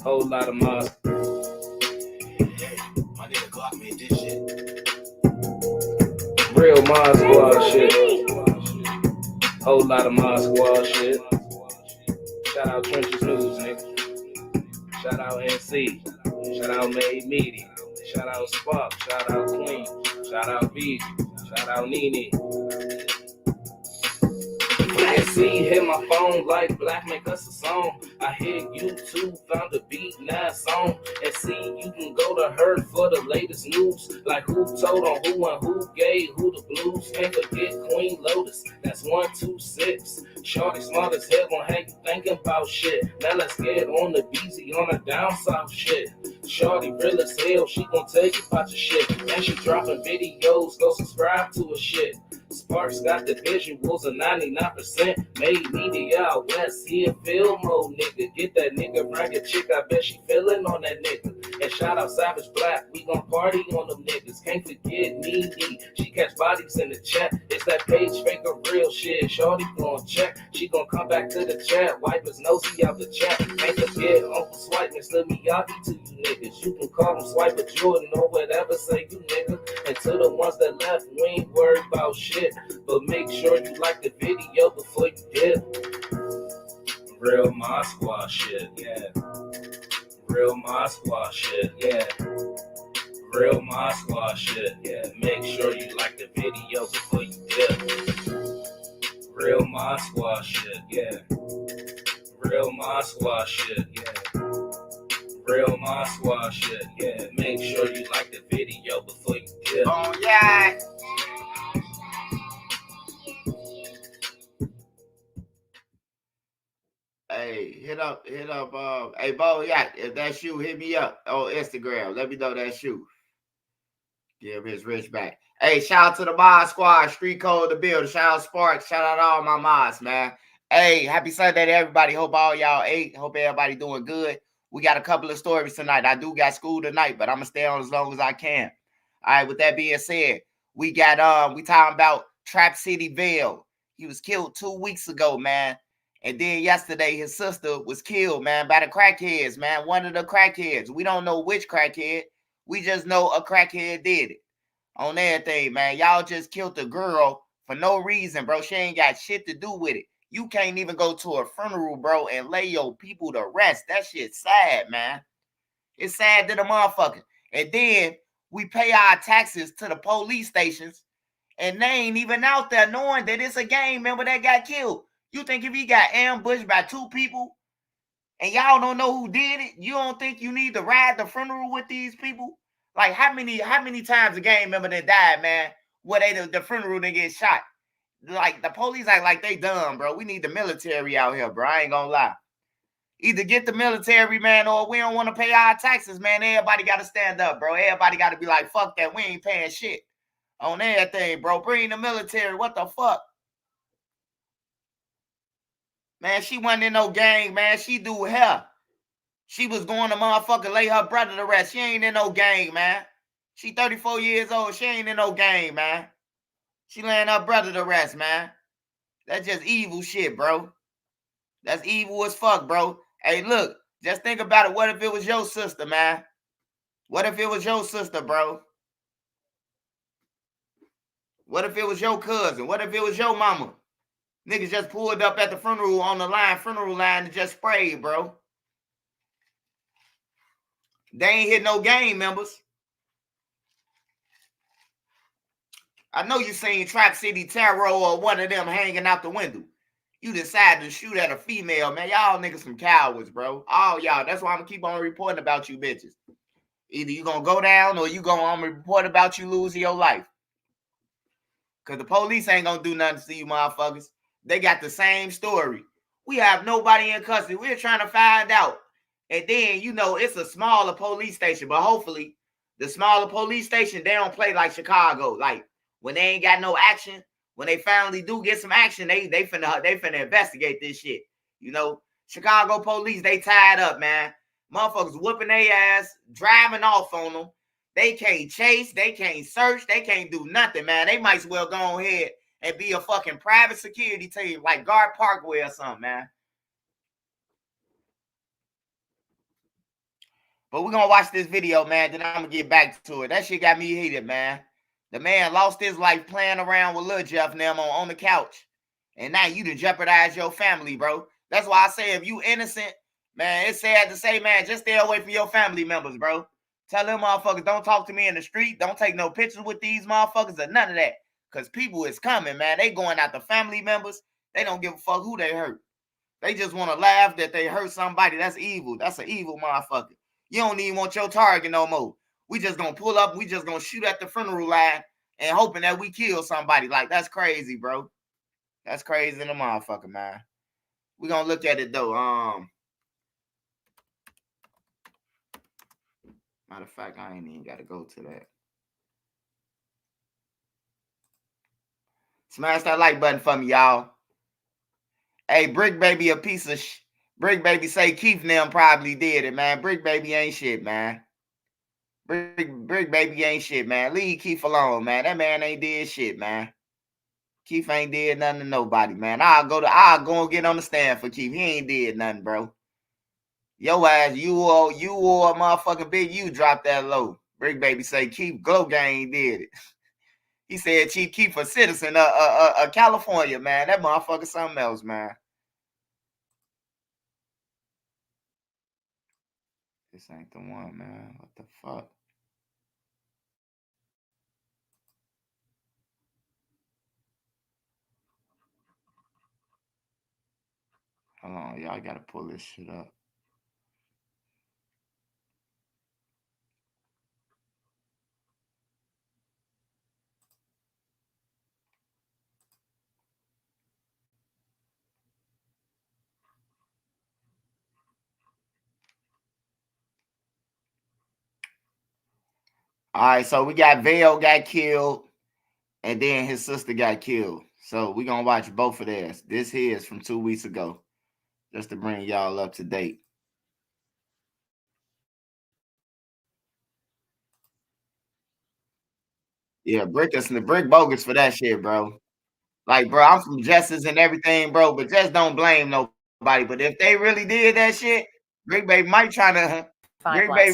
Whole lot of mods. Hey, my nigga Glock made this shit. Real mod squad shit. Whole lot of mod squad shit. Shout out Trenches News, nigga. Shout out NC. Shout out Made Media. Shout out Spark. Shout out Queen. Shout out B. Shout out Nene. See, hit my phone like Black make us a song. I hit YouTube, found a beat, now song. And see, you can go to her for the latest news. Like who told on who and who gave who the blues. Can't forget Queen Lotus, that's 126. Shorty smart as hell, gon' have you thinking about shit. Now let's get on the BZ on the down south shit. Shorty real as hell, she gon' tell you about your shit. And she dropping videos, go subscribe to her shit. Sparks got the visuals of 99%. Made media out west, he a film mode nigga. Get that nigga ragged chick, I bet she feelin' on that nigga. And shout out Savage Black, we gon' party on them niggas. Can't forget Nene, she catch bodies in the chat. It's that page fake or real shit. Shorty gon' check, she gon' come back to the chat. Wipe his nosy out the chat. Can't forget Uncle Swipe, Mr. Miyagi to you niggas. You can call him Swiper Jordan or whatever, say you nigga. And to the ones that left, we ain't worried about shit. But make sure you like the video before you dip. Real mod squad shit, yeah. Real mod squad shit, yeah. Real mod squad shit, yeah. Make sure you like the video before you dip. Real mod squad shit, yeah. Real mod squad shit, yeah. Real mod squad shit, yeah. Make sure you like the video before you dip. Oh yeah. Hey, hit up, hey, Bo, yeah, if that's you, hit me up on Instagram. Let me know that's you. Give his rich back. Hey, shout out to the mod squad, Street Code the Build. Shout out Sparks. Shout out all my mods, man. Hey, happy Sunday to everybody. Hope all y'all ate. Hope everybody doing good. We got a couple of stories tonight. I do got school tonight, but I'm gonna stay on as long as I can. All right, with that being said, we got we talking about TrapCity Vale. He was killed 2 weeks ago, man. And then yesterday, his sister was killed, man, by the crackheads, man. One of the crackheads. We don't know which crackhead. We just know a crackhead did it. On everything, man. Y'all just killed a girl for no reason, bro. She ain't got shit to do with it. You can't even go to a funeral, bro, and lay your people to rest. That shit's sad, man. It's sad to the motherfucker. And then we pay our taxes to the police stations, and they ain't even out there knowing that it's a gang member that got killed. You think if he got ambushed by 2 people and y'all don't know who did it, you don't think you need to ride the funeral with these people? Like how many times a gang member that died, man, where the funeral didn't get shot? Like the police act like they dumb, bro. We need the military out here, bro. I ain't gonna lie. Either get the military, man, or we don't want to pay our taxes, man. Everybody got to stand up, bro. Everybody got to be like, fuck that. We ain't paying shit on everything, bro. Bring the military. What the fuck? Man, she wasn't in no gang, man. She do hair. She was going to motherfucker lay her brother to rest. She ain't in no gang, man. She 34 years old. She ain't in no gang, man. She laying her brother to rest, man. That's just evil shit, bro. That's evil as fuck, bro. Hey, look, just think about it. What if it was your sister, man? What if it was your sister, bro? What if it was your cousin? What if it was your mama? Niggas just pulled up at the funeral line and just sprayed, bro. They ain't hit no gang members. I know you seen TrapCity, Tero, or one of them hanging out the window. You decide to shoot at a female, man. Y'all niggas some cowards, bro. All y'all. That's why I'm going to keep on reporting about you bitches. Either you going to go down or you going to report about you losing your life. Because the police ain't going to do nothing to you motherfuckers. They got the same story. We have nobody in custody. We're trying to find out. And then, you know, it's a smaller police station. But hopefully, the smaller police station, they don't play like Chicago. Like, when they ain't got no action, when they finally do get some action, they finna investigate this shit. You know, Chicago police, they tied up, man. Motherfuckers whooping their ass, driving off on them. They can't chase, they can't search, they can't do nothing, man. They might as well go ahead and be a fucking private security team like Guard Parkway or something, man. But we're gonna watch this video, man. Then I'm gonna get back to it. That shit got me heated, man. The man lost his life playing around with Lil Jeff and them on the couch. And now you to jeopardize your family, bro. That's why I say if you innocent, man, it's sad to say, man, just stay away from your family members, bro. Tell them motherfuckers, don't talk to me in the street. Don't take no pictures with these motherfuckers or none of that. Because people is coming, man. They going after family members. They don't give a fuck who they hurt. They just want to laugh that they hurt somebody. That's evil. That's an evil motherfucker. You don't even want your target no more. We just going to pull up. We just going to shoot at the funeral line and hoping that we kill somebody. Like, that's crazy, bro. That's crazy in the motherfucker, man. We're going to look at it, though. Matter of fact, I ain't even got to go to that. Smash that like button for me, y'all. Hey, Brick Baby a piece of Brick Baby say Keith and them probably did it, man. Brick Baby ain't shit, man. Brick Baby ain't shit, man. Leave Keith alone, man. That man ain't did shit, man. Keith ain't did nothing to nobody, man. I'll go and get on the stand for Keith. He ain't did nothing, bro. Yo ass, you or a motherfucking Big U dropped that low. Brick Baby say Keith Glow Gang did it. He said Chief Keith a citizen of California, man. That motherfucker something else, man. This ain't the one, man. What the fuck? Hold on, y'all gotta pull this shit up. All right, so we got Vale got killed, and then his sister got killed. So we're gonna watch both of theirs. This here is from 2 weeks ago, just to bring y'all up to date. Yeah, Brick bogus for that shit, bro. Like, bro, I'm from Justice and everything, bro, but just don't blame nobody. But if they really did that shit, Brick Baby might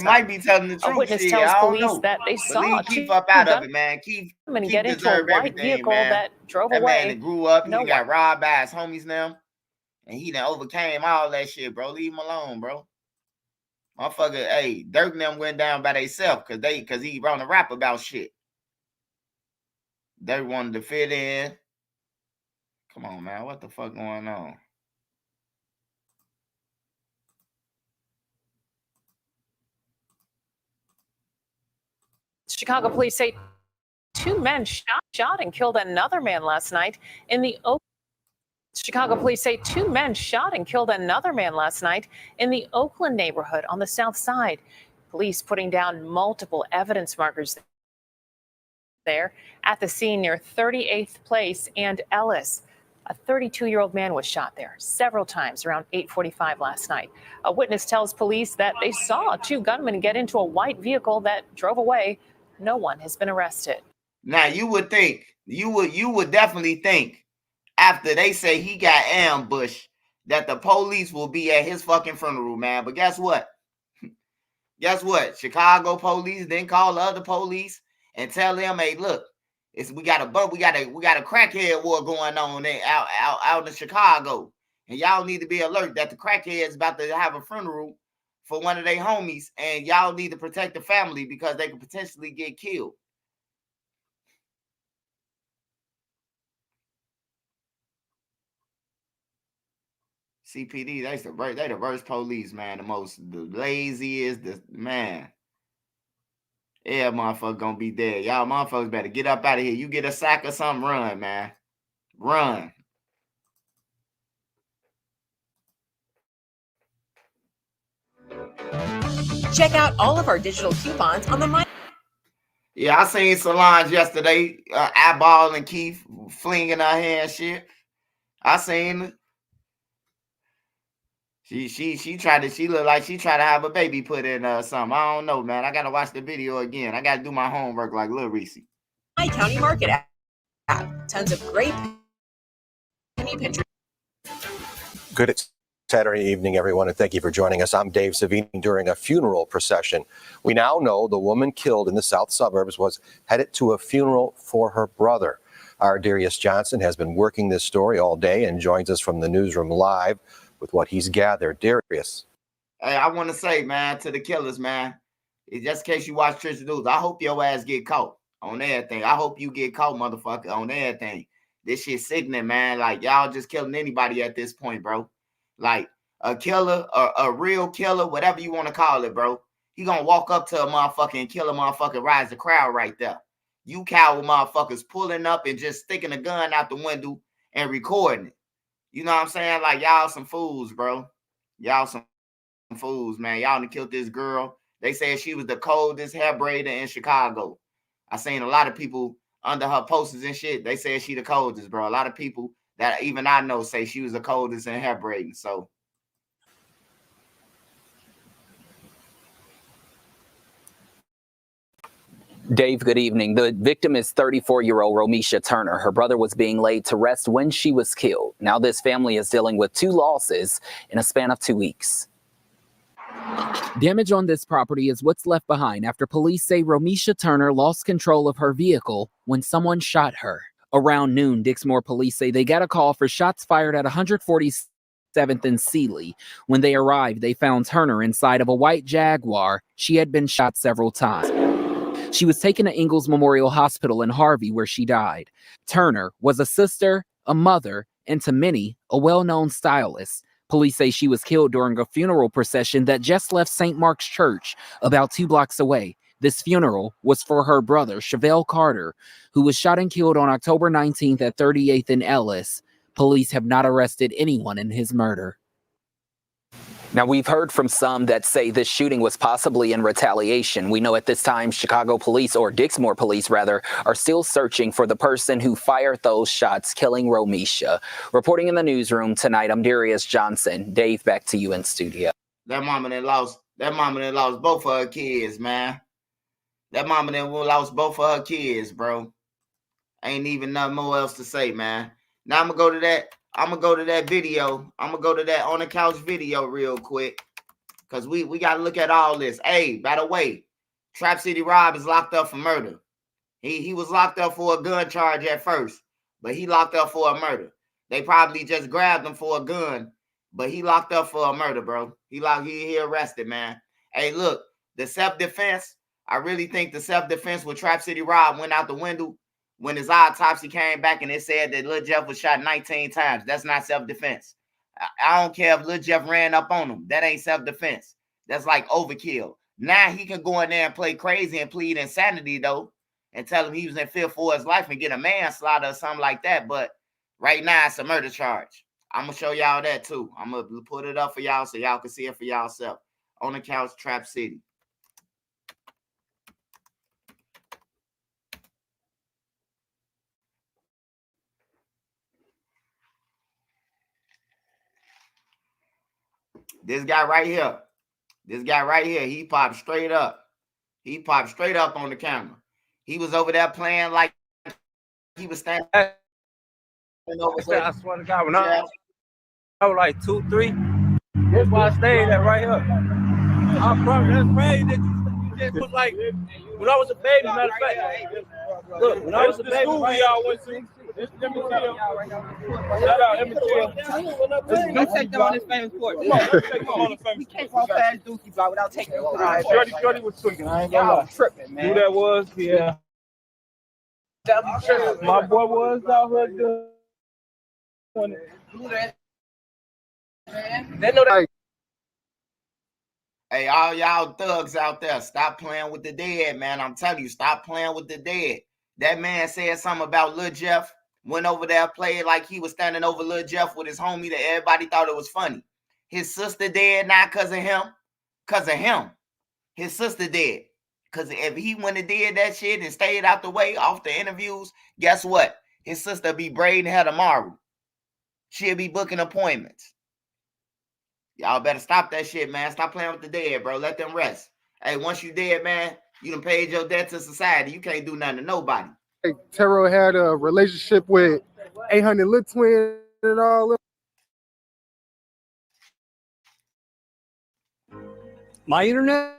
might be telling the truth. Witness Shit, tells I don't police know. that they But saw leave Keith up out of it, man. Keith get into a deserve white everything, vehicle man. that drove That away. man that grew up, No he got robbed by his homies now, and he done overcame all that shit, bro. Leave him alone, bro. Motherfucker, hey, Durk and them went down by themselves because he run a rap about shit. They wanted to fit in. Come on, man. What the fuck going on? Chicago police say 2 men shot and killed another man last night in the Chicago police say 2 men shot and killed another man last night in the Oakland neighborhood on the south side. Police putting down multiple evidence markers there at the scene near 38th Place and Ellis. A 32-year-old man was shot there several times around 8:45 last night. A witness tells police that they saw 2 gunmen get into a white vehicle that drove away. No one has been arrested. Now you would think, you would definitely think, after they say he got ambushed, that the police will be at his fucking funeral, man. But guess what? Guess what? Chicago police didn't call the other police and tell them, hey, look, we got a crackhead war going on there out in Chicago. And y'all need to be alert that the crackhead's about to have a funeral for one of their homies, and y'all need to protect the family because they could potentially get killed. CPD, they the worst police, man. The laziest, man. Yeah, motherfucker gonna be dead. Y'all motherfuckers better get up out of here. You get a sack or something, run, man. Run. Check out all of our digital coupons on the Yeah, I seen Solange yesterday, eyeballing Keith, flinging her hand shit. I seen it. She looked like she tried to have a baby put in something. I don't know, man. I gotta watch the video again. I gotta do my homework like Lil Reese. My County Market app. Tons of great penny pinchers. Good at Saturday evening, everyone, and thank you for joining us. I'm Dave Savini. During a funeral procession, we now know the woman killed in the south suburbs was headed to a funeral for her brother. Our Darius Johnson has been working this story all day and joins us from the newsroom live with what he's gathered. Darius. Hey, I want to say, man, to the killers, man, just in case you watch Tristan News, I hope your ass get caught on everything. I hope you get caught, motherfucker, on everything. This shit sickening, man. Like, y'all just killing anybody at this point, bro. Like, a killer, a real killer, whatever you want to call it, bro. He gonna walk up to a motherfucker and kill a motherfucker, rise the crowd right there. You coward motherfuckers pulling up and just sticking a gun out the window and recording it. You know what I'm saying? Like, y'all some fools, bro. Y'all some fools, man. Y'all done killed this girl. They said she was the coldest hair braider in Chicago. I seen a lot of people under her posters and shit. They said she the coldest, bro. A lot of people that even I know say she was the coldest in hair braiding. So Dave, good evening. The victim is 34-year-old Romisha Turner. Her brother was being laid to rest when she was killed. Now this family is dealing with 2 losses in a span of 2 weeks. Damage on this property is what's left behind after police say Romisha Turner lost control of her vehicle when someone shot her. Around noon, Dixmoor police say they got a call for shots fired at 147th and Sealy. When they arrived, they found Turner inside of a white Jaguar. She had been shot several times. She was taken to Ingalls Memorial Hospital in Harvey, where she died. Turner was a sister, a mother, and to many, a well-known stylist. Police say she was killed during a funeral procession that just left St. Mark's Church, about 2 blocks away. This funeral was for her brother, Chevelle Carter, who was shot and killed on October 19th at 38th and Ellis. Police have not arrested anyone in his murder. Now, we've heard from some that say this shooting was possibly in retaliation. We know at this time Chicago police, or Dixmoor police rather, are still searching for the person who fired those shots, killing Romisha. Reporting in the newsroom tonight, I'm Darius Johnson. Dave, back to you in studio. that mama that lost both of her kids, man. That mama that lost both of her kids, bro. Ain't even nothing more else to say, man. Now I'm gonna go to that video. I'm gonna go to that on the couch video real quick. Cause we gotta look at all this. Hey, by the way, TrapCity Rob is locked up for murder. He was locked up for a gun charge at first, but he locked up for a murder. They probably just grabbed him for a gun, but he locked up for a murder, bro. He arrested, man. Hey, look, the self-defense, I really think the self-defense with TrapCity Rob went out the window when his autopsy came back and it said that Lil Jeff was shot 19 times. That's not self-defense. I don't care if Lil Jeff ran up on him. That ain't self-defense. That's like overkill. Now he can go in there and play crazy and plead insanity, though, and tell him he was in fear for his life and get a manslaughter or something like that. But right now, it's a murder charge. I'm going to show y'all that, too. I'm going to put it up for y'all so y'all can see it for y'allself. On the couch, TrapCity. This guy right here, he popped straight up. He popped straight up on the camera. He was over there playing like he was standing over there. I swear to God, when I was like 2, 3, that's why I stayed at right here. I'm from that's crazy that you just put like when I was a baby, matter of fact. Look, when I was a baby, right y'all went to. Shout out Emmett. Don't take them on this famous court. We can't go past Dookie Block without taking them. Shorty was tweaking. I ain't gonna lie. Tripping, man. Who that was? Yeah. My boy was out here doing it. They know that. Hey, all y'all thugs out there, stop playing with the dead, man. I'm telling you, stop playing with the dead. That man said something about Lil Jeff. Went over there, played like he was standing over Lil Jeff with his homie that everybody thought it was funny. His sister dead now because of him. Because of him. His sister dead. Because if he wouldn't have did that shit and stayed out the way off the interviews, guess what? His sister be braiding hair tomorrow. She'll be booking appointments. Y'all better stop that shit, man. Stop playing with the dead, bro. Let them rest. Hey, once you dead, man, you done paid your debt to society. You can't do nothing to nobody. Tero had a relationship with 800 Lil Twin and all that. My internet?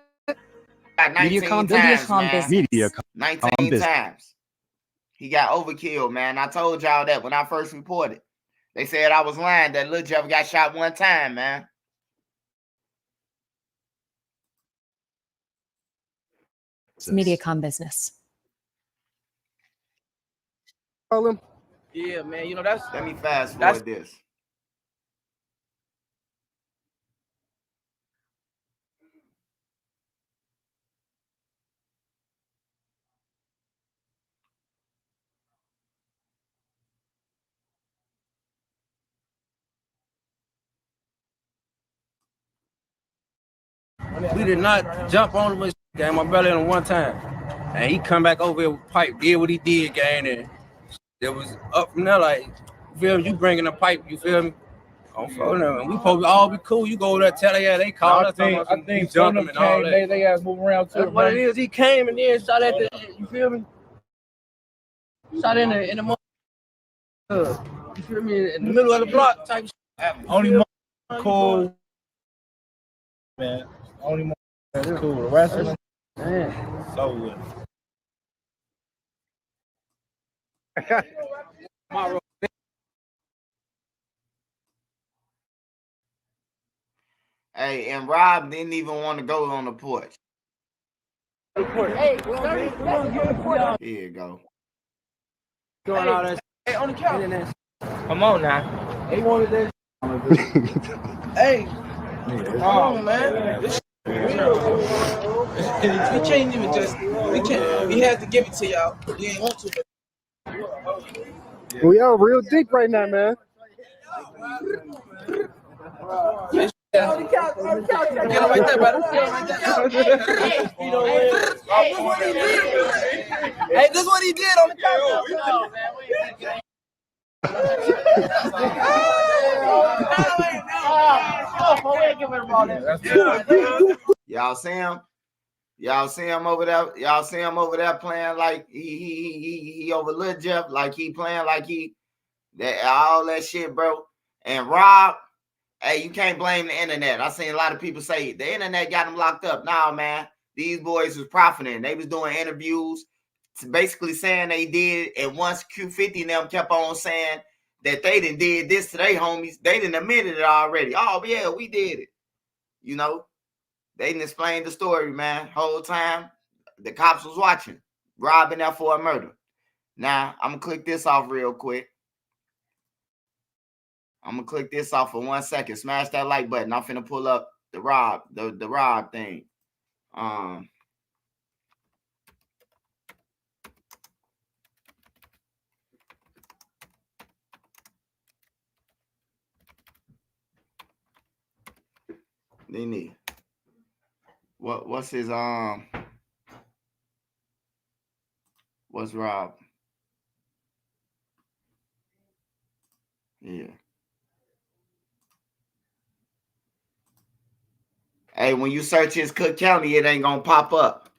Got 19 Mediacom times, man. business. 19 times. He got overkill, man. I told y'all that when I first reported. They said I was lying that Lil Jeff got shot one time, man. It's Mediacom business. Yeah, man. You know, that's... Let me fast forward this. We did not jump on him, gang. My brother in one time. And he come back over here with pipe, did what he did, gang. And it was up from there, like, you feel me? You bringing a pipe, you feel me? I'm for them. And we probably all be cool. You go over there, tell them, yeah, they called us. I think some of them came, they ass move around too. That's what it is. He came and then shot at the, you feel me? Shot in the you feel me? In the middle of the block type shit. Only cool, man. Only that's cool. The rest of them, man, so good. Hey, and Rob didn't even want to go on the porch. Hey, Here you go. Doing all that. Hey, on the couch. Come on now. They wanted that. Hey, come on, man. We can't even just. We had to give it to y'all. We ain't want to. We are real deep right now, man. On the couch. Get him right there, brother. Get him right there. Hey, this is what he did on the couch. Y'all see him? Y'all see him over there? Y'all see him over there playing like he over Lil Jeff, like he playing like he that all that shit, bro. And Rob, hey, you can't blame the internet. I seen a lot of people say the internet got them locked up. Nah, man, these boys was profiting. They was doing interviews, basically saying they did. And once Q50 and them kept on saying that they did this to their homies, they didn't admitted it already. Oh yeah, we did it. You know, they didn't explain the story, man. Whole time the cops was watching, robbing there for a murder. Now I'm gonna click this off real quick. I'm gonna click this off for 1 second. Smash that like button. I'm finna pull up the Rob, the Rob thing. Nene. What's his what's Rob? Yeah. Hey, when you search his Cook County, it ain't gonna pop up.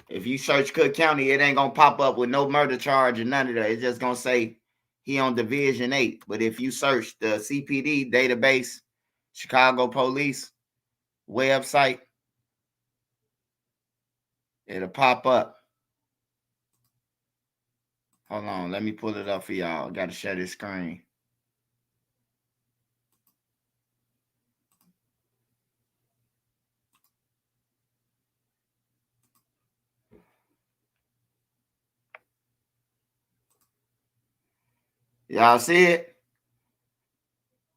If you search Cook County, it ain't gonna pop up with no murder charge or none of that. It's just gonna say he on Division 8. But if you search the CPD database, Chicago Police website, it'll pop up. Hold on, let me pull it up for y'all. Gotta share this screen. Y'all see it?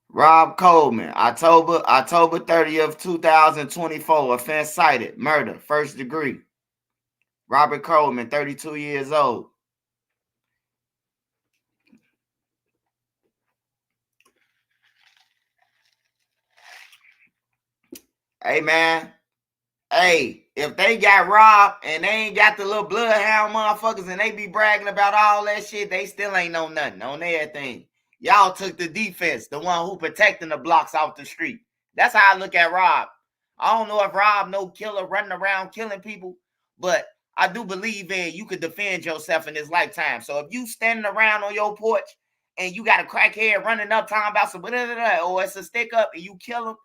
Rob Coleman, October 30th, 2024. Offense cited, murder, first degree. Robert Coleman, 32 years old. Hey, man. Hey, if they got robbed and they ain't got the little bloodhound motherfuckers and they be bragging about all that shit, they still ain't know nothing on everything. Y'all took the defense, the one who protecting the blocks off the street. That's how I look at Rob. I don't know if Rob no killer running around killing people, but I do believe in you could defend yourself in this lifetime. So if you standing around on your porch and you got a crackhead running up talking about some or it's a stick up and you kill him,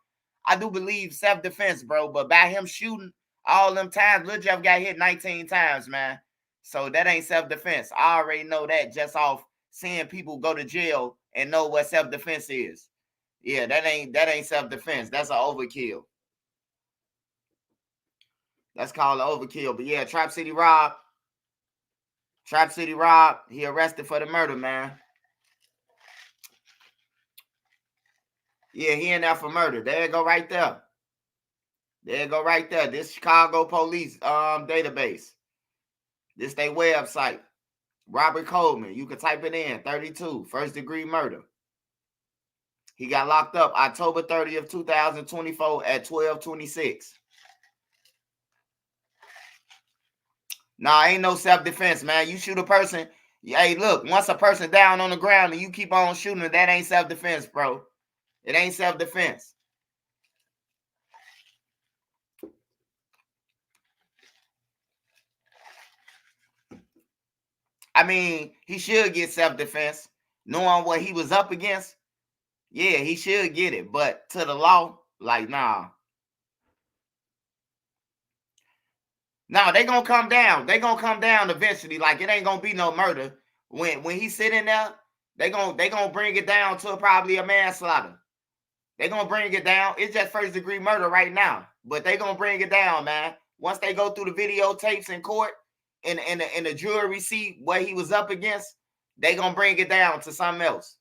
I do believe self-defense, bro. But by him shooting all them times, Lil Jeff got hit 19 times, man. So that ain't self-defense. I already know that just off seeing people go to jail and know what self-defense is. Yeah, that ain't self-defense. That's an overkill. That's called an overkill. But yeah, TrapCity Rob. TrapCity Rob, he arrested for the murder, man. Yeah, he in there for murder. There you go right there. There you go right there. This Chicago police database. This their website. Robert Coleman. You can type it in. 32. First degree murder. He got locked up October 30th, 2024 at 12:26. Nah, ain't no self-defense, man. You shoot a person. Hey, look, once a person down on the ground and you keep on shooting, that ain't self-defense, bro. It ain't self-defense. I mean, he should get self-defense. Knowing what he was up against, yeah, he should get it. But to the law, like, nah. No, they gonna come down. They gonna come down eventually. Like, it ain't gonna be no murder. When he's sitting there, they gonna bring it down to probably a manslaughter. They gonna bring it down. It's just first degree murder right now, but they gonna bring it down, man. Once they go through the videotapes in court and the jury see what he was up against, they gonna bring it down to something else.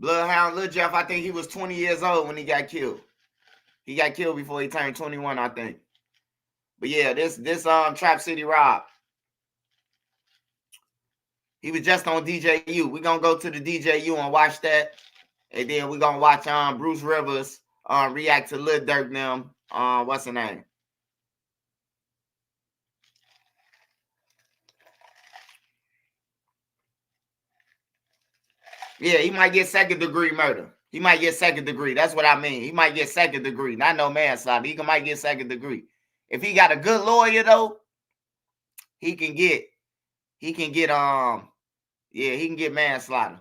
Bloodhound Lil Jeff, I think he was 20 years old when he got killed. He got killed before he turned 21, I think. But yeah, this TrapCity Rob. He was just on DJU. We're gonna go to the DJU and watch that. And then we're gonna watch Bruce Rivers react to Lil Durk them. What's the name? Yeah, he might get second degree murder. He might get second degree. That's what I mean. He might get second degree. Not no manslaughter. He might get second degree. If he got a good lawyer though, he can get manslaughter.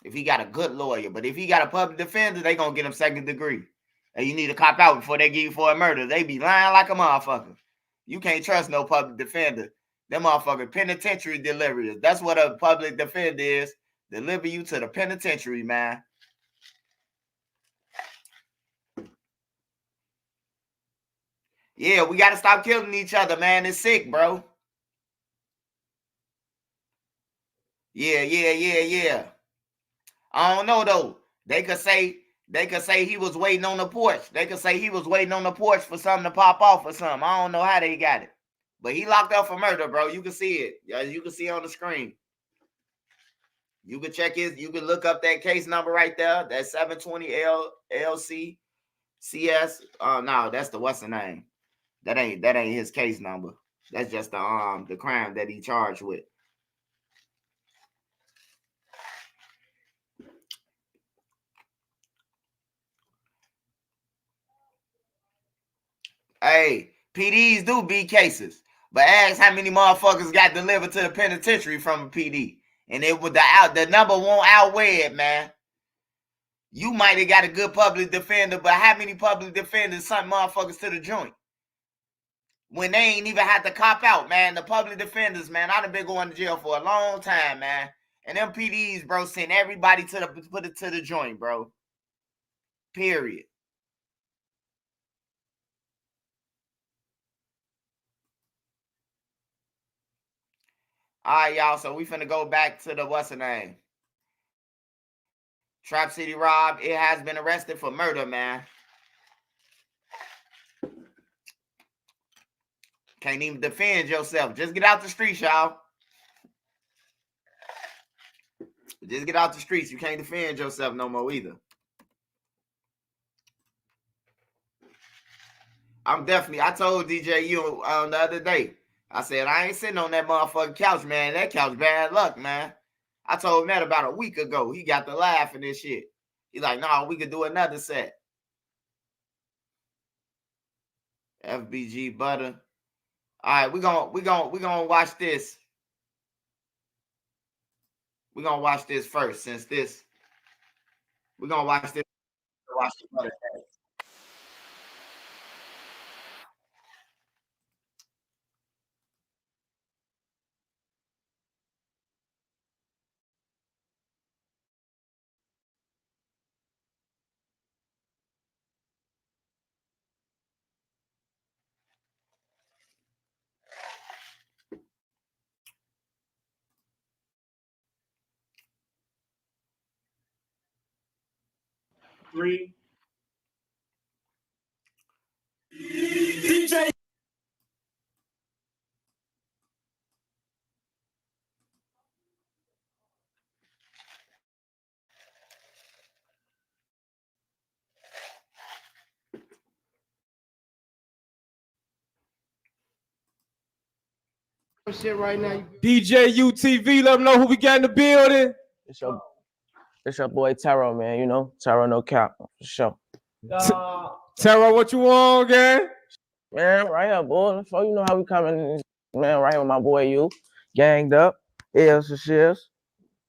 If he got a good lawyer. But if he got a public defender, they gonna get him second degree. And you need to cop out before they give you for a murder. They be lying like a motherfucker. You can't trust no public defender. Them motherfucking penitentiary deliverers. That's what a public defender is. Deliver you to the penitentiary, man. Yeah, we got to stop killing each other, man. It's sick, bro. Yeah. I don't know, though. They could say he was waiting on the porch. They could say he was waiting on the porch for something to pop off or something. I don't know how they got it. But he locked up for murder, bro. You can see it. As you can see on the screen. You can check his, you can look up that case number right there. That's 720 LCCS. No, that's the what's the name? That ain't his case number. That's just the crime that he charged with. Hey, PDs do beat cases, but ask how many motherfuckers got delivered to the penitentiary from a PD, and it was the number won't outweigh it, man. You might have got a good public defender, but how many public defenders sent motherfuckers to the joint when they ain't even had to cop out, man? The public defenders, man, I done been going to jail for a long time, man. And them PDs, bro, sent everybody to the joint, bro. Period. All right, y'all. So we finna go back to the what's the name? TrapCity Rob. It has been arrested for murder, man. Can't even defend yourself. Just get out the streets, y'all. Just get out the streets. You can't defend yourself no more either. I told DJU the other day. I said, I ain't sitting on that motherfucking couch, man. That couch bad luck, man. I told him that about a week ago. He got to laughing this shit. He's like, no, we could do another set. FBG Butter. All right, we gonna watch this. We're gonna watch this first, since this. We're gonna watch this. Watch the other thing. Three. DJ. Shit right now. DJ UTV, let them know who we got in the building. It's your boy Tero, man. You know, Tero no cap for sure. Tero, what you want, gang? Man, right here, boy. So you know how we coming, man. Right here with my boy, you ganged up, ears for shifts.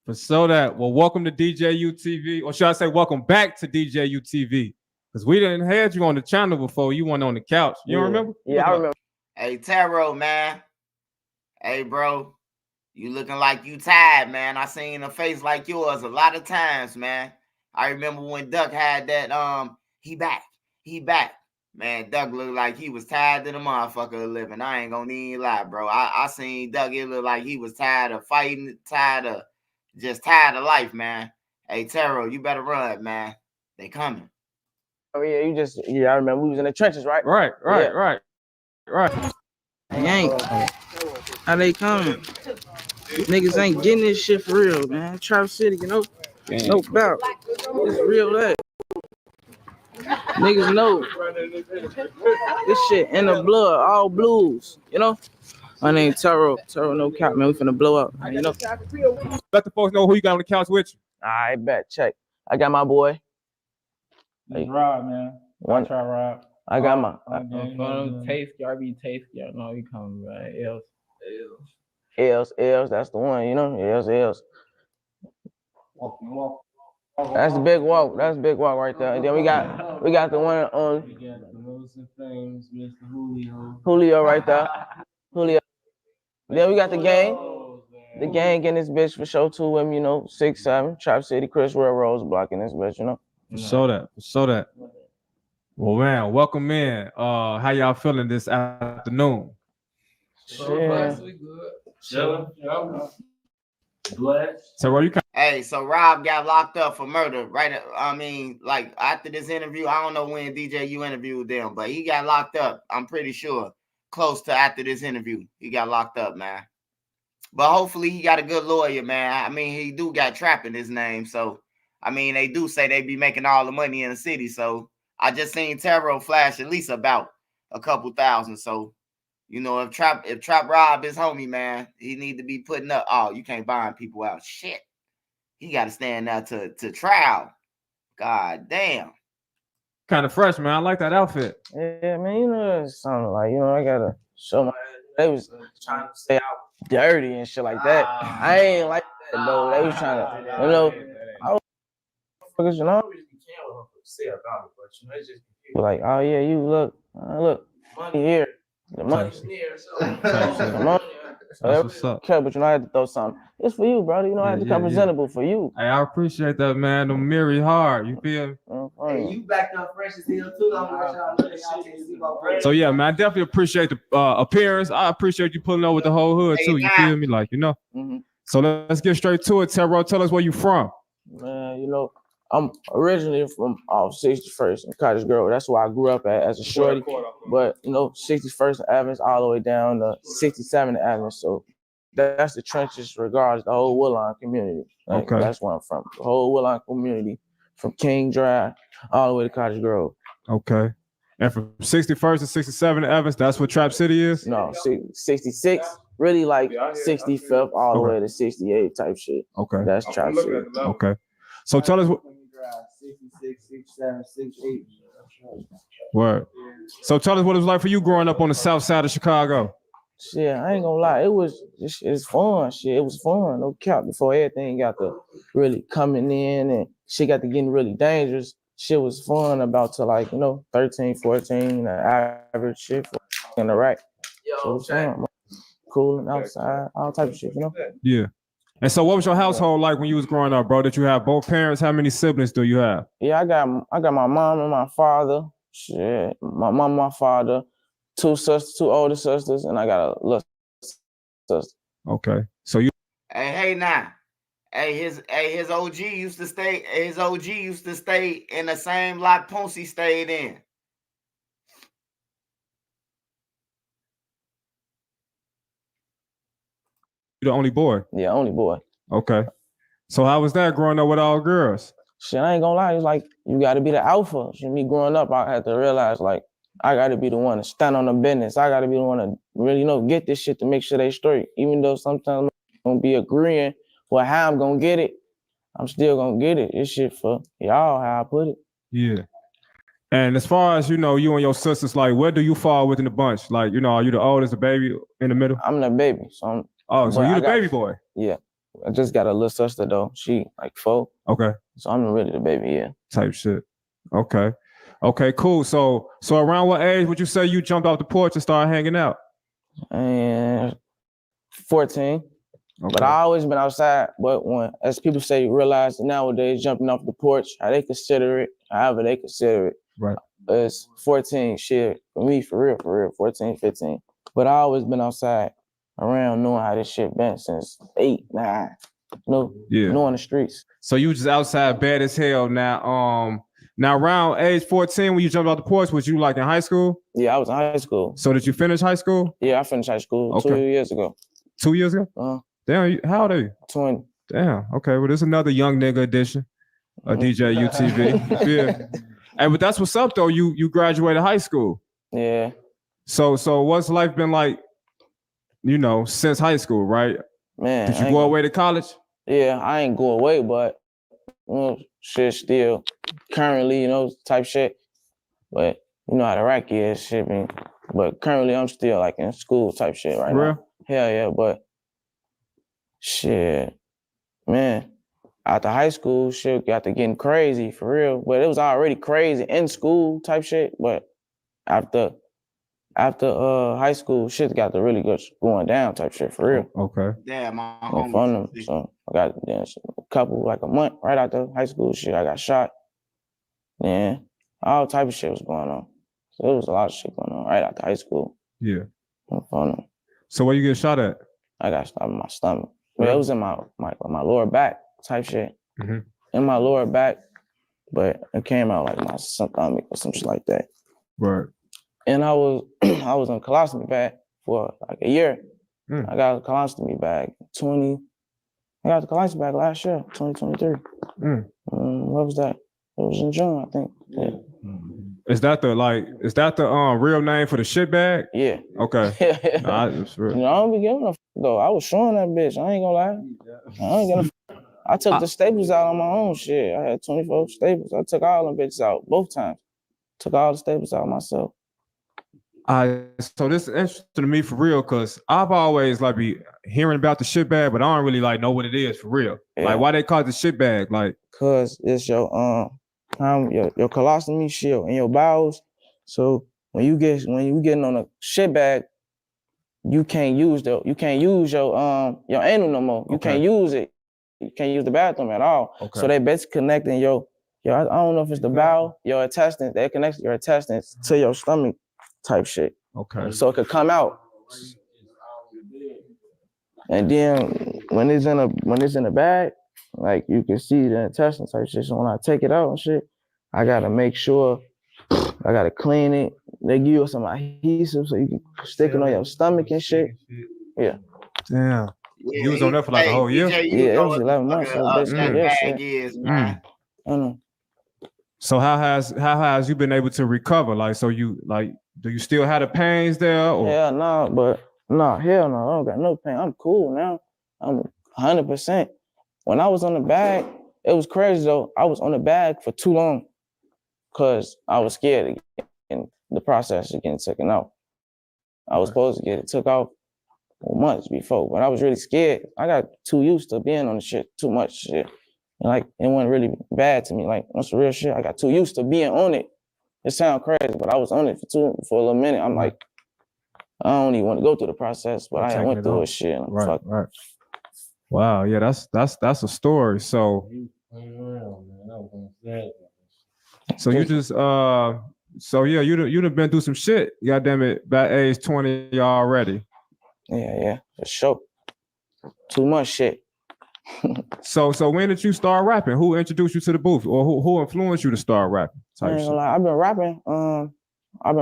For so that, well, welcome to DJ UTV, or should I say, welcome back to DJ UTV, because we didn't have you on the channel before. You went on the couch. You don't remember? Yeah, I remember. Hey, Tero, man. Hey, bro. You looking like you tired, man. I seen a face like yours a lot of times, man. I remember when Duck had that, he back. Man, Duck looked like he was tired to the motherfucker of living. I ain't gonna even lie, bro. I seen Duck, it looked like he was tired of fighting, tired of life, man. Hey, Tero, you better run, man. They coming. Oh yeah, I remember we was in the trenches, right? Right. They ain't. How they coming? Niggas ain't getting this shit for real, man. TrapCity, you know? No doubt. It's real that. Niggas know. This shit in the blood, all blues, you know? My name Tero. Tero no cap, man. We finna blow up, man, you know? Let the folks know who you got on the couch with you. I bet. Check. I got my boy. It's Rob, man. One. Try Rob. I got my. Taste, RB taste, y'all know you coming, right? Els, that's the one, you know? Els. Walk. That's the big walk. That's the big walk right there. And then we got the one on. We got the most famous Mr. Julio right there. Julio. Then we got the gang. The gang in this bitch for show too with him, you know, 6'7", TrapCity, Chris Rose blocking this bitch, you know. So that. Well, man, welcome in. How y'all feeling this afternoon? Hey, so Rob got locked up for murder, right? I mean, like after this interview, I don't know when DJ you interviewed them, but he got locked up. I'm pretty sure close to after this interview, he got locked up, man. But hopefully he got a good lawyer, man. I mean, he do got Trap in his name, so I mean, they do say they be making all the money in the city. So I just seen Tero flash at least about a couple thousand. So you know, if Trap robbed his homie, man, he need to be putting up. Oh, you can't bind people out. Shit. He got to stand out to trial. God damn. Kind of fresh, man. I like that outfit. Yeah, man, you know, it's something like, you know, I got to show my, they was trying to say I was dirty and shit like that. I ain't like that, though. They was trying to, you know, I was, you know, like, oh, yeah, you look, money here. The money's near, so the money. That's what's up. Okay, but you know, I had to throw something. It's for you, brother. You know, I had to come presentable for you. Hey, I appreciate that, man. The Miri hard. You feel me? Hey, you backed up fresh as hell too. So yeah, man, I definitely appreciate the appearance. I appreciate you pulling up with the whole hood too. You feel me? Like, you know. So let's get straight to it. Tero, tell us where you from. Man, you know, I'm originally from 61st and Cottage Grove. That's where I grew up at as a shorty. But, you know, 61st Avenue all the way down to 67th Avenue. So that's the trenches regardless, the whole Woodlawn community. Like, Okay. That's where I'm from. The whole Woodlawn community from King Drive all the way to Cottage Grove. Okay. And from 61st to 67th Avenue, that's what TrapCity is? No, 66, really like 65th all the way to 68 type shit. Okay. That's TrapCity. Okay. So tell us what. 66, 67, 68. Word. So tell us what it was like for you growing up on the south side of Chicago. Shit, I ain't gonna lie. It's fun. Shit, it was fun. No cap. Before everything got to really coming in and shit got to getting really dangerous. Shit was fun about to 13, 14, the average shit in the rack. So it was fun. Cooling outside, all type of shit, Yeah. And so what was your household like when you was growing up, bro? Did you have both parents? How many siblings do you have? Yeah, I got my mom and my father. Shit, my mom, my father, two older sisters, and I got a little sister. Okay. So you Hey now. His OG used to stay in the same lot Ponce stayed in. You're the only boy? Yeah, only boy. Okay. So how was that growing up with all girls? Shit, I ain't gonna lie. It's like you got to be the alpha. Shit, me growing up, I had to realize I got to be the one to stand on the business. I got to be the one to really get this shit to make sure they straight. Even though sometimes I'm gonna be agreeing with how I'm gonna get it, I'm still gonna get it. This shit for y'all, how I put it. Yeah. And as far as, you and your sisters, like, where do you fall within the bunch? Like, are you the oldest, the baby in the middle? I'm the baby. So so you the baby boy? Yeah. I just got a little sister, though. She, 4. Okay. So I'm really the baby, yeah. Type shit. Okay. Okay, cool. So around what age would you say you jumped off the porch and started hanging out? And 14. Okay. But I always been outside. But as people say, realize nowadays jumping off the porch, how they consider it, however they consider it. Right. It's 14 shit for me, for real, 14, 15. But I always been outside around knowing how this shit been since 8, 9. Knowing the streets. So you just outside bad as hell now. Now around age 14 when you jumped off the porch, was you like in high school? Yeah, I was in high school. So did you finish high school? Yeah, I finished high school 2 years ago. 2 years ago? Damn, how old are you? 20. Damn, okay. Well, there's another young nigga edition of DJ UTV. Yeah. Hey, but that's what's up though. You graduated high school. Yeah. So what's life been like, since high school, right? Man. Did you go away to college? Yeah, I ain't go away, but shit still currently, type shit. But you know how the rack is, shit, man. But currently I'm still in school type shit right now. Hell yeah, but shit, man. After high school, shit got to getting crazy for real. But it was already crazy in school type shit. But after high school, shit got to really going down type shit for real. Okay. Damn, my homie. So I got a couple, a month right after high school shit, I got shot. Yeah, all type of shit was going on. So there was a lot of shit going on right after high school. Yeah. So where you get shot at? I got shot in my stomach. But it was in my lower back type shit. Mm-hmm. In my lower back, but it came out like my stomach or some shit like that. Right. And I was on a colostomy bag for a year. I got a colostomy bag I got the colostomy bag last year, 2023. What was that? It was in June, I think. Yeah. Is that the real name for the shit bag? Yeah. Okay. It's real. I don't be giving a though. I was showing that bitch. I ain't gonna lie. I took the staples out on my own shit. I had 24 staples. I took all them bitches out both times. Took all the staples out myself. So this is interesting to me for real, because I've always be hearing about the shit bag, but I don't really know what it is for real. Yeah. Why they call it the shit bag? Cause it's your colostomy shield in your bowels. So when you getting on a shit bag, you can't use your anal no more. You can't use it. You can't use the bathroom at all. Okay. So they basically connecting your I don't know if it's the bowel, your intestines. They connect your intestines to your stomach type shit. Okay. So it could come out. And then when it's in a bag, you can see the intestine type shit. So when I take it out and shit, I gotta make sure I gotta clean it. They give you some adhesive so you can stick it on your stomach and shit. Yeah. Damn. Yeah, you was on there for a whole year? Yeah, it was 11 months. So basically, bag is, man. So how has you been able to recover? So you do you still have the pains there? Or? Hell no, hell no. I don't got no pain. I'm cool now. I'm 100%. When I was on the bag, it was crazy though. I was on the bag for too long because I was scared of getting the process of getting taken out. I was supposed to get it took out months before, but I was really scared. I got too used to being on the shit, too much shit. And like, it wasn't really bad to me. Like, once the real shit, I got too used to being on it. It sounds crazy, but I was on it for a little minute. I'm like, I don't even want to go through the process, but I went through it shit. Right. Wow, yeah, that's a story. So you just so yeah, you'd have been through some shit, goddamn it, by age 20 already. Yeah, for sure. Too much shit. So when did you start rapping? Who introduced you to the booth, or who influenced you to start rapping? I ain't gonna lie, I've been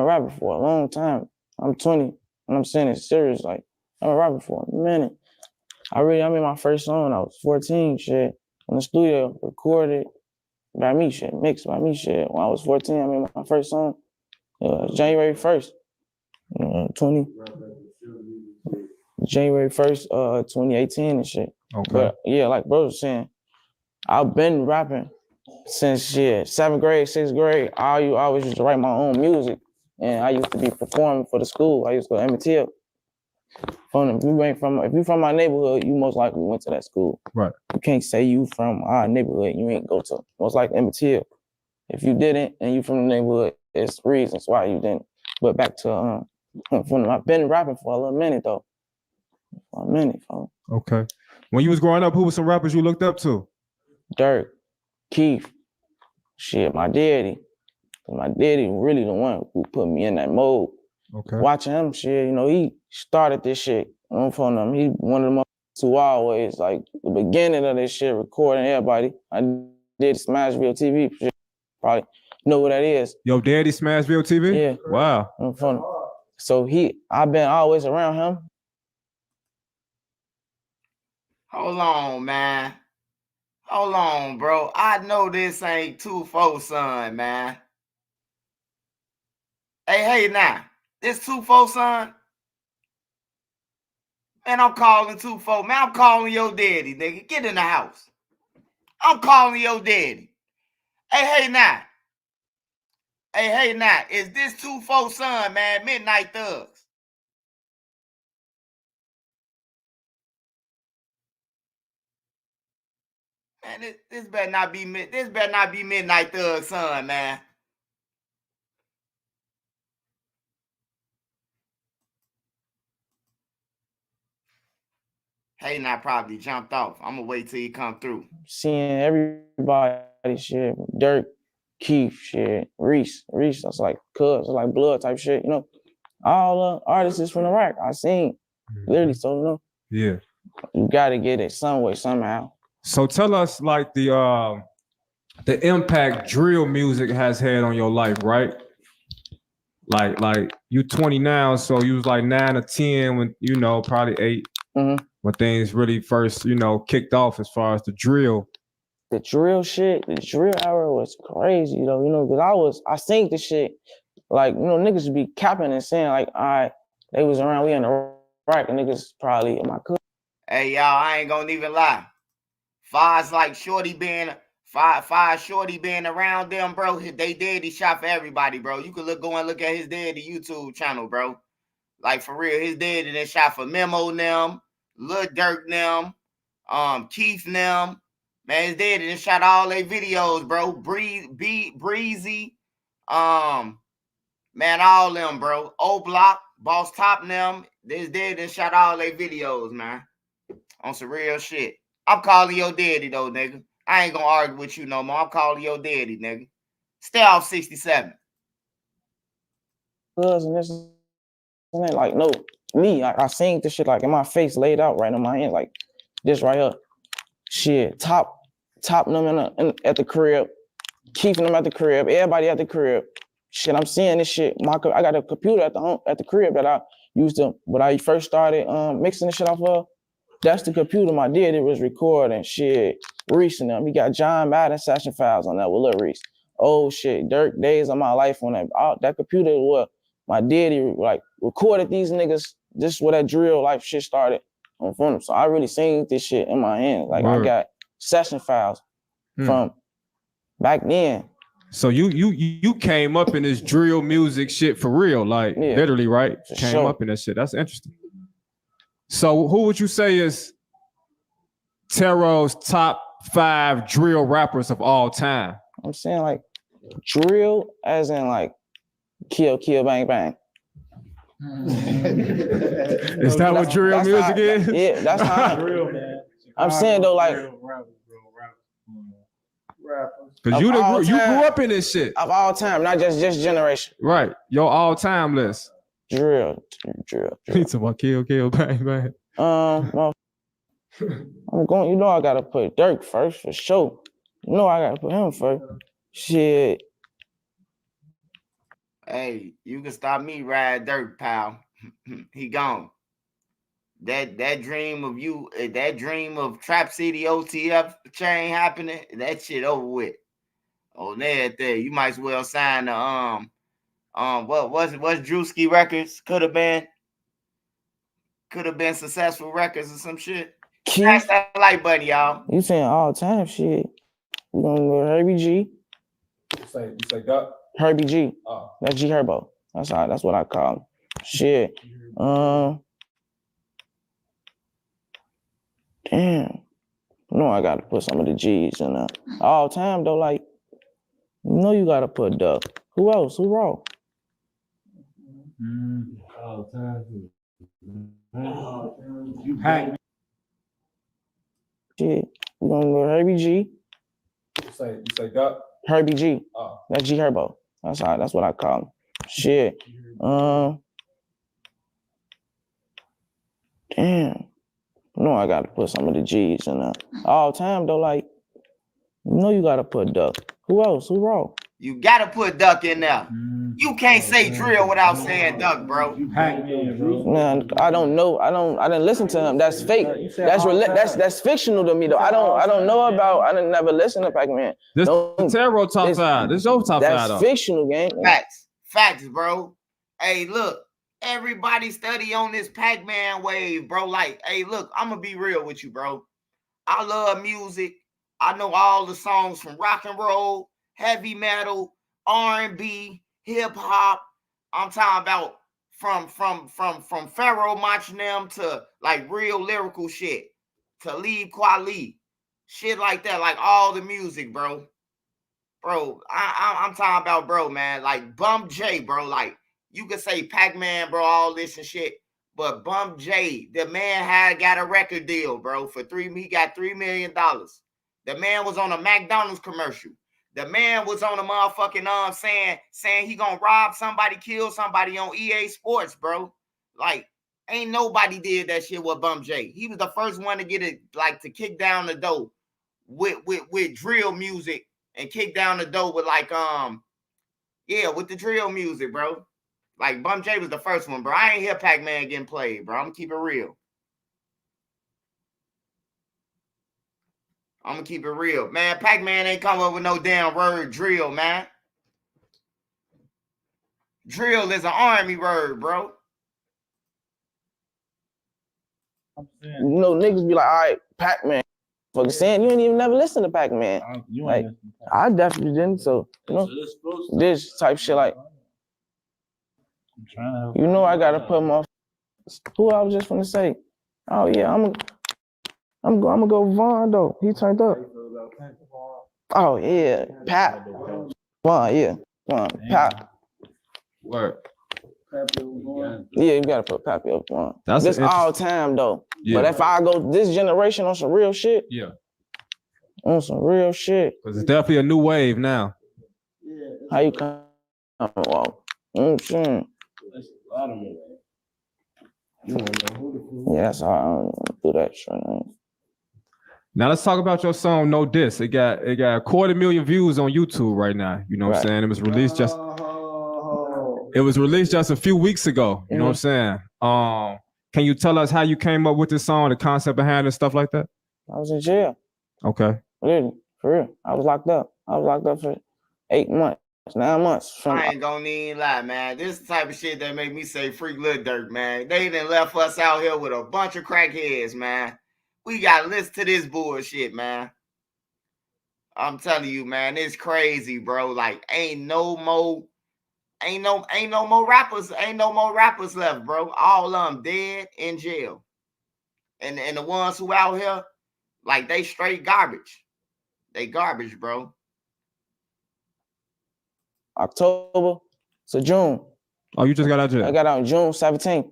rapping for a long time. I'm 20, and I'm saying it serious. Like, I've been rapping for a minute. I made my first song. I was 14, shit, in the studio, recorded by me, shit, mixed by me, shit. When I was 14, I made my first song, January 1st, January 1st, 2018 and shit. Okay. But yeah, like bro was saying, I've been rapping since shit, 7th grade, 6th grade. I always used to write my own music, and I used to be performing for the school. I used to go to MTL. If you from my neighborhood, you most likely went to that school. Right. You can't say you from our neighborhood, you ain't go to most likely MTL. If you didn't and you from the neighborhood, it's reasons why you didn't. But back to I've been rapping for a little minute though. For a minute, folks. Okay. When you was growing up, who was some rappers you looked up to? Durk, Keith, shit, my daddy. My daddy really the one who put me in that mode. Okay. Watching him, shit, you know, he started this shit. I'm from him. He one of the who always like the beginning of this shit, recording everybody. I did Smashville TV. Shit. Probably know what that is. Yo, daddy Smashville TV? Yeah. Wow. I'm from him. So I've been always around him. Hold on, man. Hold on, bro. I know this ain't 2-4 son, man. Hey, now. This 2-4 son? Man, I'm calling 2-4. Man, I'm calling your daddy, nigga. Get in the house. I'm calling your daddy. Hey, now. Hey, now. Is this 2-4 son, man? Midnight Thugs. Man, this better not be Midnight Thug son, man. Hey, now probably jumped off. I'm gonna wait till he come through. Seeing everybody shit, Durk, Keith shit, Reese, that's like cuz, it's like blood type shit, you know. All the artists is from the rack. I seen literally, so you know. Yeah. You gotta get it some way, somehow. So tell us like the impact drill music has had on your life, right? Like you 20 now, so you was like 9 or 10 when, you know, probably 8 when things really first, you know, kicked off as far as the drill. The drill shit, the drill era was crazy, though, you know, because I seen the shit, like, you know, niggas be capping and saying, like, all right, they was around, we in the rack, and niggas probably in my cook. Hey, y'all, I ain't gonna even lie. Five's like Shorty being around them, bro. They daddy shot for everybody, bro. You could go and look at his daddy YouTube channel, bro. Like for real, his daddy then shot for Memo them, Lil Durk them, Keith them. Man, his daddy then shot all their videos, bro. Breezy, man, all them, bro. O-Block, Boss Top them. His daddy then shot all their videos, man. On some real shit. I'm calling your daddy though, nigga. I ain't gonna argue with you no more. I'm calling your daddy, nigga. Stay off 67. And this and that, like, no, me, I seen this shit like in my face laid out right in my hand, like this right here. Shit, top them at the crib, keeping them at the crib, everybody at the crib. Shit, I'm seeing this shit. I got a computer at the crib that I used to, when I first started mixing this shit off of. That's the computer my daddy was recording shit. Reese and them. He got John Madden session files on that with Lil Reese. Oh shit, Durk Days of My Life on that. That computer is what my daddy like recorded these niggas. This is where that drill life shit started on phone. So I really seen this shit in my hands. Like I got session files from back then. So you came up in this drill music shit for real, like literally, right? Came up in that shit. That's interesting. So who would you say is Tero's top 5 drill rappers of all time? I'm saying like drill as in like kill, bang, bang. Is that what drill music is? Yeah, that's how I'm saying though, like because you grew up in this shit. Of all time, not just generation. Right. Your all-time list. Drill. It's about kill, bang, bang. Well, I'm going, you know I gotta put Durk first for sure. You know I gotta put him first. Shit. Hey, you can stop me ride Durk, pal. He gone. That dream of you, that dream of TrapCity OTF chain happening, that shit over with. Oh, there, you might as well sign the what's Drewski Records? Could have been Successful Records or some shit. Smash that like button, y'all. You saying all time shit. You gonna go Herbie G. You say Duck? Herbie G. Oh. That's G Herbo. That's what I call him. Shit. Damn. No, I gotta put some of the G's in there. All time though, like, you know you gotta put Duck. Who else? Who wrong? All time. You pack. Shit. You gonna go Herbie G. You say Duck? Herbie G. Oh. That's G Herbo. That's what I call him. Shit. Damn. No, I gotta put some of the G's in there. All time though, like, you know you gotta put Duck. Who else? Who wrong? You gotta put Duck in there. You can't say drill without saying Duck, bro. Man, I don't know. I didn't listen to him. That's fake. That's fictional to me though. I don't know about. I didn't never listen to Pac-Man. This Tero top 5. This is your top 5 That's though. fictional, gang. Facts, bro. Hey, look. Everybody study on this Pac-Man wave, bro. Like, hey, look, I'm gonna be real with you, bro. I love music. I know all the songs from rock and roll, heavy metal, R&B, hip hop. I'm talking about from Pharaoh marching them to like real lyrical shit, to Talib Kweli, shit like that, like all the music, bro. Bro, I'm talking about, bro, man, like Bum J, bro, like. You could say Pac-Man, bro, all this and shit. But Bum J, the man got a record deal, bro, he got $3 million. The man was on a McDonald's commercial. The man was on a motherfucking saying he gonna rob somebody, kill somebody on EA Sports, bro. Like, ain't nobody did that shit with Bum J. He was the first one to get it, like, to kick down the door with drill music and kick down the door with like with the drill music, bro. Like, Bum J was the first one, bro. I ain't hear Pac-Man getting played, bro. I'm going to keep it real. Man, Pac-Man ain't come up with no damn word drill, man. Drill is an army word, bro. You know, niggas be like, all right, Pac-Man. Fucking saying you ain't even never listen to Pac-Man. Like, I definitely didn't, so, you know, this type shit, like, you know I gotta put my who I was just gonna say. Oh yeah, I'm gonna go Vaughn though. He turned up. Oh yeah, Pap. Vaughn, yeah. Vaughn, Pap. Work. Yeah, you gotta put Pappy up Vaughn. That's this all time though. Yeah. But if I go this generation on some real shit. Yeah. On some real shit. Because it's definitely a new wave now. How you come walk? I'm saying. Yeah, that's how I don't do that shit. Now let's talk about your song "No Diss." It got 250,000 views on YouTube right now. You know what I'm saying? It was released just a few weeks ago. You know what I'm saying? Can you tell us how you came up with this song, the concept behind it, stuff like that? I was in jail. Okay. Really, for real. I was locked up. For 8 months. 9 months. I ain't gonna even lie, man. This is the type of shit that make me say freak Lil Durk, man. They done left us out here with a bunch of crackheads, man. We gotta listen to this bullshit, man. I'm telling you, man, it's crazy, bro. Like, ain't no more rappers left, bro. All of them dead in jail. And the ones who out here, like, they straight garbage. They garbage, bro. October to June. Oh, you just got out of jail? I got out on June 17th.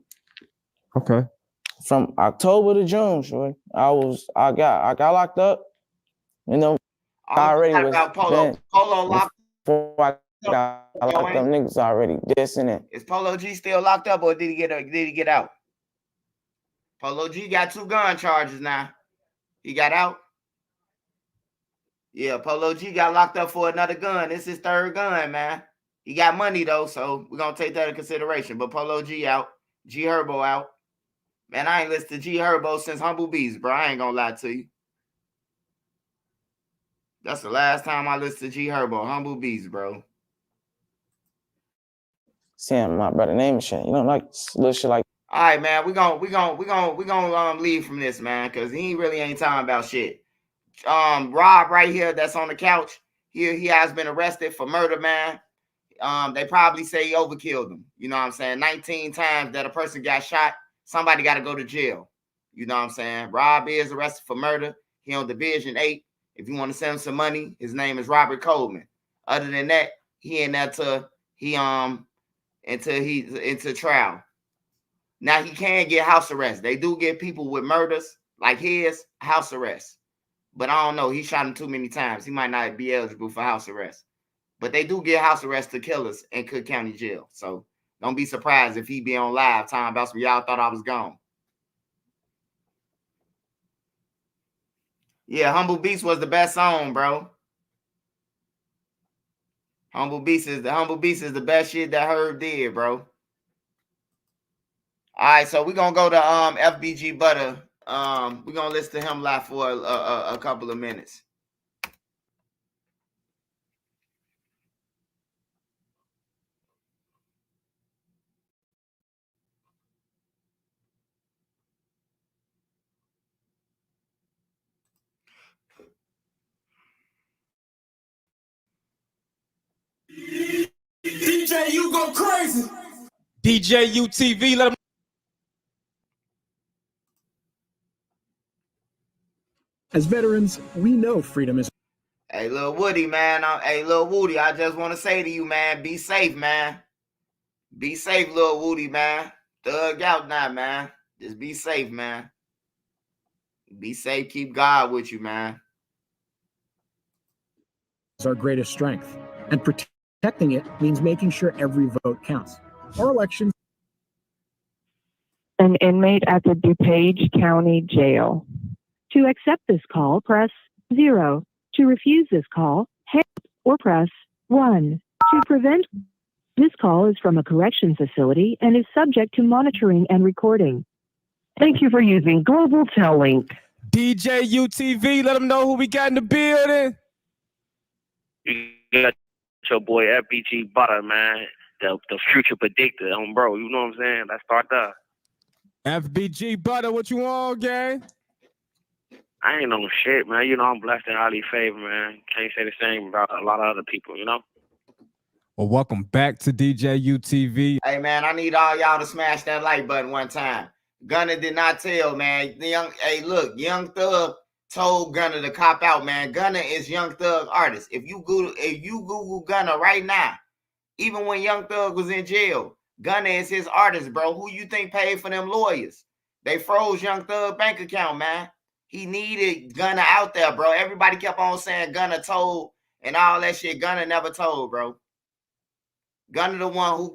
Okay. From October to June, sure. I got locked up. You know, I already was about Polo. Polo locked before I got locked up. Niggas already dissing it. Is Polo G still locked up, or did he get out? Polo G got 2 gun charges now. He got out. Yeah, Polo G got locked up for another gun. This is his 3rd gun, man. He got money though, so we're gonna take that into consideration. But Polo G out, G Herbo out. Man, I ain't listened to G Herbo since Humble Beast, bro. I ain't gonna lie to you. That's the last time I listened to G Herbo, Humble Beast, bro. Saying my brother name and shit, you know, like little shit like. All right, man. We gonna leave from this, man, because he really ain't talking about shit. Rob right here, that's on the couch. He has been arrested for murder, man. They probably say he overkilled him. You know what I'm saying? 19 times that a person got shot, somebody got to go to jail. You know what I'm saying? Rob is arrested for murder. He on Division 8. If you want to send him some money, his name is Robert Coleman. Other than that, he in there till he's into trial. Now he can get house arrest. They do get people with murders like his house arrest. But I don't know. He shot him too many times. He might not be eligible for house arrest. But they do get house arrest to killers in Cook County Jail. So don't be surprised if he be on live talking about some y'all thought I was gone. Yeah, Humble Beast was the best song, bro. Humble Beast is the best shit that Herb did, bro. All right, so we're gonna go to FBG Butter. We're gonna listen to him live for a couple of minutes. DJ, you go crazy. DJ UTV, let him. As veterans, we know freedom is. Hey, Lil Woody, man. Hey, Lil Woody, I just want to say to you, man, be safe, man. Be safe, Lil Woody, man. Thug out now, man. Just be safe, man. Be safe. Keep God with you, man. Our greatest strength, and protecting it means making sure every vote counts. Our elections. An inmate at the DuPage County Jail. To accept this call, press 0. To refuse this call, hang up or press 1. To prevent this call is from a correction facility and is subject to monitoring and recording. Thank you for using Global Tel-Link. DJ UTV, let them know who we got in the building. You got your boy FBG Butter, man. The future predictor, bro. You know what I'm saying? Let's start there. FBG Butter, what you on, gang? I ain't no shit, man. You know, I'm blessed and highly favored, man. Can't say the same about a lot of other people, you know? Well, welcome back to DJ UTV. Hey, man, I need all y'all to smash that like button one time. Gunna did not tell, man. Hey, look, Young Thug told Gunna to cop out, man. Gunna is Young Thug artist. If you Google Gunna right now, even when Young Thug was in jail, Gunna is his artist, bro. Who you think paid for them lawyers? They froze Young Thug bank account, man. He needed Gunna out there, bro. Everybody kept on saying Gunna told and all that shit. Gunna never told, bro. Gunna the one who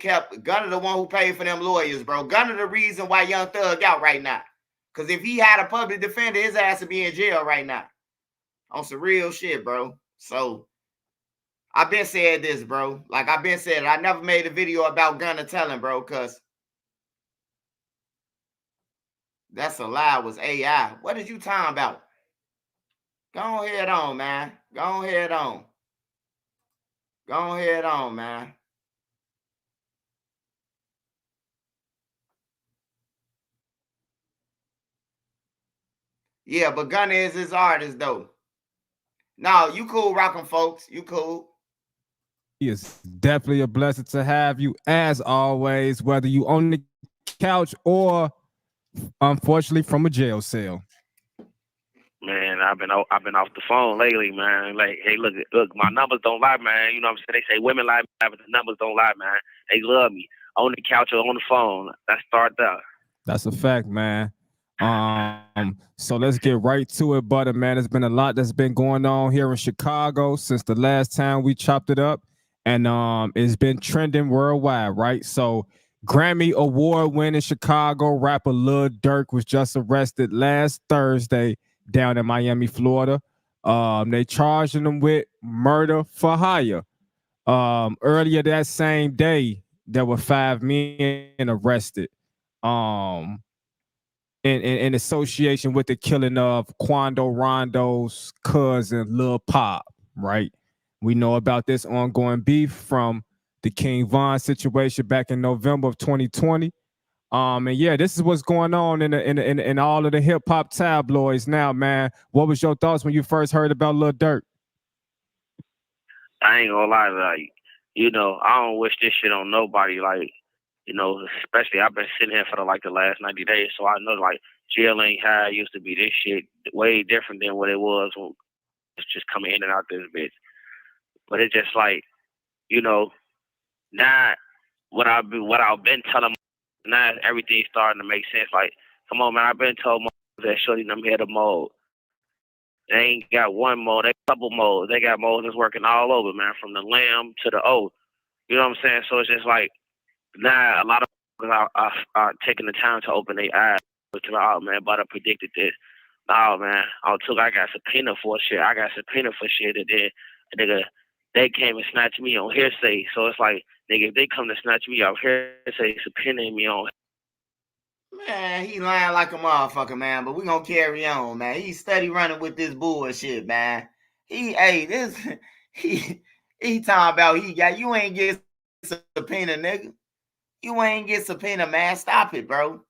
paid for them lawyers, bro. Gunna the reason why Young Thug out right now. Because if he had a public defender, his ass would be in jail right now. On some real shit, bro. So I've been saying this, bro. Like I've been saying, I never made a video about Gunna telling, bro, because that's a lie, was AI. What is you talking about? Go ahead on, man. Go ahead on. Go ahead on, man. Yeah, but Gunna is his artist, though. No, you cool, rockin' folks. You cool. It's definitely a blessing to have you, as always, whether you on the couch or unfortunately, from a jail cell. Man, I've been off the phone lately, man. Like, hey, look, my numbers don't lie, man. You know what I'm saying? They say women lie, but the numbers don't lie, man. They love me on the couch or on the phone. That's start there. That's a fact, man. So let's get right to it, butter, man. There's been a lot that's been going on here in Chicago since the last time we chopped it up, and it's been trending worldwide, right? So Grammy Award-winning Chicago rapper Lil Durk was just arrested last Thursday down in Miami, Florida. They charged him with murder for hire. Earlier that same day, there were 5 men arrested. In association with the killing of Quando Rondo's cousin, Lil Pop, right? We know about this ongoing beef from the King Von situation back in November of 2020. And yeah, this is what's going on in all of the hip hop tabloids now, man. What was your thoughts when you first heard about Lil Durk? I ain't gonna lie, like, you know, I don't wish this shit on nobody. Like, you know, especially I've been sitting here for the last 90 days, so I know like jail ain't how it used to be. This shit way different than what it was when it's just coming in and out this bitch. But it's just like, you know, now what I've been telling, now everything's starting to make sense. Like, come on, man, I've been told that shorty them here the mode. They ain't got one mode, they couple modes. They got modes that's working all over, man, from the lamb to the O. You know what I'm saying? So it's just like, now a lot of people are taking the time to open their eyes to, oh man, but I predicted this. No, man, I got subpoena for shit. I got subpoena for shit, and then nigga, they came and snatched me on hearsay. So it's like, nigga, if they come to snatch me off hearsay, subpoenaing me on. Man, he lying like a motherfucker, man. But we gonna carry on, man. He steady running with this bullshit, man. He talking about you ain't get subpoena, nigga. You ain't get subpoena, man. Stop it, bro.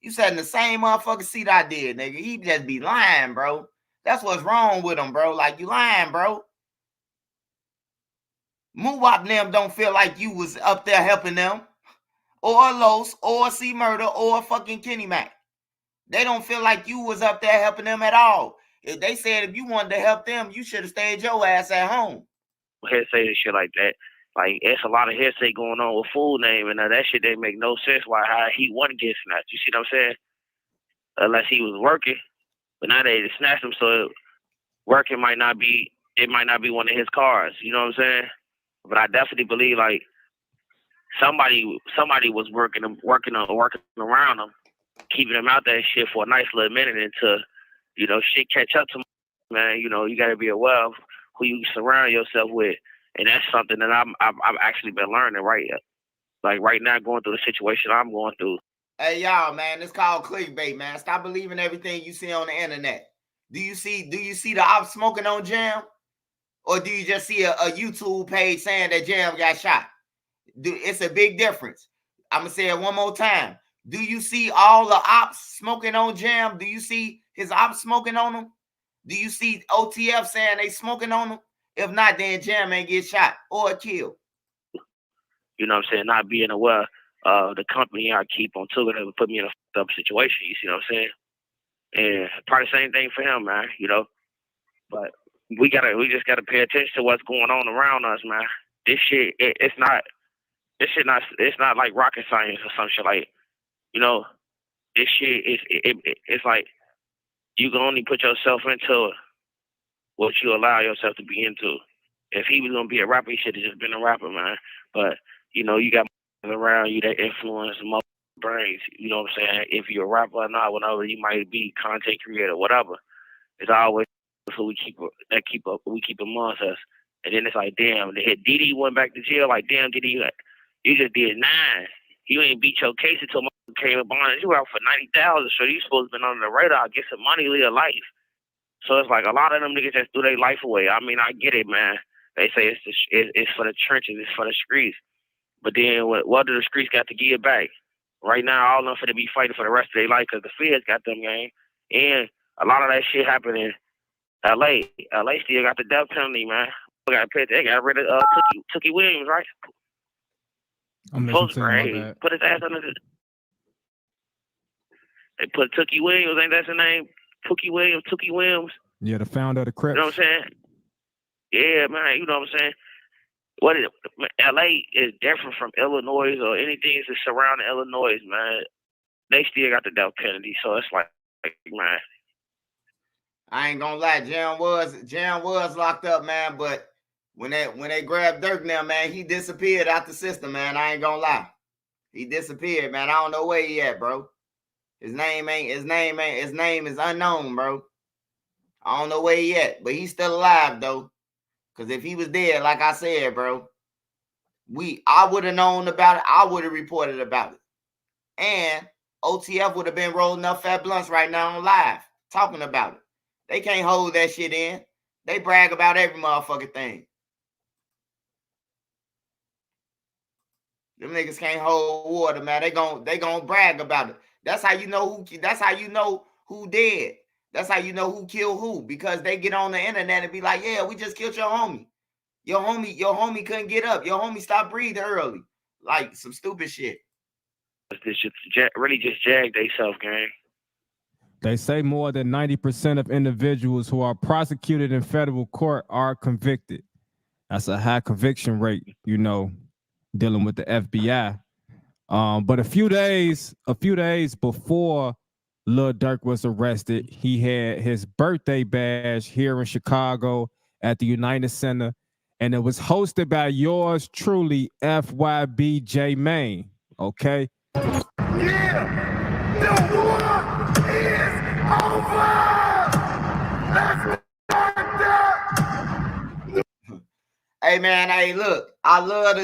You sat in the same motherfucking seat I did, nigga. He just be lying, bro. That's what's wrong with him, bro. Like, you lying, bro. Moowop them don't feel like you was up there helping them, or Los, or C Murder, or fucking Kenny Mac. They don't feel like you was up there helping them at all. If they said if you wanted to help them, you should have stayed your ass at home. Hearsay and shit like that. Like, it's a lot of hearsay going on with full name, and that shit didn't make no sense why how he wasn't getting snatched. You see what I'm saying? Unless he was working, but now they snatched him, so working might not be one of his cars. You know what I'm saying? But I definitely believe like somebody was working around him, keeping him out that shit for a nice little minute until, you know, shit catch up to him, man. You know, you got to be aware of who you surround yourself with, and that's something that I've actually been learning right now, going through the situation I'm going through. Hey y'all, man, it's called clickbait, man. Stop believing everything you see on the internet. Do you see the ops smoking on Jam? Or do you just see a YouTube page saying that Jam got shot? It's a big difference. I'm going to say it one more time. Do you see all the ops smoking on Jam? Do you see his ops smoking on him? Do you see OTF saying they smoking on him? If not, then Jam ain't get shot or killed. You know what I'm saying? Not being aware of the company I keep on to it and put me in a fucked up situation. You see what I'm saying? And probably the same thing for him, man. You know, but we just gotta pay attention to what's going on around us, man. This shit, it's not like rocket science or some shit. Like, you know, this shit it's like you can only put yourself into what you allow yourself to be into. If he was gonna be a rapper, he should have just been a rapper, man. But you know, you got around you that influence most brains. You know what I'm saying? If you're a rapper or not, whatever you might be, content creator, whatever. It's always who we keep amongst us. And then it's like, damn, they hit Didi went back to jail. Like, damn, Didi, you just did 9. You ain't beat your case until came up on it. You were out for 90,000, so you supposed to been under the radar, get some money, live life. So it's like a lot of them niggas just threw their life away. I mean, I get it, man. They say it's for the trenches, it's for the streets. But then what do the streets got to give back? Right now, all of them finna be fighting for the rest of their life because the feds got them, gang. And a lot of that shit happening in LA. LA still got the death penalty, man. They got rid of Tookie Williams, right? I'm listening to you, my bad. Put his ass under the... They put Tookie Williams, ain't that his name? Tookie Williams. Yeah, the founder of the You Crips. know what I'm saying? Yeah, man, you know what I'm saying? LA is different from Illinois or anything that's surrounding Illinois, man. They still got the death penalty, so it's like man. I ain't gonna lie, Jam was locked up, man. But when they grabbed Durk now, man, he disappeared out the system, man. I ain't gonna lie, he disappeared, man. I don't know where he at, bro. His name is unknown, bro. I don't know where he at, but he's still alive though. Cause if he was dead, like I said, bro, I would have known about it. I would have reported about it, and OTF would have been rolling up fat blunts right now on live talking about it. They can't hold that shit in. They brag about every motherfucking thing. Them niggas can't hold water, man. They gon' brag about it. That's how you know who dead. That's how you know who killed who, because they get on the internet and be like, yeah, we just killed your homie. Your homie couldn't get up. Your homie stopped breathing early. Like some stupid shit. This shit really just jagged themselves, gang. They say more than 90% of individuals who are prosecuted in federal court are convicted. That's a high conviction rate, you know, dealing with the FBI. But a few days before Lil Durk was arrested, he had his birthday bash here in Chicago at the United Center, and it was hosted by yours truly, FYB J Main. Okay. Yeah, the war is over. Let's Hey man, hey look, I love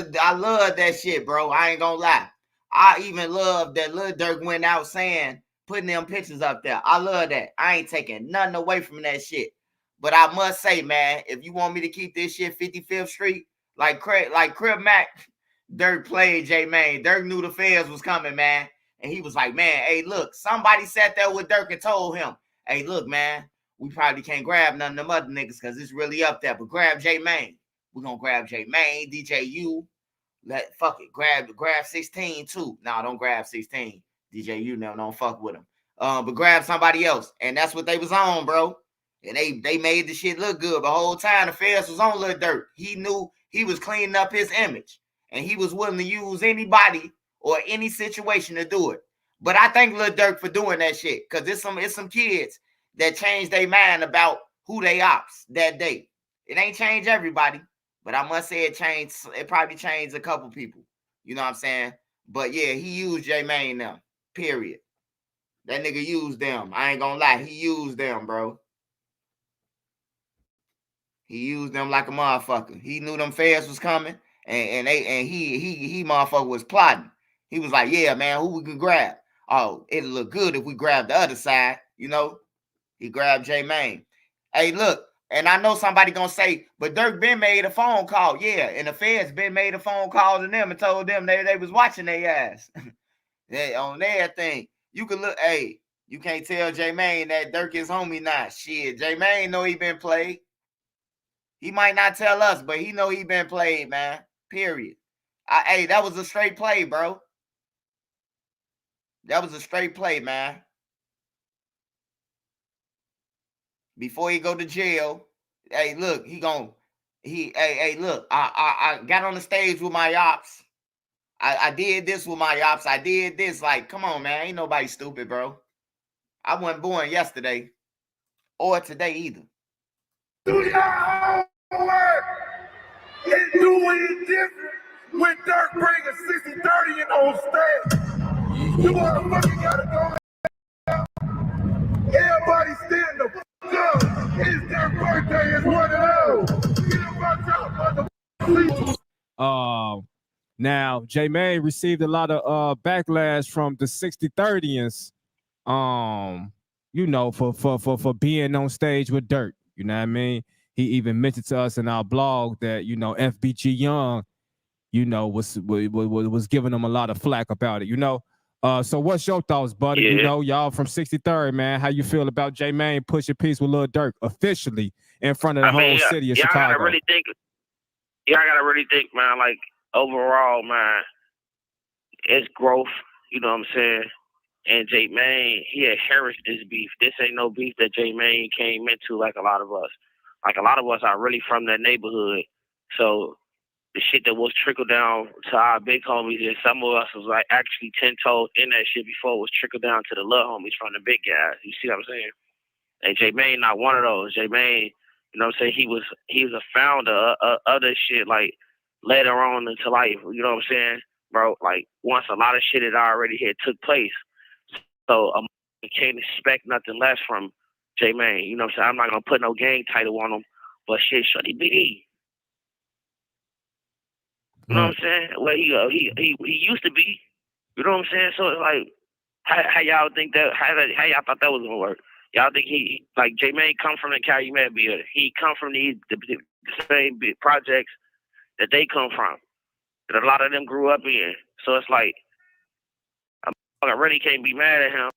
that shit, bro. I ain't gonna lie. I even love that Lil Durk went out saying, putting them pictures up there. I love that. I ain't taking nothing away from that shit. But I must say, man, if you want me to keep this shit 55th Street, like Crib Mac, Durk played J Main. Durk knew the feds was coming, man. And he was like, man, hey, look, somebody sat there with Durk and told him, hey, look, man, we probably can't grab none of them other niggas because it's really up there, but grab J Main. We're gonna grab J Main, DJU. Fuck it. Grab 16 too. No, don't grab 16. DJU now, don't fuck with him. But grab somebody else. And that's what they was on, bro. And they made the shit look good. The whole time the feds was on Lil Durk. He knew he was cleaning up his image. And he was willing to use anybody or any situation to do it. But I thank Lil Durk for doing that shit. Because it's some kids that changed their mind about who they ops that day. It ain't changed everybody. But I must say it probably changed a couple people. You know what I'm saying? But yeah, he used J Main now. Period. That nigga used them. I ain't gonna lie. He used them, bro. He used them like a motherfucker. He knew them feds was coming. And he motherfucker was plotting. He was like, yeah, man, who we could grab? Oh, it'll look good if we grab the other side, you know? He grabbed J Main. Hey, look. And I know somebody gonna say, but Durk been made a phone call. Yeah, and the feds been made a phone call to them and told them they was watching their ass. On their thing. You can look, hey, you can't tell J Main that Durk is homie now. Shit, J Main know he been played. He might not tell us, but he know he been played, man. Period. Hey, that was a straight play, bro. That was a straight play, man. Before he go to jail, hey, look, hey, look, I got on the stage with my ops. I did this with my ops. I did this. Like, come on, man. Ain't nobody stupid, bro. I wasn't born yesterday or today either. Do your homework and do it different when Durk bring a 60-30 in on stage. You motherfucker gotta go. Everybody stand the fuck up. It's their birthday. It's one of those. Get up out, motherfucker. Now J Main received a lot of backlash from the 60-30s, you know, for being on stage with Durk. You know what I mean? He even mentioned to us in our blog that, you know, FBG Young, you know, was giving them a lot of flack about it, you know. So what's your thoughts, buddy? Yeah. You know, y'all from 63rd, man. How you feel about J Main pushing peace with Lil Durk officially in front of the whole city of Chicago? I gotta really think, man, like overall, man, it's growth, you know what I'm saying? And J Mane, he inherited this beef. This ain't no beef that J Mane came into like a lot of us. Like a lot of us are really from that neighborhood. So the shit that was trickled down to our big homies, and some of us was like actually 10 toes in that shit before it was trickled down to the little homies from the big guys. You see what I'm saying? And J Mane not one of those. J Mane, you know what I'm saying? He was a founder of this shit like later on into life. You know what I'm saying, bro? Like once a lot of shit had already had took place. So I can't expect nothing less from J Mane. You know what I'm saying? I'm not gonna put no gang title on him, but shit, Shorty BD. You know what I'm saying? Well, he used to be. You know what I'm saying? So it's like, how y'all think that? How y'all thought that was gonna work? Y'all think he like J Mane come from the Calumet building? He come from the same projects that they come from, that a lot of them grew up in. So it's like, I really can't be mad at him.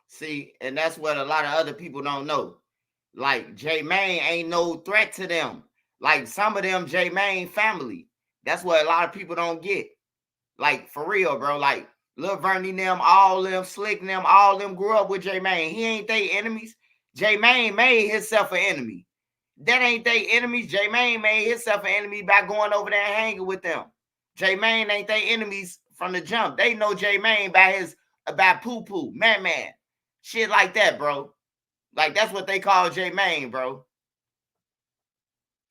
See, and that's what a lot of other people don't know. Like J Mane ain't no threat to them. Like some of them J Mane family. That's what a lot of people don't get. Like for real, bro. Like Lil Vernie them, all them, Slick them, all them grew up with J Mane. He ain't they enemies. J Mane made himself an enemy. That ain't they enemies. J Mane made himself an enemy by going over there and hanging with them. J Mane ain't they enemies from the jump. They know J Mane by Poo Poo, Man, shit like that, bro. Like that's what they call J Mane, bro.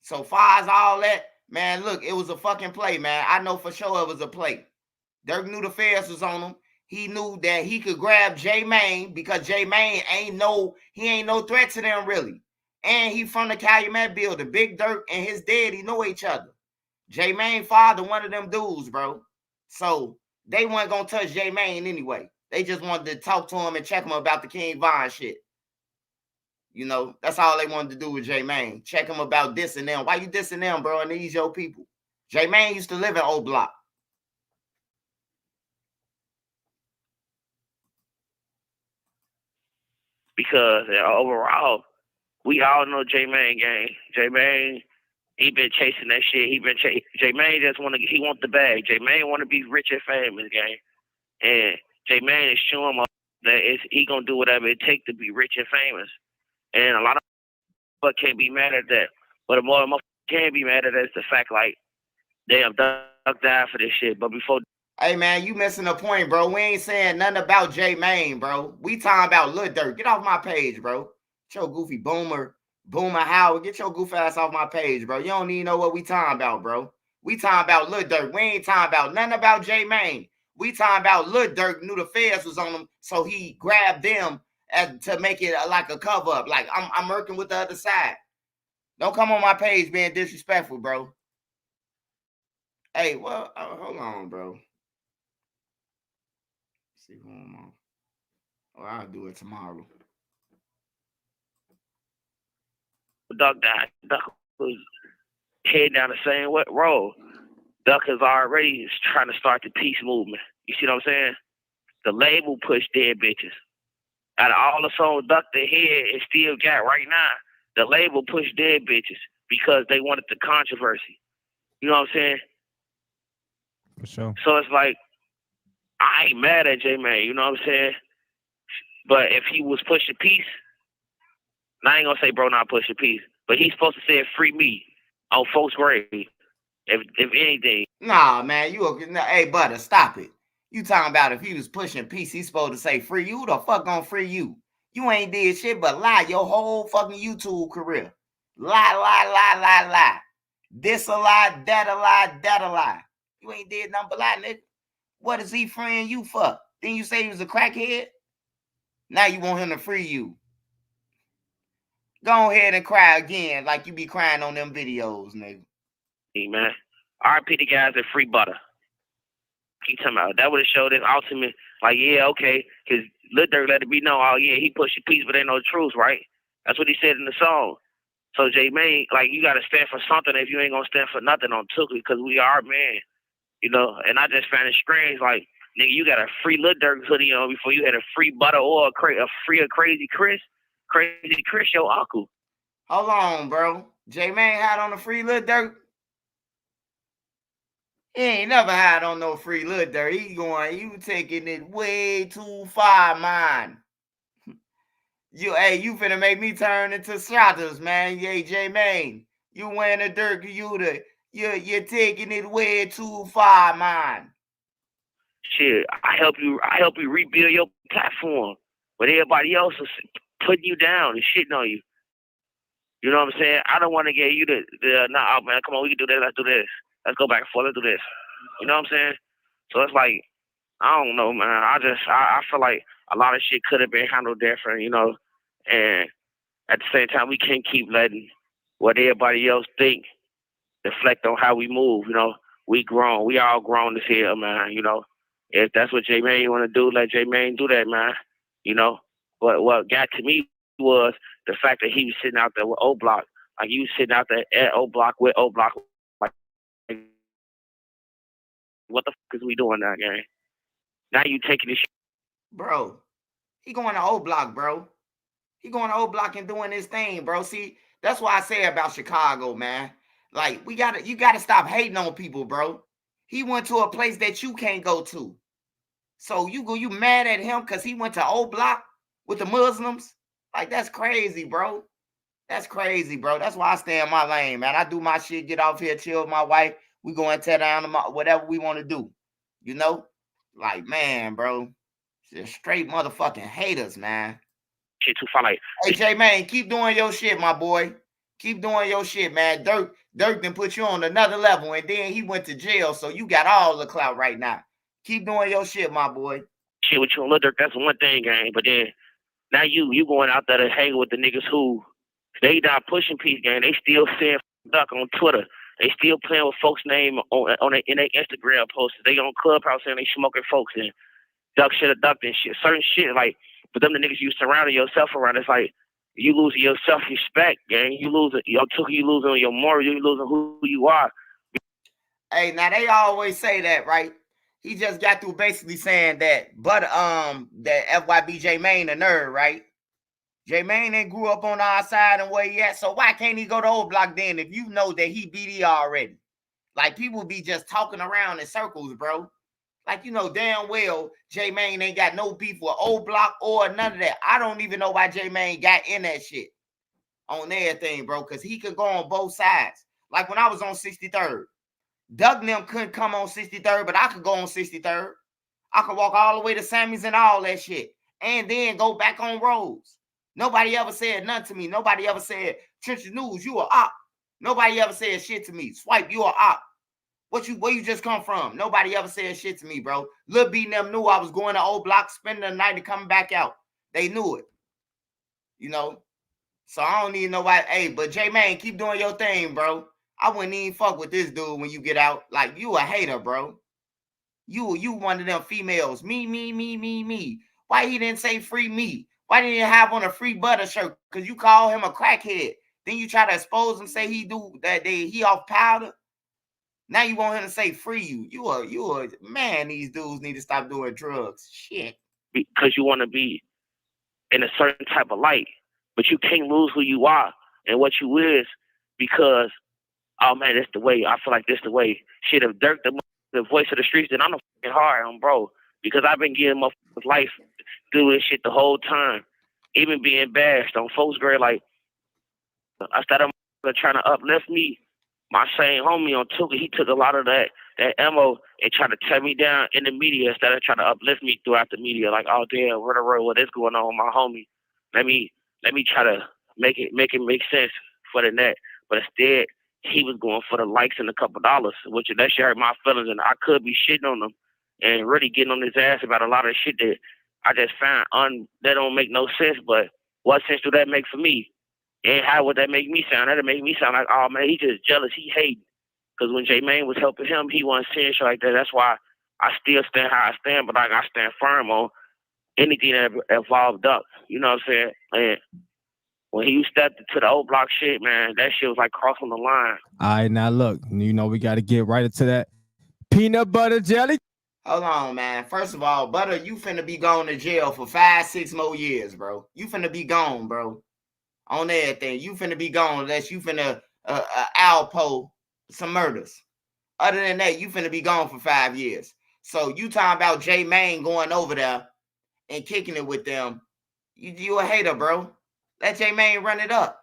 So far as all that, man, look, it was a fucking play, man. I know for sure it was a play. Durk knew the feds was on him. He knew that he could grab J Mane because J Mane ain't no threat to them really. And he from the Calumet building. Big Durk and his daddy know each other. J Mane father one of them dudes, bro. So they weren't gonna touch J Mane anyway. They just wanted to talk to him and check him about the King Von shit. You know, that's all they wanted to do with J Mane. Check him about dissing them. Why you dissing them, bro? And these your people. J Mane used to live in O Block. Because overall, we all know J Mane gang. J Mane, he been chasing that shit. J Mane just he want the bag. J Mane want to be rich and famous, gang. And J Mane is showing him that he gonna do whatever it takes to be rich and famous. And a lot of people can't be mad at that. But the more can't be mad at that is the fact like, damn, Duck died for this shit. But before. Hey man, you missing the point, bro. We ain't saying nothing about J Mane, bro. We talking about Lil Durk. Get off my page, bro. Get your goofy Boomer Howard. Get your goof ass off my page, bro. You don't even know what we talking about, bro. We talking about Lil Durk. We ain't talking about nothing about J Mane. We talking about Lil Durk knew the feds was on him, so he grabbed them to make it like a cover up. Like I'm working with the other side. Don't come on my page being disrespectful, bro. Hey, well, hold on, bro. See who I'm on. Oh, I'll do it tomorrow. Duck died. Duck was heading down the same road. Duck is already trying to start the peace movement. You see what I'm saying? The label pushed dead bitches. Out of all the songs Duck the Head and still got right now, the label pushed dead bitches because they wanted the controversy. You know what I'm saying? For sure. So it's like, I ain't mad at J Mane, you know what I'm saying? But if he was pushing peace, and I ain't gonna say bro not pushing peace, but he's supposed to say free me on folks' grave. If anything. Nah, man, hey Butter, stop it. You talking about if he was pushing peace, he's supposed to say free you? Who the fuck gonna free you? You ain't did shit but lie your whole fucking YouTube career. Lie. This a lie, that a lie, that a lie. You ain't did nothing but lie, nigga. What is he freeing you for? Didn't you say he was a crackhead? Now you want him to free you. Go ahead and cry again like you be crying on them videos, nigga. Hey, man. RP the guys at Free Butter. Keep talking about that would have showed his ultimate, like, yeah, okay, because Lil Durk let it be known, oh, yeah, he pushed your peace, but ain't no truth, right? That's what he said in the song. So, J Mane, like, you got to stand for something if you ain't going to stand for nothing on Tookie, because we are, man. You know, and I just found it strange, like, nigga, you got a free Lil Durk hoodie on before you had a free Butter or a free Crazy Chris. Crazy Chris, your uncle. Hold on, bro. J Mane had on a free Lil Durk. He ain't never had on no free Lil Durk. You taking it way too far, man. You finna make me turn into shoutouts, man. Hey, J-Main, you wearing a Durk, you're taking it way too far, man. Shit, I help you rebuild your platform, but everybody else is putting you down and shitting on you. You know what I'm saying? I don't want to get you nah, man, come on, we can do this, let's do this. Let's go back and forth, let's do this. You know what I'm saying? So it's like, I don't know, man. I feel like a lot of shit could have been handled different, you know, and at the same time, we can't keep letting what everybody else think reflect on how we move, you know. We grown. We all grown as hell, man, you know. If that's what J-Main want to do, let J-Main do that, man, you know. But what got to me was the fact that he was sitting out there with O-Block. Like, you was sitting out there at O-Block with O-Block. Like, what the fuck is we doing now, gang? Now you taking this shit. Bro, he going to O-Block, bro. He going to O-Block and doing his thing, bro. See, that's what I say about Chicago, man. Like, you gotta stop hating on people, bro. He went to a place that you can't go to. So you mad at him because he went to O-Block with the Muslims? Like, that's crazy, bro. That's crazy, bro. That's why I stay in my lane, man. I do my shit, get off here, chill with my wife. We go and tear down whatever we want to do. You know? Like, man, bro. Just straight motherfucking haters, man. Shit too far, like, hey, J-Man, keep doing your shit, my boy. Keep doing your shit, man. Durk done put you on another level, and then he went to jail, so you got all the clout right now. Keep doing your shit, my boy. Shit with you and Lil Durk, that's one thing, gang. But then now you going out there to hang with the niggas who they not pushing peace, gang. They still saying Duck on Twitter. They still playing with folks' name in their Instagram posts. They on Clubhouse saying they smoking folks and Duck should have ducked and shit. Certain shit, like, for them the niggas you surrounding yourself around, it's like you losing your self-respect, gang. You losing your moral, you losing who you are. Hey, now they always say that, right? He just got through basically saying that, but that FYB J-Main a nerd, right? J-Main ain't grew up on our side and where he at, so why can't he go to O-Block then if you know that he BD already? Like, people be just talking around in circles, bro. Like, you know damn well J-Main ain't got no beef with O-Block or none of that. I don't even know why J-Main got in that shit on everything, bro, because he could go on both sides. Like when I was on 63rd, Doug and them couldn't come on 63rd, but I could go on 63rd. I could walk all the way to Sammy's and all that shit, and then go back on roads. Nobody ever said nothing to me. Nobody ever said, Trenches News, you a op. Nobody ever said shit to me. Swipe, you a op. Where you just come from? Nobody ever said shit to me, bro. Lil B and them knew I was going to O-Block, spending the night and coming back out. They knew it. You know? So I don't even know why. Hey, but J-Man, keep doing your thing, bro. I wouldn't even fuck with this dude when you get out. Like, you a hater, bro. You one of them females. Me. Why he didn't say free me? Why didn't he have on a free butter shirt? Because you call him a crackhead. Then you try to expose him, say he off powder. Now you want him to say free you. You are man, these dudes need to stop doing drugs. Shit. Because you want to be in a certain type of light. But you can't lose who you are and what you is because, oh man, that's the way. I feel like this the way. Shit, if Durk the voice of the streets, then I'm a fucking hard on bro. Because I've been getting motherfuckers life through this shit the whole time. Even being bashed on folks grade, like, I started trying to uplift me. My same homie on Tuka, he took a lot of that ammo and tried to tear me down in the media instead of trying to uplift me throughout the media. Like, oh damn, what is going on with my homie? Let me try to make it make sense for the net. But instead, he was going for the likes and a couple dollars, which that shit hurt my feelings, and I could be shitting on him and really getting on his ass about a lot of shit that I just found that don't make no sense. But what sense do that make for me? And how would that make me sound? That'd make me sound like, oh man, he just jealous, he hating. Because when J-Main was helping him, he wasn't saying shit like that. That's why I still stand how I stand, but like I stand firm on anything that involved Duck. You know what I'm saying? And when he stepped to the O-Block shit, man, that shit was like crossing the line. All right, now look, you know we got to get right into that peanut butter jelly. Hold on, man. First of all, Butter, you finna be going to jail for 5-6 more years, bro. You finna be gone, bro. On everything. You finna be gone unless you finna Alpo some murders. Other than that, you finna be gone for 5 years. So you talking about J Mane going over there and kicking it with them. You a hater, bro. Let J Mane run it up.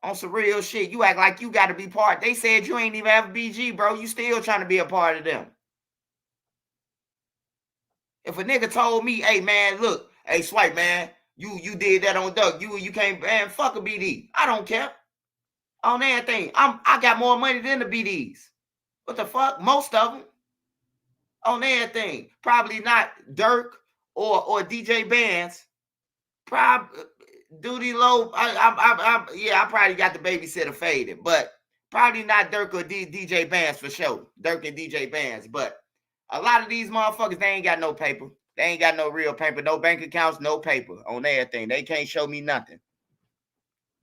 On some real shit. You act like you got to be part. They said you ain't even have a BG, bro. You still trying to be a part of them. If a nigga told me, hey, man, look, hey, Swipe, man, you did that on Duck. You can't, man, fuck a BD. I don't care. On everything. I got more money than the BDs. What the fuck? Most of them. On everything. Probably not Durk or DJ Bands. Probably Duty Low. I probably got the babysitter faded, but probably not Durk or DJ Bands for sure. Durk and DJ Bands. But a lot of these motherfuckers, they ain't got no paper. They ain't got no real paper, no bank accounts, no paper on everything. They can't show me nothing.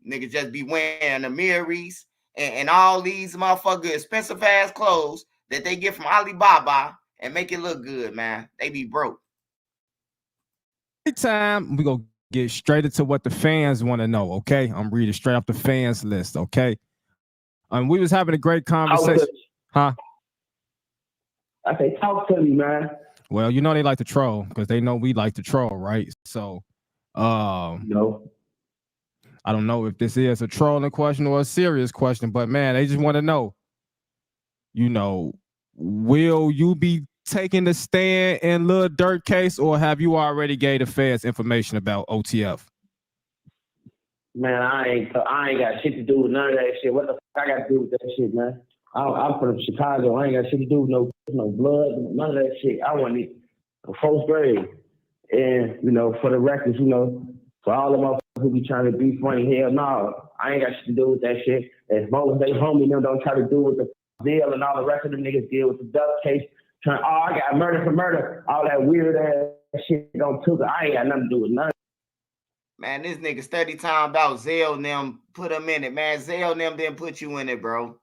Niggas just be wearing the Miris and all these motherfuckers expensive ass clothes that they get from Alibaba and make it look good, man. They be broke. Time we gonna get straight into what the fans want to know. Okay, I'm reading straight off the fans list. Okay, we was having a great conversation, huh? I say, talk to me, man. Well, you know they like to troll because they know we like to troll, right? So, no. I don't know if this is a trolling question or a serious question, but man, they just want to know, you know, will you be taking the stand in Lil Durk case, or have you already gave the feds information about OTF? Man, I ain't got shit to do with none of that shit. What the fuck I got to do with that shit, man? I'm from Chicago. I ain't got shit to do with no blood, none of that shit. I wasn't in fourth grade. And, you know, for the records, you know, for all the motherfuckers who be trying to be funny, hell no, I ain't got shit to do with that shit. As long as they homie, them don't try to do with the deal and all the rest of them niggas deal with the Duck case. I got murder for murder. All that weird ass shit don't took. I ain't got nothing to do with nothing. Man, this nigga steady talking about Zell and them put them in it. Man, Zell and them didn't put you in it, bro.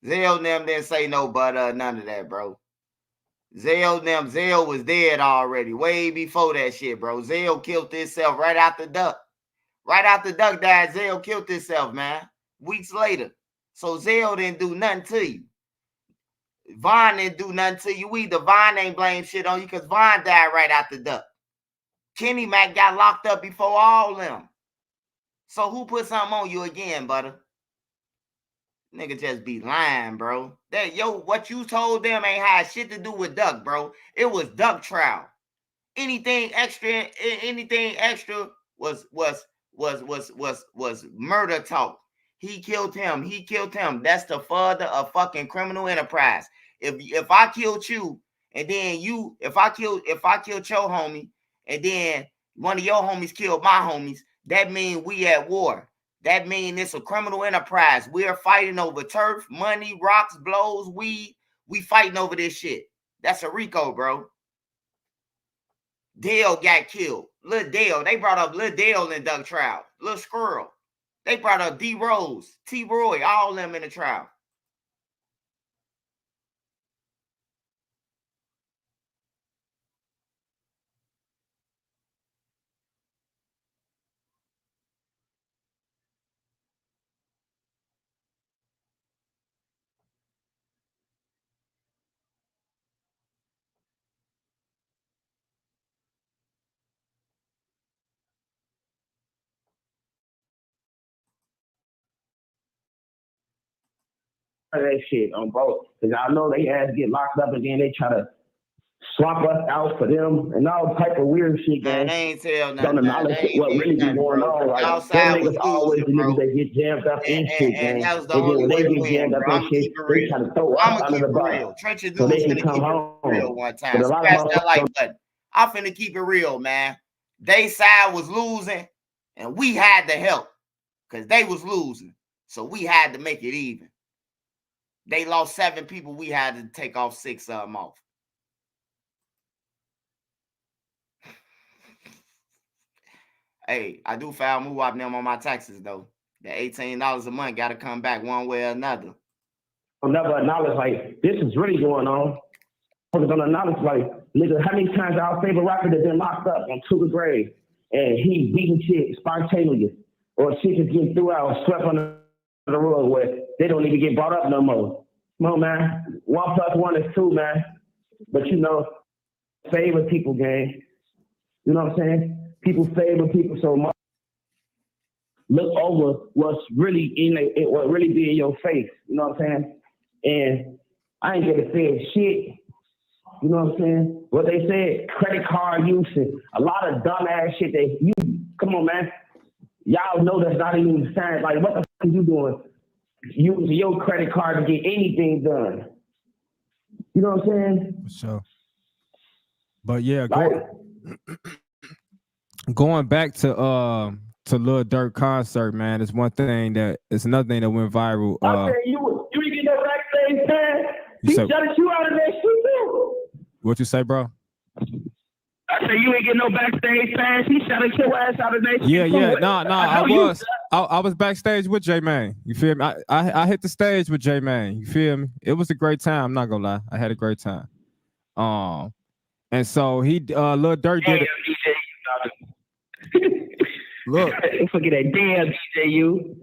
Zell and them didn't say no but none of that, bro. Zell was dead already, way before that shit, bro. Zell killed himself right after Duck. Right after Duck died, Zell killed himself, man. Weeks later. So Zell didn't do nothing to you. Vaughn didn't do nothing to you either. Vaughn ain't blame shit on you because Vaughn died right after Duck. Kenny Mac got locked up before all them. So who put something on you again, butter? Nigga just be lying, bro. What you told them ain't had shit to do with Duck, bro. It was Duck trial. Anything extra was murder talk. He killed him. That's the further a fucking criminal enterprise. If I killed you and then if I killed your homie and then one of your homies killed my homies, that means we at war. That means it's a criminal enterprise. We're fighting over turf, money, rocks, blows, weed. We fighting over this shit. That's a RICO, bro. Dale got killed. Lil Dale. They brought up Lil Dale in Duck trial. Lil Squirrel. They brought up D Rose, T Roy, all of them in the trial. That shit on both. Because I know they ass get locked up and then they try to swap us out for them and all type of weird shit, man. They ain't tell nothing. Don't acknowledge what really be going on. Like, them niggas always the niggas that get jammed up in shit, man. That was the And then only when way they to get win, jammed up bro. in shit, they try to throw us under the bus. Trenches so they News can finna come keep home. it real one time. But a lot Scratch of that like button. I'm finna keep it real, man. They side was losing, and we had to help because they was losing. So we had to make it even. They lost 7 people. We had to take off 6 of them off. Hey, I do file move-up them on my taxes, though. The $18 a month got to come back one way or another. I'll never acknowledge, like, this is really going on. I'm gonna acknowledge, like, nigga, how many times our favorite rapper that been locked up on 2 grade and he beating shit spontaneously, or shit just getting through out, swept on the the rug where they don't even get brought up no more. Come on, man. 1 + 1 is 2, man. But you know, favor people, gang. You know what I'm saying? People favor people so much. Look over what's really what really be in your face. You know what I'm saying? And I ain't gonna say shit. You know what I'm saying? What they said, credit card use and a lot of dumbass shit that you, come on, man. Y'all know that's not even the same. Like, what the fuck are you doing? Using your credit card to get anything done. You know what I'm saying? For sure. But yeah, Like, going back to Lil Durk concert, man, it's another thing that went viral. I said you ain't get no backstage pass. He shut you out of that shit too. What you say, bro? I said you ain't get no backstage pass. He shut your ass out of that shit. Yeah. I was backstage with J Man. You feel me? I hit the stage with J Man. You feel me? It was a great time. I'm not gonna lie. I had a great time. And so Lil Durk did it. Look, forget that damn DJU.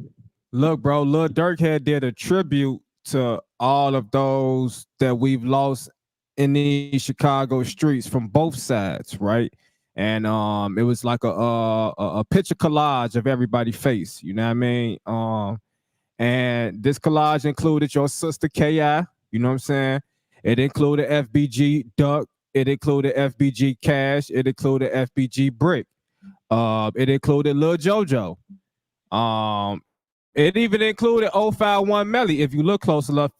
Look, bro, Lil Durk had did a tribute to all of those that we've lost in these Chicago streets from both sides, right? And it was like a picture collage of everybody's face, you know what I mean? And this collage included your sister K.I., you know what I'm saying? It included FBG Duck, it included FBG Cash, it included FBG Brick, it included Lil JoJo. It even included 051 Melly. If you look close enough,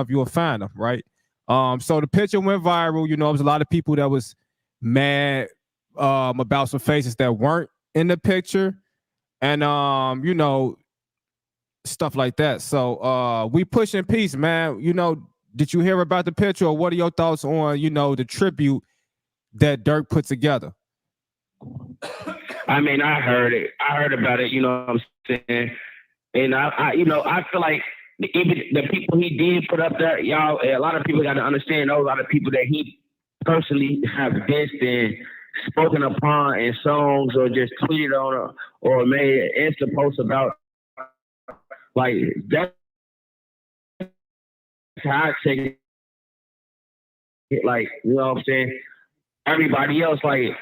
you'll find them, right? So the picture went viral. You know, there was a lot of people that was mad about some faces that weren't in the picture, and you know, stuff like that. So we pushing peace, man. You know, did you hear about the picture, or what are your thoughts on, you know, the tribute that Durk put together? I mean, I heard it. I heard about it. You know what I'm saying? And I you know, I feel like even the people he did put up there, y'all, a lot of people got to understand those are the people that he personally have dissed and spoken upon in songs or just tweeted on or made an Insta post about. Like, that's how I take it. Like, you know what I'm saying? Everybody else, like,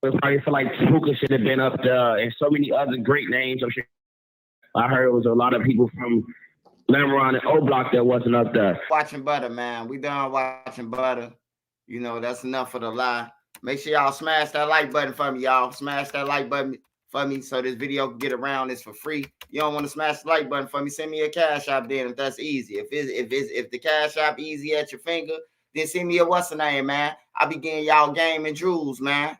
probably feel like Tuka should have been up there and so many other great names. I heard it was a lot of people from Lamron and O Block that wasn't up there. Watching Butter, man. We done watching Butter. You know, that's enough for the lie. Make sure y'all smash that like button for me, y'all. Smash that like button for me so this video can get around. It's for free. You don't want to smash the like button for me, send me a Cash App then if that's easy. If the Cash App easy at your finger, then send me a what's the name, man. I'll be getting y'all game and jewels, man.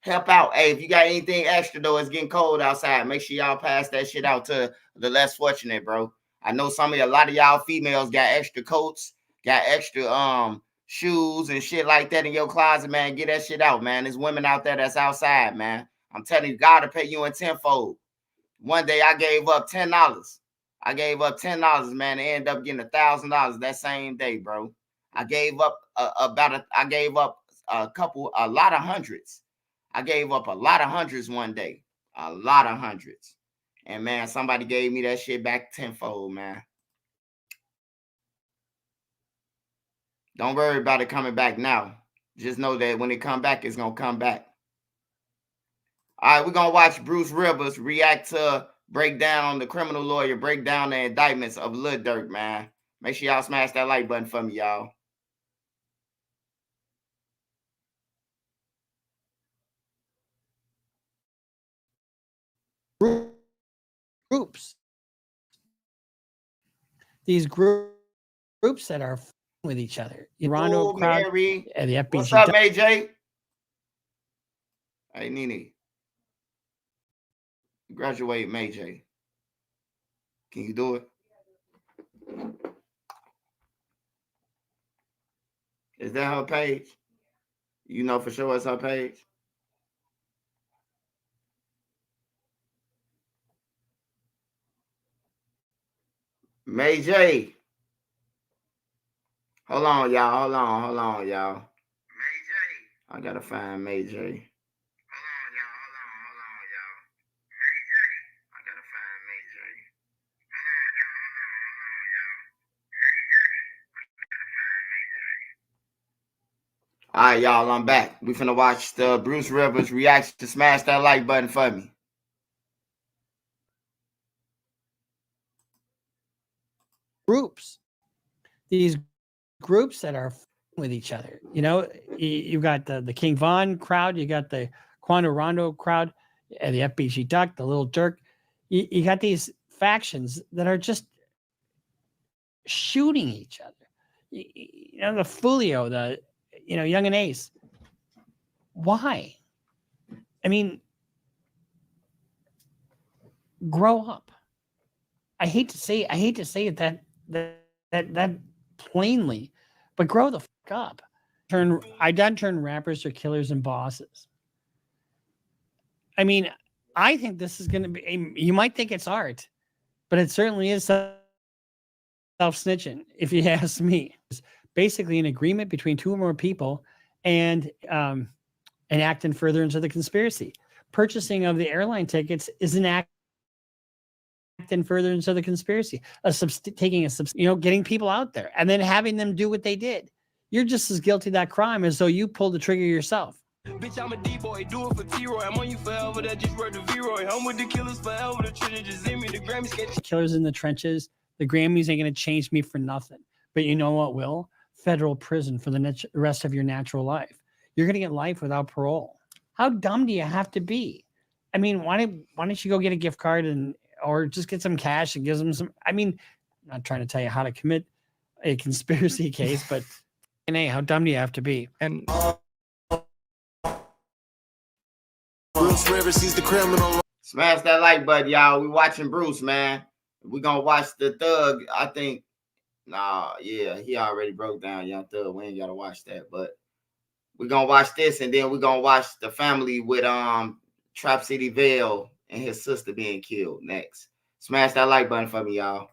Help out. Hey, if you got anything extra though, it's getting cold outside. Make sure y'all pass that shit out to the less fortunate, bro. I know a lot of y'all females got extra coats, got extra shoes and shit like that in your closet, man. Get that shit out, man. There's women out there that's outside, man. I'm telling you, God will pay you in tenfold. One day I gave up $10. I gave up $10, man, and ended up getting $1,000 that same day, bro. I gave up a lot of hundreds. I gave up a lot of hundreds one day. A lot of hundreds. And man, somebody gave me that shit back tenfold, man. Don't worry about it coming back now. Just know that when it come back, it's going to come back. All right, we're going to watch Bruce Rivers react to the criminal lawyer, break down the indictments of Lil Durk, man. Make sure y'all smash that like button for me, y'all. Groups. These groups that are with each other. Rondo crowd, Mary. the FBG. What's up, AJ? Hey, Nene. Graduate May J. Can you do it? Is that her page? You know for sure it's her page? May J. Hold on, y'all. Hold on, y'all. May J. I gotta find May J. All right, y'all, I'm back. We finna watch the Bruce Rivers reaction to smash that like button for me. Groups, these groups that are with each other. You know, you've got the King Von crowd, you got the Quando Rondo crowd, and the FBG Duck, the Lil Durk. You got these factions that are just shooting each other. You know, the Fulio, the Young and Ace. Why? I mean, grow up. I hate to say it that plainly, but grow the fuck up. I done turn rappers to killers and bosses. I mean, I think this is going to be. You might think it's art, but it certainly is self-snitching. If you ask me, it's basically an agreement between two or more people, and an act in furtherance of the conspiracy. Purchasing of the airline tickets is an act in furtherance of the conspiracy. Getting people out there and then having them do what they did. You're just as guilty of that crime as though you pulled the trigger yourself. Bitch, I'm a D-boy, do it for Tero. I'm on you forever, that just wrote the V-Roy. I'm with the killers forever, the treasure just in me, the Grammy sketch. Killers in the trenches, the Grammys ain't going to change me for nothing. But you know what will? Federal prison for the rest of your natural life. You're going to get life without parole. How dumb do you have to be? I mean, why don't you go get a gift card or just get some cash and give them some? I mean, I'm not trying to tell you how to commit a conspiracy case, but hey, how dumb do you have to be? And Bruce Rivers, he's the criminal. Smash that like button, y'all. We watching Bruce, man. We gonna watch the Thug. I think. Yeah, he already broke down Young Thug. We ain't gotta watch that, but we're gonna watch this, and then we're gonna watch the family with TrapCity Vale and his sister being killed next. Smash that like button for me, y'all.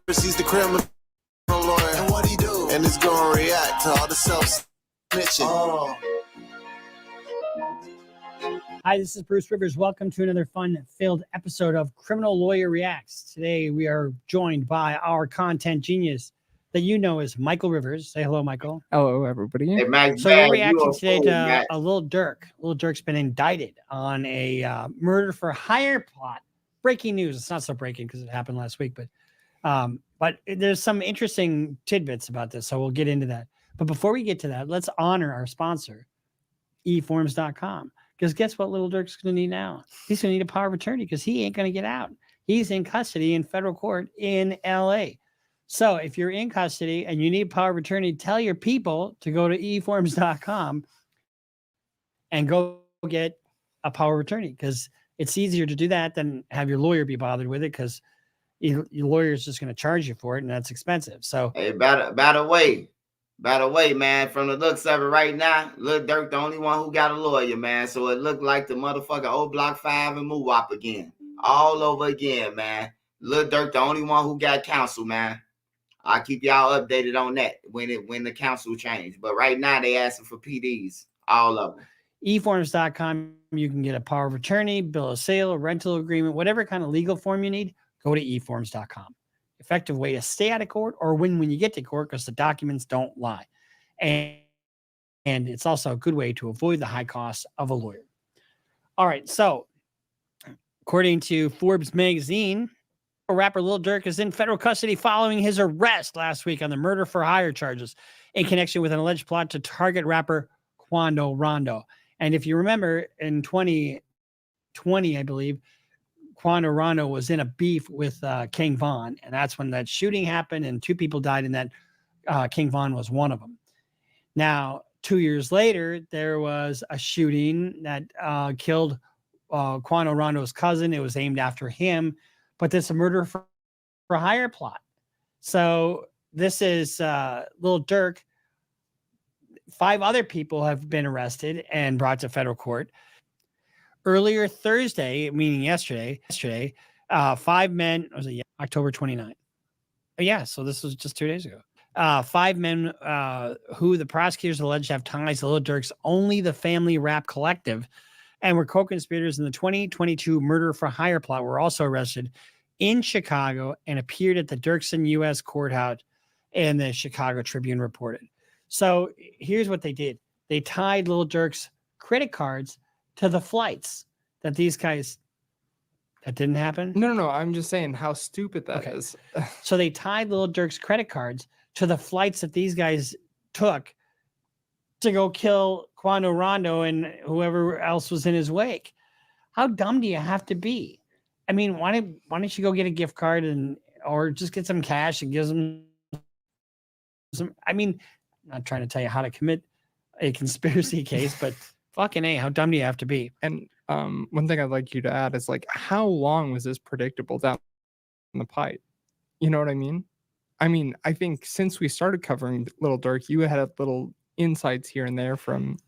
He's the criminal lawyer, and what he do? And it's gonna react to all the self-snitching. Hi, this is Bruce Rivers. Welcome to another fun-filled episode of Criminal Lawyer Reacts. Today, we are joined by our content genius that you know is Michael Rivers. Say hello, Michael. Hello, everybody. Hey, Max, so we're reacting today to a Lil Durk. Lil Durk's been indicted on a murder for hire plot. Breaking news. It's not so breaking because it happened last week, but there's some interesting tidbits about this, so we'll get into that. But before we get to that, let's honor our sponsor, eforms.com. Because guess what Lil Durk's going to need now? He's going to need a power of attorney because he ain't going to get out. He's in custody in federal court in LA. So if you're in custody and you need power of attorney, tell your people to go to eforms.com and go get a power of attorney, because it's easier to do that than have your lawyer be bothered with it, because your lawyer is just going to charge you for it, and that's expensive. So hey, by the way, man, from the looks of it right now, Lil Durk the only one who got a lawyer, man. So it looked like the motherfucker old Block 5 and Moowop again. All over again, man. Lil Durk the only one who got counsel, man. I'll keep y'all updated on that when the counsel change. But right now they asking for PDs, all of them. eforms.com, you can get a power of attorney, bill of sale, a rental agreement, whatever kind of legal form you need, go to eforms.com. Effective way to stay out of court or win when you get to court, because the documents don't lie. And it's also a good way to avoid the high cost of a lawyer. All right. So according to Forbes magazine, rapper Lil Durk is in federal custody following his arrest last week on the murder for hire charges in connection with an alleged plot to target rapper Quando Rondo. And if you remember, in 2020, I believe, Quando Rondo was in a beef with King Von, and that's when that shooting happened and 2 people died, and that King Von was one of them. Now, 2 years later, there was a shooting that killed Quando Rondo's cousin. It was aimed after him, but this is a murder for hire plot. So this is Lil Durk. 5 other people have been arrested and brought to federal court. Earlier Thursday, meaning yesterday, 5 men, was it October 29th? Yeah, so this was just 2 days ago. 5 men who the prosecutors alleged have ties to Lil Durk's Only the Family rap collective and were co-conspirators in the 2022 murder for hire plot were also arrested in Chicago and appeared at the Dirksen U.S. courthouse, and the Chicago Tribune reported. So here's what they did. They tied Lil Durk's credit cards to the flights that these guys. That didn't happen? No. I'm just saying how stupid that is. So they tied Lil Durk's credit cards to the flights that these guys took to go kill Quando Rondo and whoever else was in his wake. How dumb do you have to be? I mean, why don't you go get a gift card or just get some cash and give them some? I mean, I'm not trying to tell you how to commit a conspiracy case, but fucking A, how dumb do you have to be? And one thing I'd like you to add is like, how long was this predictable down the pipe? You know what I mean? I think since we started covering Lil Durk, you had little insights here and there from.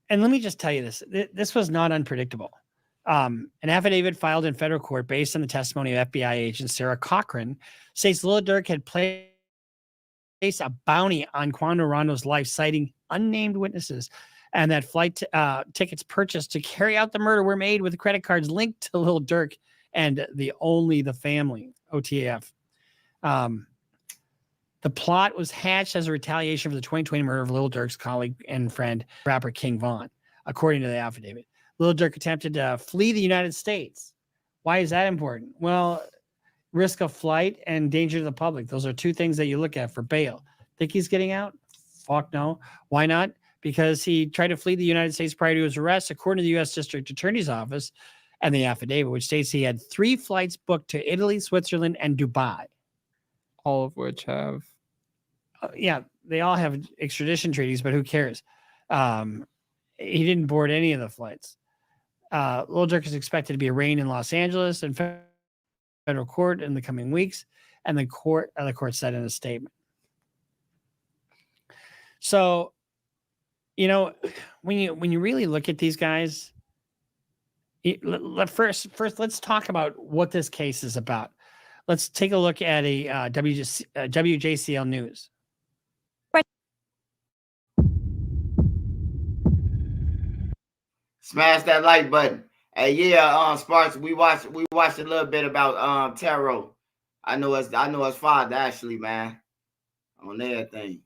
And let me just tell you this: this was not unpredictable. An affidavit filed in federal court based on the testimony of FBI agent Sarah Cochran states Lil Durk had placed a bounty on Quando Rondo's life, citing unnamed witnesses, and that flight tickets purchased to carry out the murder were made with credit cards linked to Lil Durk and the family, OTAF. The plot was hatched as a retaliation for the 2020 murder of Lil Durk's colleague and friend, rapper King Von, according to the affidavit. Lil Durk attempted to flee the United States. Why is that important? Well, risk of flight and danger to the public. Those are two things that you look at for bail. Think he's getting out? Fuck no. Why not? Because he tried to flee the United States prior to his arrest, according to the U.S. District Attorney's Office and the affidavit, which states he had 3 flights booked to Italy, Switzerland, and Dubai. All of which have. Yeah, they all have extradition treaties, but who cares? He didn't board any of the flights. Lil Durk is expected to be arraigned in Los Angeles in federal court in the coming weeks, and the court said in a statement. So, when you really look at these guys, first let's talk about what this case is about. Let's take a look at a WJCL News. Smash that like button. Hey, yeah, Sparks, we watched a little bit about Tero. I know his father actually, man, on everything.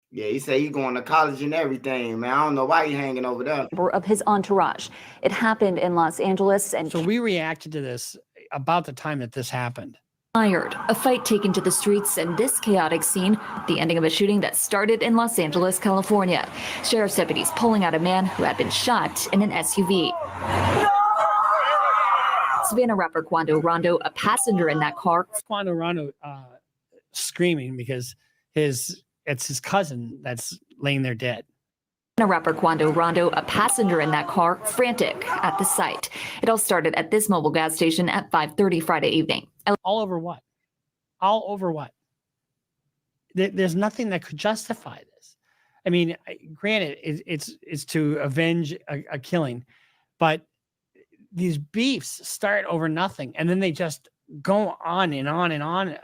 Yeah, he said he's going to college and everything, man. I don't know why he's hanging over there. Of his entourage. It happened in Los Angeles, and so we reacted to this about the time that this happened. Fired. A fight taken to the streets, and this chaotic scene, the ending of a shooting that started in Los Angeles, California. Sheriff's deputies pulling out a man who had been shot in an SUV. Savannah rapper Quando Rondo, a passenger in that car. Quando Rondo screaming because it's his cousin that's laying there dead. Rapper Quando Rondo, a passenger in that car, frantic at the site. It all started at this mobile gas station at 5:30 Friday evening. All over what? All over what? There's nothing that could justify this. I mean, granted, it's to avenge a killing, but these beefs start over nothing, and then they just go on and on and on.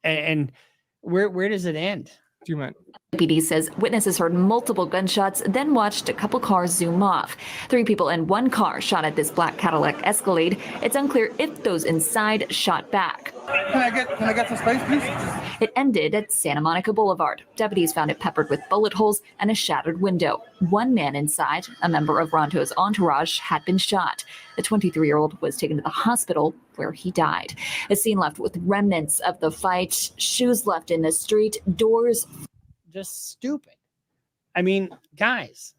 And where does it end? Do you mind? PD says witnesses heard multiple gunshots, then watched a couple cars zoom off. 3 people in one car shot at this black Cadillac Escalade. It's unclear if those inside shot back. Can I get some space, please? It ended at Santa Monica Boulevard. Deputies found it peppered with bullet holes and a shattered window. One man inside, a member of Rondo's entourage, had been shot. The 23-year-old was taken to the hospital where he died. A scene left with remnants of the fight, shoes left in the street, doors. Just stupid. I mean, guys,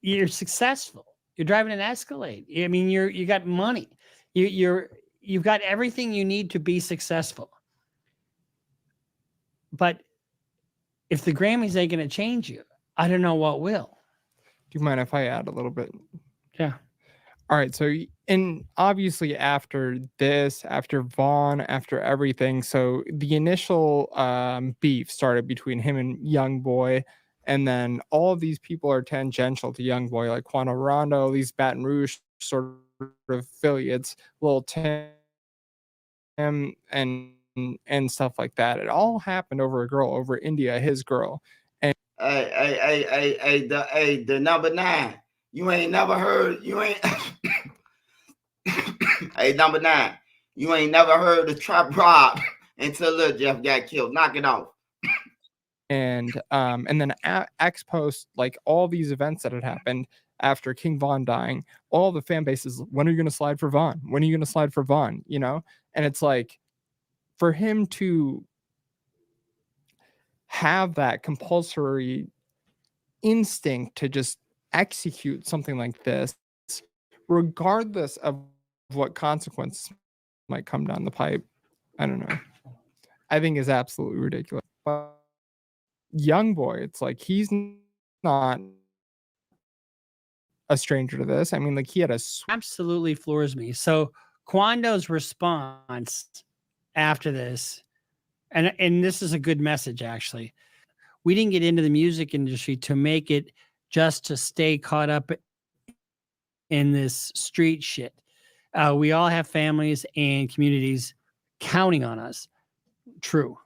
you're successful. You're driving an Escalade. I mean, you got money. You've got everything you need to be successful. But if the Grammys ain't going to change you, I don't know what will. Do you mind if I add a little bit? Yeah. All right. So, and obviously after this, after Vaughn, after everything, so the initial beef started between him and Youngboy, and then all of these people are tangential to Youngboy, like Quando Rondo, these Baton Rouge sort of affiliates, Lil Tim, and stuff like that. It all happened over a girl, over India, his girl. And the number 9. You ain't never heard, Hey, number 9. You ain't never heard of Trap Rob until Lil Jeff got killed. Knock it off. And then X post like all these events that had happened after King Von dying. All the fan bases, when are you going to slide for Von? When are you going to slide for Von? You know, and it's like for him to have that compulsory instinct to just execute something like this, regardless of what consequences might come down the pipe. I don't know. I think is absolutely ridiculous. But young boy, it's like he's not a stranger to this. I mean, like he had a absolutely floors me. So Quando's response after this, and this is a good message actually. We didn't get into the music industry to make it just to stay caught up in this street shit. We all have families and communities counting on us. True.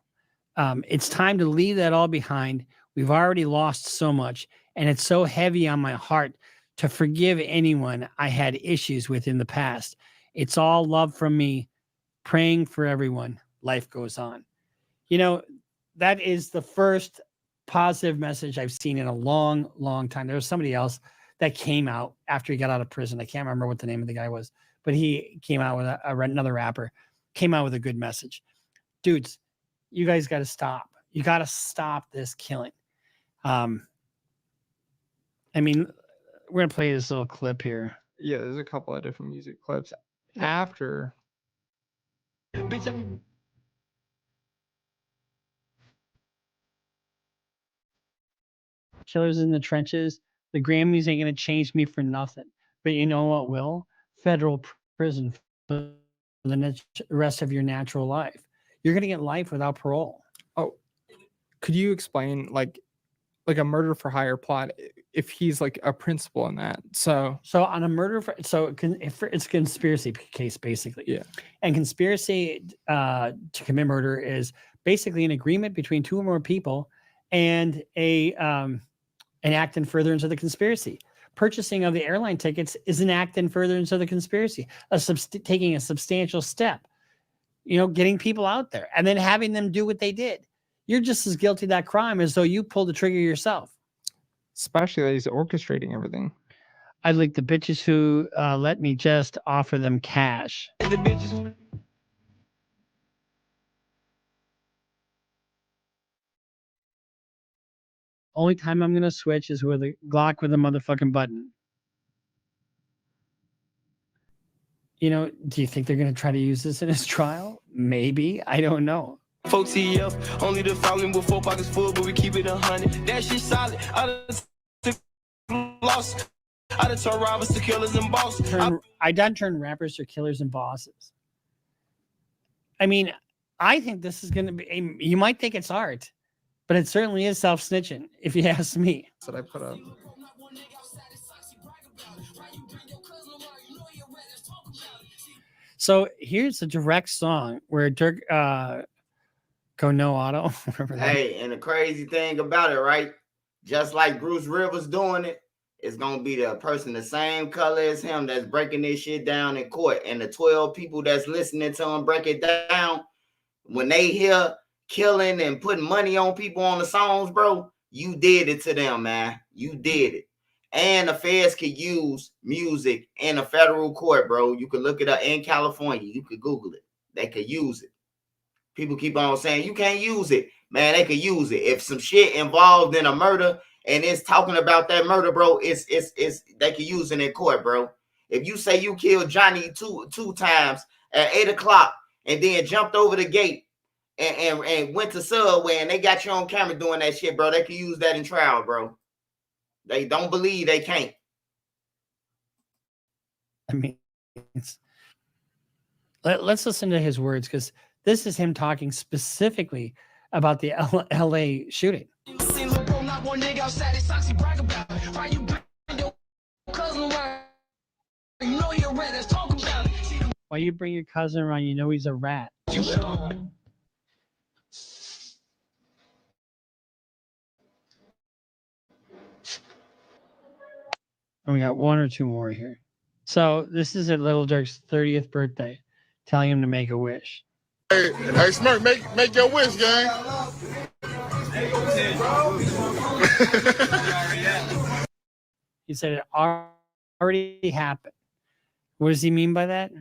It's time to leave that all behind. We've already lost so much, and it's so heavy on my heart to forgive anyone I had issues with in the past. It's all love from me, praying for everyone. Life goes on. You know, that is the first positive message I've seen in a long, long time. There was somebody else that came out after he got out of prison. I can't remember what the name of the guy was, but he came out with another rapper, came out with a good message. Dudes, you guys got to stop. You got to stop this killing. I mean, we're going to play this little clip here. Yeah, there's a couple of different music clips after. Killers in the trenches. The Grammys ain't going to change me for nothing. But you know what will? Federal prison for the rest of your natural life. You're going to get life without parole. Oh, could you explain like a murder for hire plot if he's like a principal in that? So on a murder for, it's a conspiracy case basically. Yeah. And conspiracy to commit murder is basically an agreement between two or more people and an act in furtherance of the conspiracy. Purchasing of the airline tickets is an act in furtherance of the conspiracy, taking a substantial step, you know, getting people out there and then having them do what they did. You're just as guilty of that crime as though you pulled the trigger yourself. Especially that he's orchestrating everything. I'd like the bitches who let me just offer them cash. The bitches. Only time I'm going to switch is with a Glock with a motherfucking button. You know, do you think they're going to try to use this in his trial? Maybe. I don't know. 4 TF, only the following with 4 pockets full, but we keep it 100. That shit solid. I done lost. I done turn robbers to killers and bosses. I done turn rappers to killers and bosses. I mean, I think this is going to be, you might think it's art, but it certainly is self-snitching, if you ask me. That's what I put up. So here's a direct song where Durk go no auto. Hey, and the crazy thing about it, right? Just like Bruce Rivers doing it, it's gonna be the person the same color as him that's breaking this shit down in court. And the 12 people that's listening to him break it down, when they hear killing and putting money on people on the songs, bro, you did it to them, man. You did it. And the feds could use music in a federal court, bro. You could look it up in California. You could Google it. They could use it. People keep on saying you can't use it. Man, they could use it. If some shit involved in a murder and it's talking about that murder, bro, it's they could use it in court, bro. If you say you killed Johnny two times at 8 o'clock and then jumped over the gate and went to Subway and they got you on camera doing that shit, bro, they could use that in trial, bro. They don't believe they can't. I mean, let's listen to his words, because this is him talking specifically about the LA shooting. Why you bring your cousin around? You know he's a rat. And we got one or two more here. So this is at Lil Durk's 30th birthday, telling him to make a wish. Hey, Smirk, make your wish, gang. He said it already happened. What does he mean by that?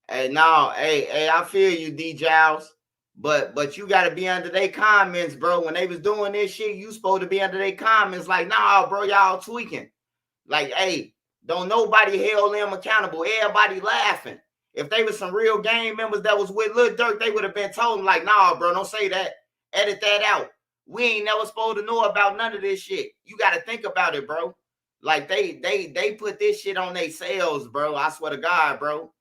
Hey, no, hey, I feel you, D Giles. But you gotta be under their comments, bro. When they was doing this shit, you supposed to be under their comments, like, nah, bro, y'all tweaking. Like, hey, don't nobody hold them accountable. Everybody laughing. If they was some real gang members that was with Lil Durk, they would have been told him, like, nah, bro, don't say that. Edit that out. We ain't never supposed to know about none of this shit. You gotta think about it, bro. Like they put this shit on themselves, bro. I swear to God, bro.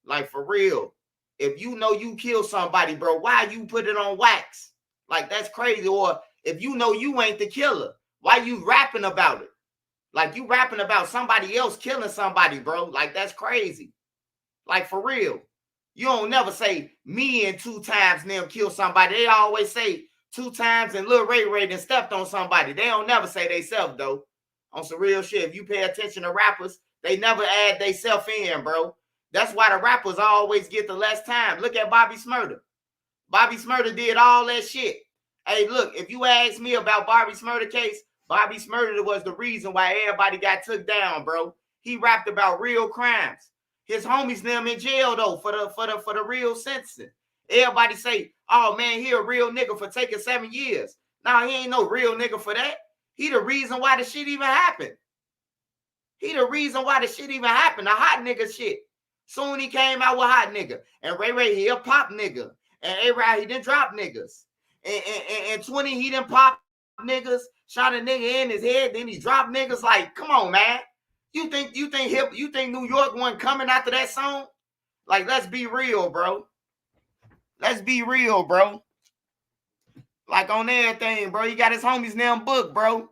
Like, for real. If you know you killed somebody, bro, why you put it on wax? Like, that's crazy. Or if you know you ain't the killer, why you rapping about it? Like, you rapping about somebody else killing somebody, bro. Like, that's crazy. Like, for real. You don't never say me and 2 times and them kill somebody. They always say 2 times and Lil Ray done stepped on somebody. They don't never say they self, though. On some real shit. If you pay attention to rappers, they never add they self in, bro. That's why the rappers always get the less time. Look at Bobby Smurda. Bobby Smurda did all that shit. Hey, look, if you ask me about Bobby Smurda case, Bobby Smurda was the reason why everybody got took down, bro. He rapped about real crimes. His homies them in jail though for the real sentencing. Everybody say, "Oh man, he a real nigga for taking 7 years." Nah, he ain't no real nigga for that. He the reason why the shit even happened. He the reason why the shit even happened. The hot nigga shit. Soon he came out with hot nigga. And Ray, he a pop nigga. And A-Rod, he didn't drop niggas. And 20, he didn't pop niggas, shot a nigga in his head, then he dropped niggas. Like, come on, man. You think New York wasn't coming after that song? Like, let's be real, bro. Let's be real, bro. Like, on everything, bro. He got his homies now booked, bro.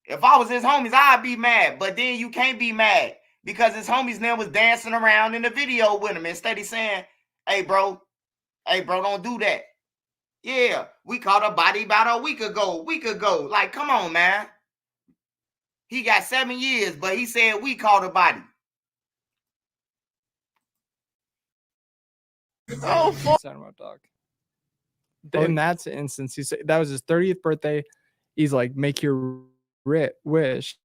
If I was his homies, I'd be mad. But then you can't be mad because his homies now was dancing around in the video with him instead of saying, hey, bro, don't do that. Yeah, we caught a body about a week ago. Like, come on, man. He got 7 years, but he said we caught a body. Oh, fuck. In that instance, he said that was his 30th birthday. He's like, make your wish.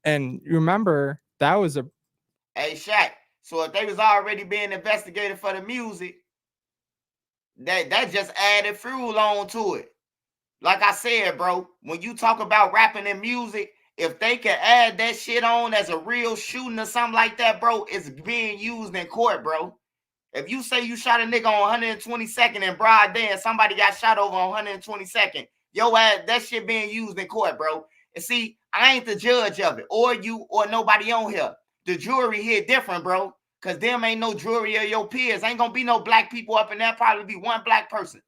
And remember, that was a. Hey, Shaq. So if they was already being investigated for the music, that just added fuel on to it. Like I said, bro, when you talk about rapping and music, if they can add that shit on as a real shooting or something like that, bro, it's being used in court, bro. If you say you shot a nigga on 122nd in broad day and somebody got shot over on 122nd, yo ass, that shit being used in court, bro. And see, I ain't the judge of it, or you, or nobody on here. The jury here different, bro, because them ain't no jury of your peers. Ain't gonna be no black people up in there. Probably be one black person.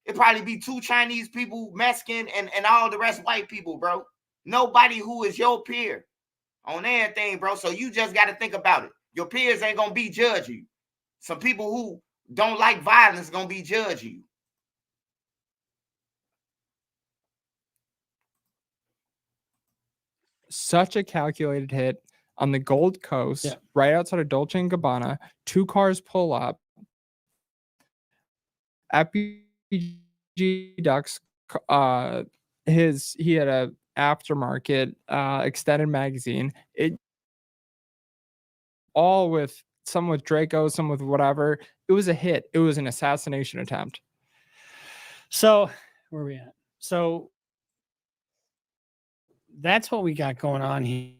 It probably be 2 Chinese people, Mexican, and all the rest white people, bro. Nobody who is your peer on everything, bro. So you just got to think about it. Your peers ain't gonna be judging you. Some people who don't like violence gonna be judging you. Such a calculated hit on the Gold Coast, right outside of Dolce & Gabbana. 2 cars pull up. FBG Ducks, he had a aftermarket extended magazine. It all with some with Draco, some with whatever. It was a hit. It was an assassination attempt. So where are we at? So that's what we got going on here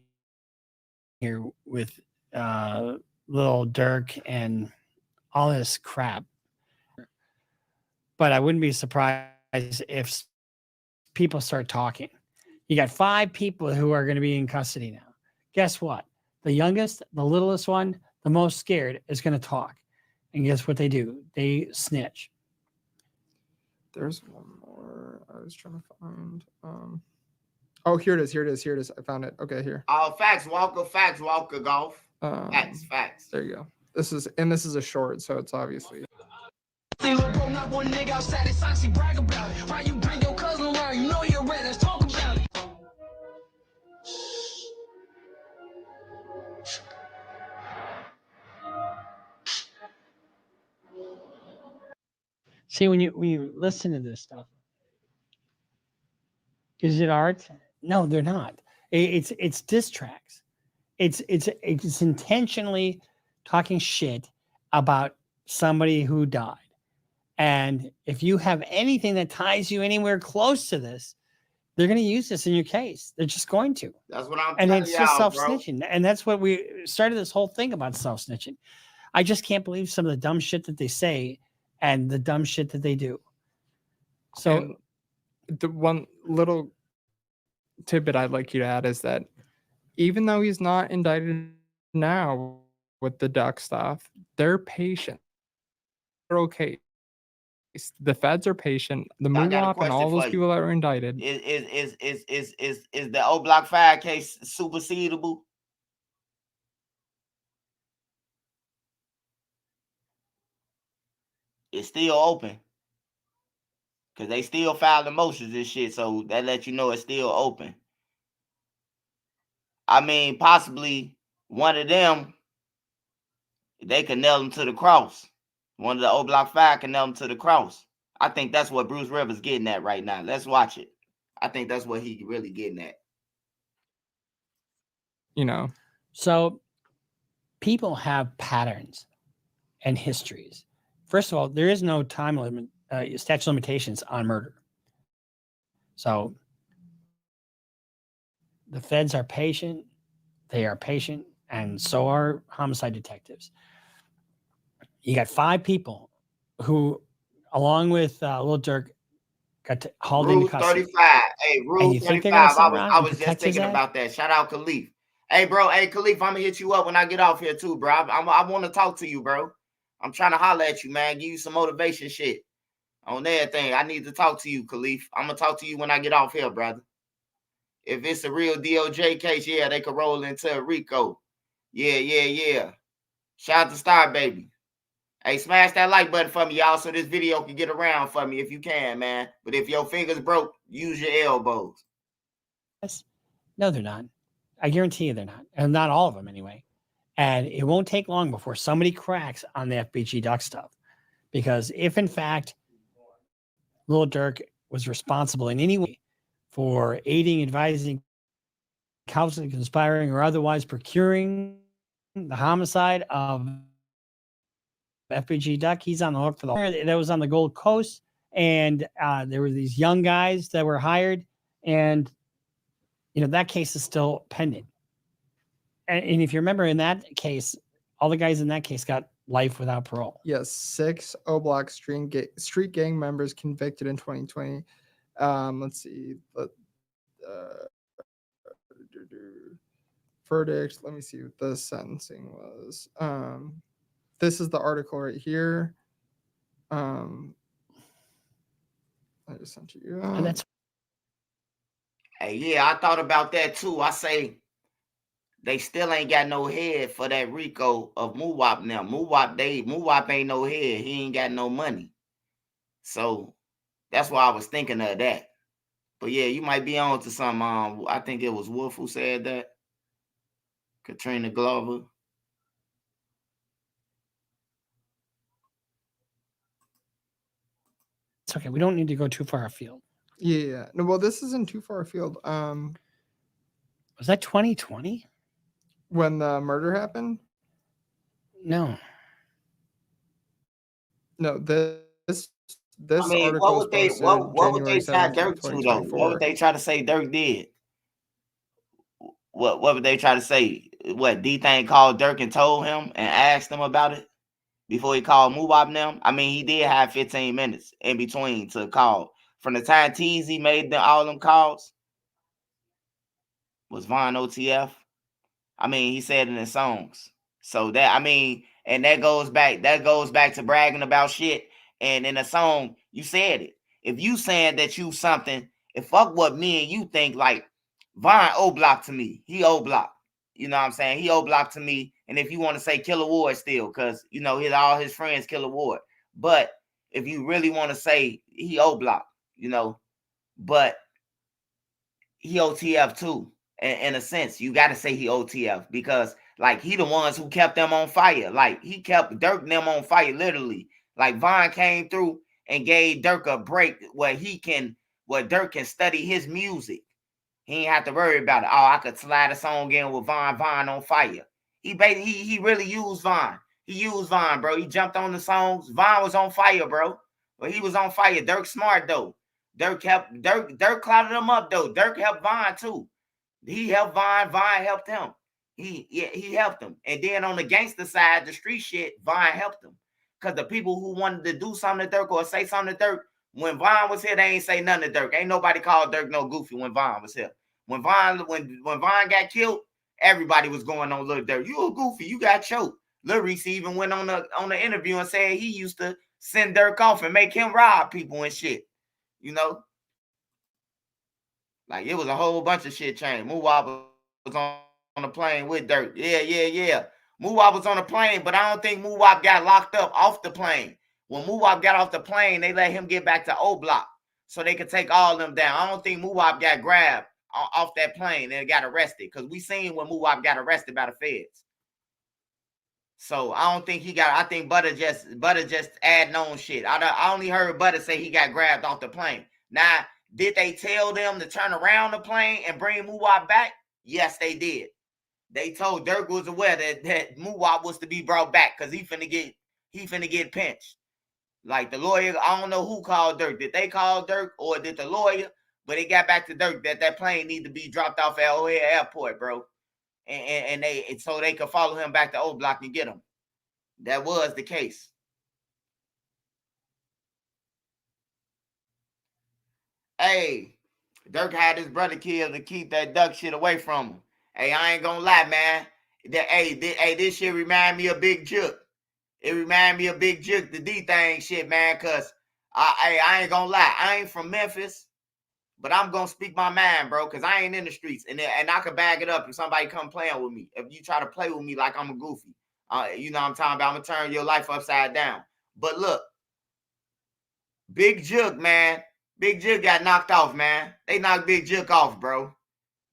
with Lil Durk and all this crap. But I wouldn't be surprised if people start talking. You got 5 people who are going to be in custody now. Guess what? The youngest, the littlest one, the most scared is going to talk. And guess what they do? They snitch. There's one more I was trying to find. Oh, here it is. I found it. Okay, here. Facts Walker golf. Facts. There you go. This is a short, so it's obviously. See, look, bro, not one nigga outside it's sexy, brag about it. Why you bring your cousin around? You know you're ready, let's talk about it. See, when you listen to this stuff, is it art? No, they're not. It's diss tracks. It's intentionally talking shit about somebody who died. And if you have anything that ties you anywhere close to this, they're going to use this in your case. They're just going to. That's what I'm And telling it's just y'all, bro. self-snitching. And that's what we started this whole thing about, self-snitching. I just can't believe some of the dumb shit that they say and the dumb shit that they do. So And the one little tidbit I'd like you to add is that even though he's not indicted now with the duck stuff, they're patient. They're okay. The feds are patient. The I got a MUWAP and question all those for you. people that were indicted. Is the O Block 5 case supersedable? It's still open. Because they still filed the motions and shit, so that lets you know it's still open. I mean, possibly one of them, they can nail them to the cross. One of the O Block 5 can nail them to the cross. I think that's what Bruce Rivers getting at right now. Let's watch it. I think that's what he really getting at. You know. So people have patterns and histories. First of all, there is no time limit, statute of limitations on murder. So the feds are patient. They are patient, and so are homicide detectives. You got 5 people who, along with Lil Durk, got hauled into Rule custody. 35. Hey, Rule you think 35. they're gonna sit I around was and just protect his thinking ass? about that. Shout out Khalif. Hey, bro. Hey, Khalif, I'm gonna hit you up when I get off here too, bro. I want to talk to you, bro. I'm trying to holler at you, man. Give you some motivation shit on everything. I need to talk to you, Khalif. I'm gonna talk to you when I get off here, brother. If it's a real DOJ case, yeah, they could roll into a RICO. Yeah. Shout out to Star Baby. Hey, smash that like button for me, y'all, so this video can get around for me if you can, man. But if your fingers broke, use your elbows. No, they're not. I guarantee you they're not. And not all of them, anyway. And it won't take long before somebody cracks on the FBG Duck stuff. Because if, in fact, Lil Durk was responsible in any way for aiding, advising, counseling, conspiring, or otherwise procuring the homicide of FBG Duck, he's on the hook for the whole. That was on the Gold Coast, and there were these young guys that were hired, and that case is still pending. And if you remember, in that case, all the guys in that case got life without parole. Yes, 6 O Block street gang members convicted in 2020. Let's see. Verdict. Let me see what the sentencing was. This is the article right here. I just sent you. And that's Hey, yeah, I thought about that too. I say they still ain't got no head for that RICO of MUWAP now. MUWAP ain't no head. He ain't got no money. So that's why I was thinking of that. But yeah, you might be on to some. I think it was Wolf who said that. Katrina Glover. it's okay. We don't need to go too far afield. Yeah. No, well, this isn't too far afield. Was that 2020? When the murder happened? No. No, this I mean, article what would they tie Dirk to though? What would they try to say Dirk did? What would they try to say? What D-Thing called Dirk and told him and asked him about it before he called MUWAP them? I mean, he did have 15 minutes in between to call. From the time TZ made all them calls, was Von OTF. I mean, he said in his songs. So that, I mean, and that goes back to bragging about shit. And in a song, you said it. If you saying that you something, if fuck what me and you think, like Von O-Block to me. He O-Block. You know what I'm saying? He O-Block to me. And if you want to say Killer Ward still, because all his friends Killer Ward. But if you really want to say he O Block, you know, but he OTF too. In a sense, you got to say he OTF because like he the ones who kept them on fire. Like he kept Durk and them on fire literally. Like Von came through and gave Durk a break where Durk can study his music. He ain't have to worry about it. Oh, I could slide a song in with Von on fire. He really used Von. He used Von, bro. He jumped on the songs. Von was on fire, bro. But he was on fire. Durk smart though. Durk clouded him up though. Durk helped Von too. He helped Von. Von helped him. He helped him. And then on the gangster side, the street shit, Von helped him. Because the people who wanted to do something to Durk or say something to Durk, when Von was here, they ain't say nothing to Durk. Ain't nobody called Durk no goofy when Von was here. When Von got killed, everybody was going on Lil Durk. You a goofy, you got choked. Lil Reese even went on the interview and said he used to send Durk off and make him rob people and shit. You know? Like it was a whole bunch of shit changed. Muwab was on the plane with Durk. Yeah. Muwab was on the plane, but I don't think Muwab got locked up off the plane. When Muwab got off the plane, they let him get back to O Block so they could take all of them down. I don't think Muwab got grabbed off that plane and got arrested because we seen when Muwab got arrested by the feds. So I don't think he got. I think Butter just adding on shit. I only heard Butter say he got grabbed off the plane. Now, did they tell them to turn around the plane and bring Muwab back? Yes, they did. They told Durk was aware that Muwab was to be brought back because he finna get pinched. Like the lawyer, I don't know who called Durk. Did they call Durk or did the lawyer? But it got back to Durk that plane need to be dropped off at O'Hare Airport, bro. And so they could follow him back to O Block and get him. That was the case. Hey, Durk had his brother killed to keep that duck shit away from him. Hey, I ain't gonna lie, man. This shit remind me of Big Juke. It remind me of Big Juke, the D thing shit, man. Cause I ain't gonna lie, I ain't from Memphis, but I'm gonna speak my mind, bro. Cause I ain't in the streets, and I could bag it up if somebody come playing with me. If you try to play with me like I'm a goofy, you know what I'm talking about. I'm gonna turn your life upside down. But look, Big Juke, man. Big Juke got knocked off, man. They knocked Big Juke off, bro.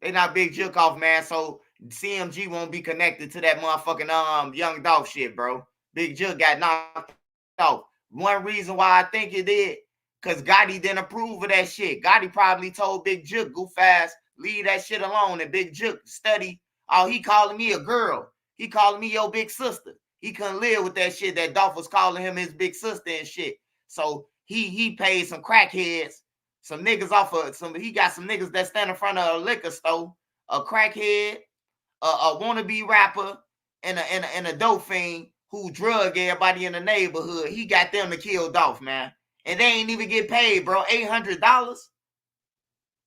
They knocked Big Juke off, man. So CMG won't be connected to that motherfucking Young Dolph shit, bro. Big Juke got knocked off. One reason why I think it did, because Gotti didn't approve of that shit. Gotti probably told Big Juke, go fast, leave that shit alone. And Big Juke study. Oh, he calling me a girl. He calling me your big sister. He couldn't live with that shit that Dolph was calling him his big sister and shit. So he paid some crackheads, some niggas off of some. He got some niggas that stand in front of a liquor store, a crackhead, a wannabe rapper, and a dope fiend who drug everybody in the neighborhood. He got them to kill Dolph, man, and they ain't even get paid, bro. $800,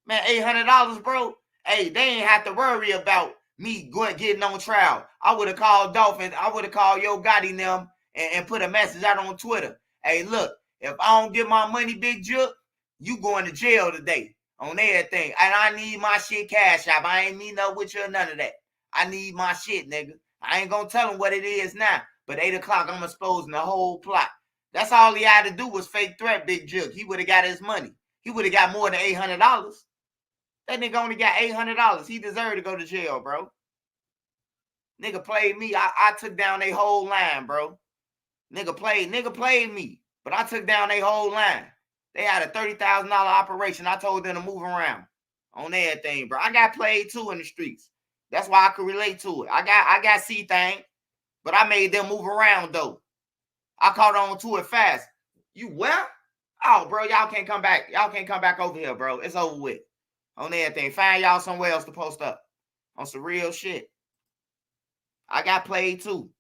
man, $800, bro. Hey, they ain't have to worry about me getting on trial. I would have called Dolph and I would have called Yo Gotti and them and put a message out on Twitter. Hey, look. If I don't get my money, Big Juke, you going to jail today on everything. And I need my shit cash out. I ain't mean up with you or none of that. I need my shit, nigga. I ain't going to tell him what it is now. But 8 o'clock, I'm exposing the whole plot. That's all he had to do was fake threat Big Juke. He would have got his money. He would have got more than $800. That nigga only got $800. He deserved to go to jail, bro. Nigga played me. I took down their whole line, bro. Nigga played me. But I took down their whole line. They had a $30,000 operation. I told them to move around on everything, bro. I got played too in the streets. That's why I could relate to it. I got C-Thing, but I made them move around though. I caught on to it fast. You well? Oh, bro, y'all can't come back. Y'all can't come back over here, bro. It's over with. On everything. Find y'all somewhere else to post up. On some real shit. I got played too.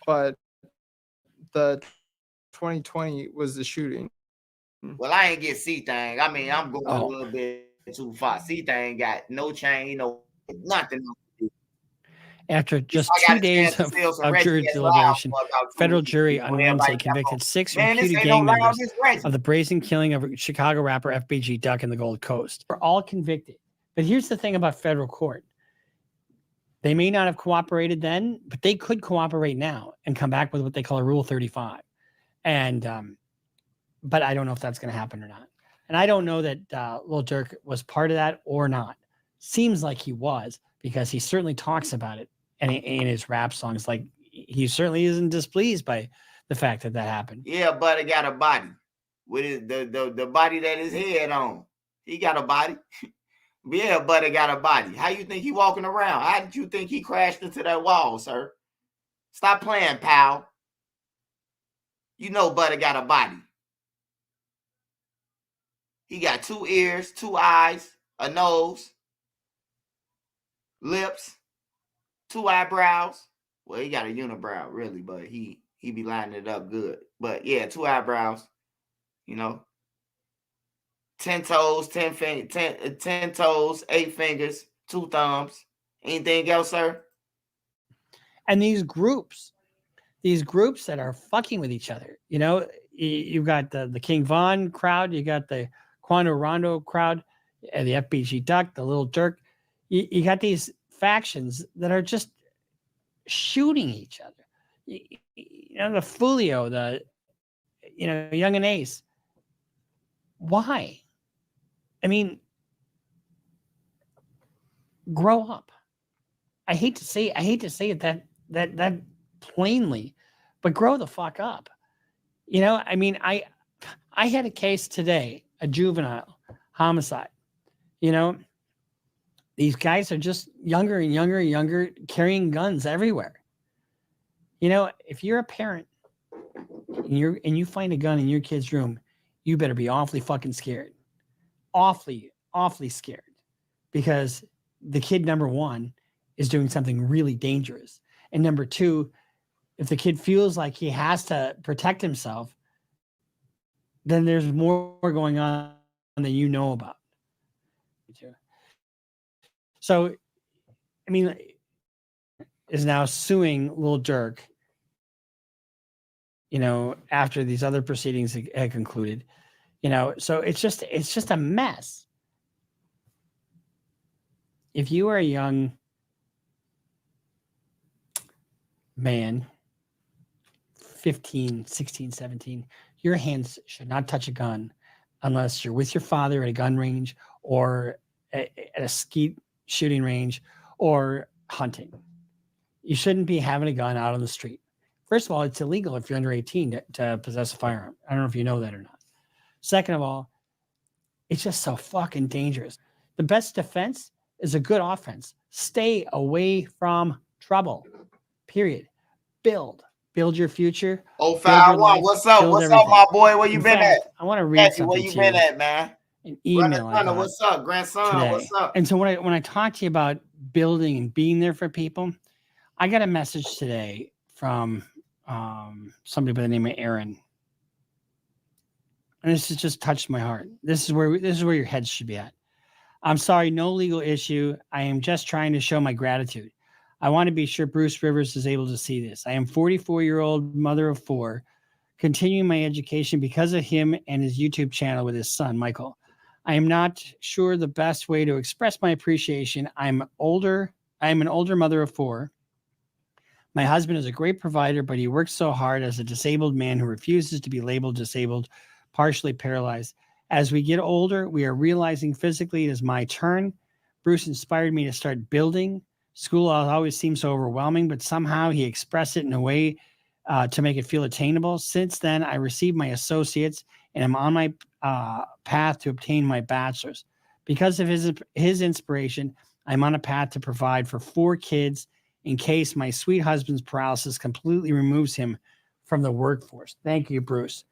But the 2020 was the shooting. Well, I ain't get C-Thing. I mean, I'm going a little bit too far. C-Thing got no chain, nothing. After just 2 days of jury deliberation, federal jury on Wednesday convicted 6 reputed gang members of the brazen killing of Chicago rapper FBG Duck in the Gold Coast. They're all convicted. But here's the thing about federal court. They may not have cooperated then, but they could cooperate now and come back with what they call a Rule 35. And but I don't know if that's going to happen or not. And I don't know that Lil Durk was part of that or not. Seems like he was, because he certainly talks about it and in his rap songs. Like, he certainly isn't displeased by the fact that happened. Yeah, but he got a body with his, the body that his head on. He got a body. Yeah, Buddy got a body. How you think he walking around? How did you think he crashed into that wall, sir? Stop playing, pal. You know Buddy got a body. He got 2 ears, 2 eyes, a nose, lips, 2 eyebrows. Well, he got a unibrow, really, but he be lining it up good. But yeah, 2 eyebrows, you know. 10 toes, 10 toes, 8 fingers, 2 thumbs. Anything else, sir? And these groups that are fucking with each other, you know, you've got the King Von crowd, you got the Quando Rondo crowd, the FBG Duck, the Lil Durk. You got these factions that are just shooting each other. You know, the Fulio, Young and Ace. Why? I mean, grow up. I hate to say it that plainly, but grow the fuck up. You know, I mean, I had a case today, a juvenile homicide. You know, these guys are just younger and younger and younger, carrying guns everywhere. You know, if you're a parent and you find a gun in your kid's room, you better be awfully fucking scared. Awfully scared, because the kid, number one, is doing something really dangerous. And number two, if the kid feels like he has to protect himself, then there's more going on than you know about. So, I mean, is now suing Lil Durk, you know, after these other proceedings had concluded. You know, so it's just a mess. If you are a young man, 15, 16, 17, your hands should not touch a gun unless you're with your father at a gun range or at a skeet shooting range or hunting. You shouldn't be having a gun out on the street. First of all, it's illegal if you're under 18 to possess a firearm. I don't know if you know that or not. Second of all, it's just so fucking dangerous. The best defense is a good offense. Stay away from trouble. Period. Build your future. 051, what's up? What's up, my boy? Where you been at? I want to read something. Where you been at, man? An email. What's up, grandson? Today. What's up? And so when I talk to you about building and being there for people, I got a message today from somebody by the name of Aaron. And this has just touched my heart. This is where your heads should be at. I'm sorry, no legal issue. I am just trying to show my gratitude. I want to be sure Bruce Rivers is able to see this. I am 44-year-old mother of 4, continuing my education because of him and his YouTube channel with his son, Michael. I am not sure the best way to express my appreciation. I'm an older mother of 4. My husband is a great provider, but he works so hard as a disabled man who refuses to be labeled disabled, partially paralyzed. As we get older, we are realizing physically it is my turn. Bruce inspired me to start building. School always seemed so overwhelming, but somehow he expressed it in a way to make it feel attainable. Since then, I received my associates and I'm on my path to obtain my bachelor's. Because of his inspiration, I'm on a path to provide for 4 kids in case my sweet husband's paralysis completely removes him from the workforce. Thank you, Bruce.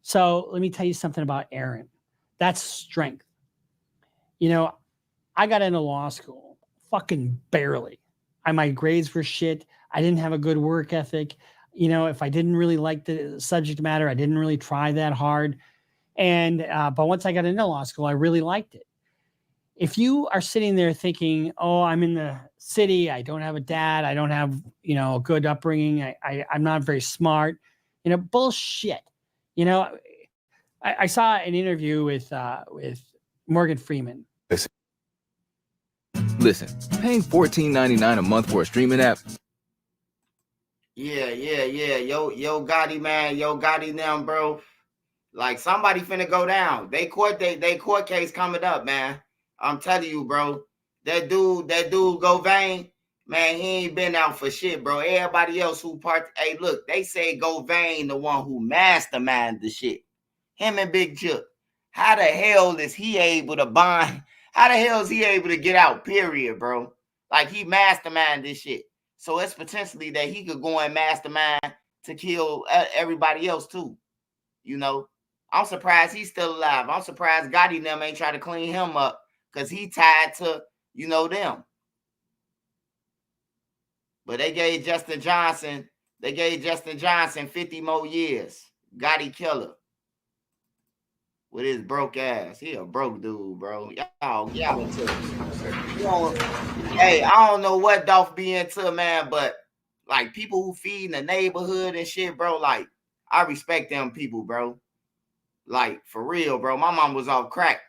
So let me tell you something about Aaron. That's strength. You know, I got into law school fucking barely. My grades were shit. I didn't have a good work ethic. You know, if I didn't really like the subject matter, I didn't really try that hard. And but once I got into law school, I really liked it. If you are sitting there thinking, oh, I'm in the city, I don't have a dad, I don't have, you know, a good upbringing, I'm not very smart, you know, bullshit. You know, I saw an interview with Morgan Freeman. Listen, paying $14.99 a month for a streaming app. Yeah. Yo Gotti, man. Yo Gotti now, bro. Like somebody finna go down. They court case coming up, man. I'm telling you, bro. That dude go Vane, man, he ain't been out for shit, bro. Everybody else who hey, look, they say go Vane the one who masterminded the shit. Him and Big Chip. How the hell is he able to bond? How the hell is he able to get out, period, bro? Like he masterminded this shit. So it's potentially that he could go and mastermind to kill everybody else too. You know? I'm surprised he's still alive. I'm surprised Gotti and them ain't trying to clean him up because he tied to, them. But they gave Justin Johnson 50 more years. Gotti killer. With his broke ass. He a broke dude, bro. Y'all into it. Hey, I don't know what Dolph be into, man, but like people who feed in the neighborhood and shit, bro, like I respect them people, bro. Like, for real, bro. My mom was off crack.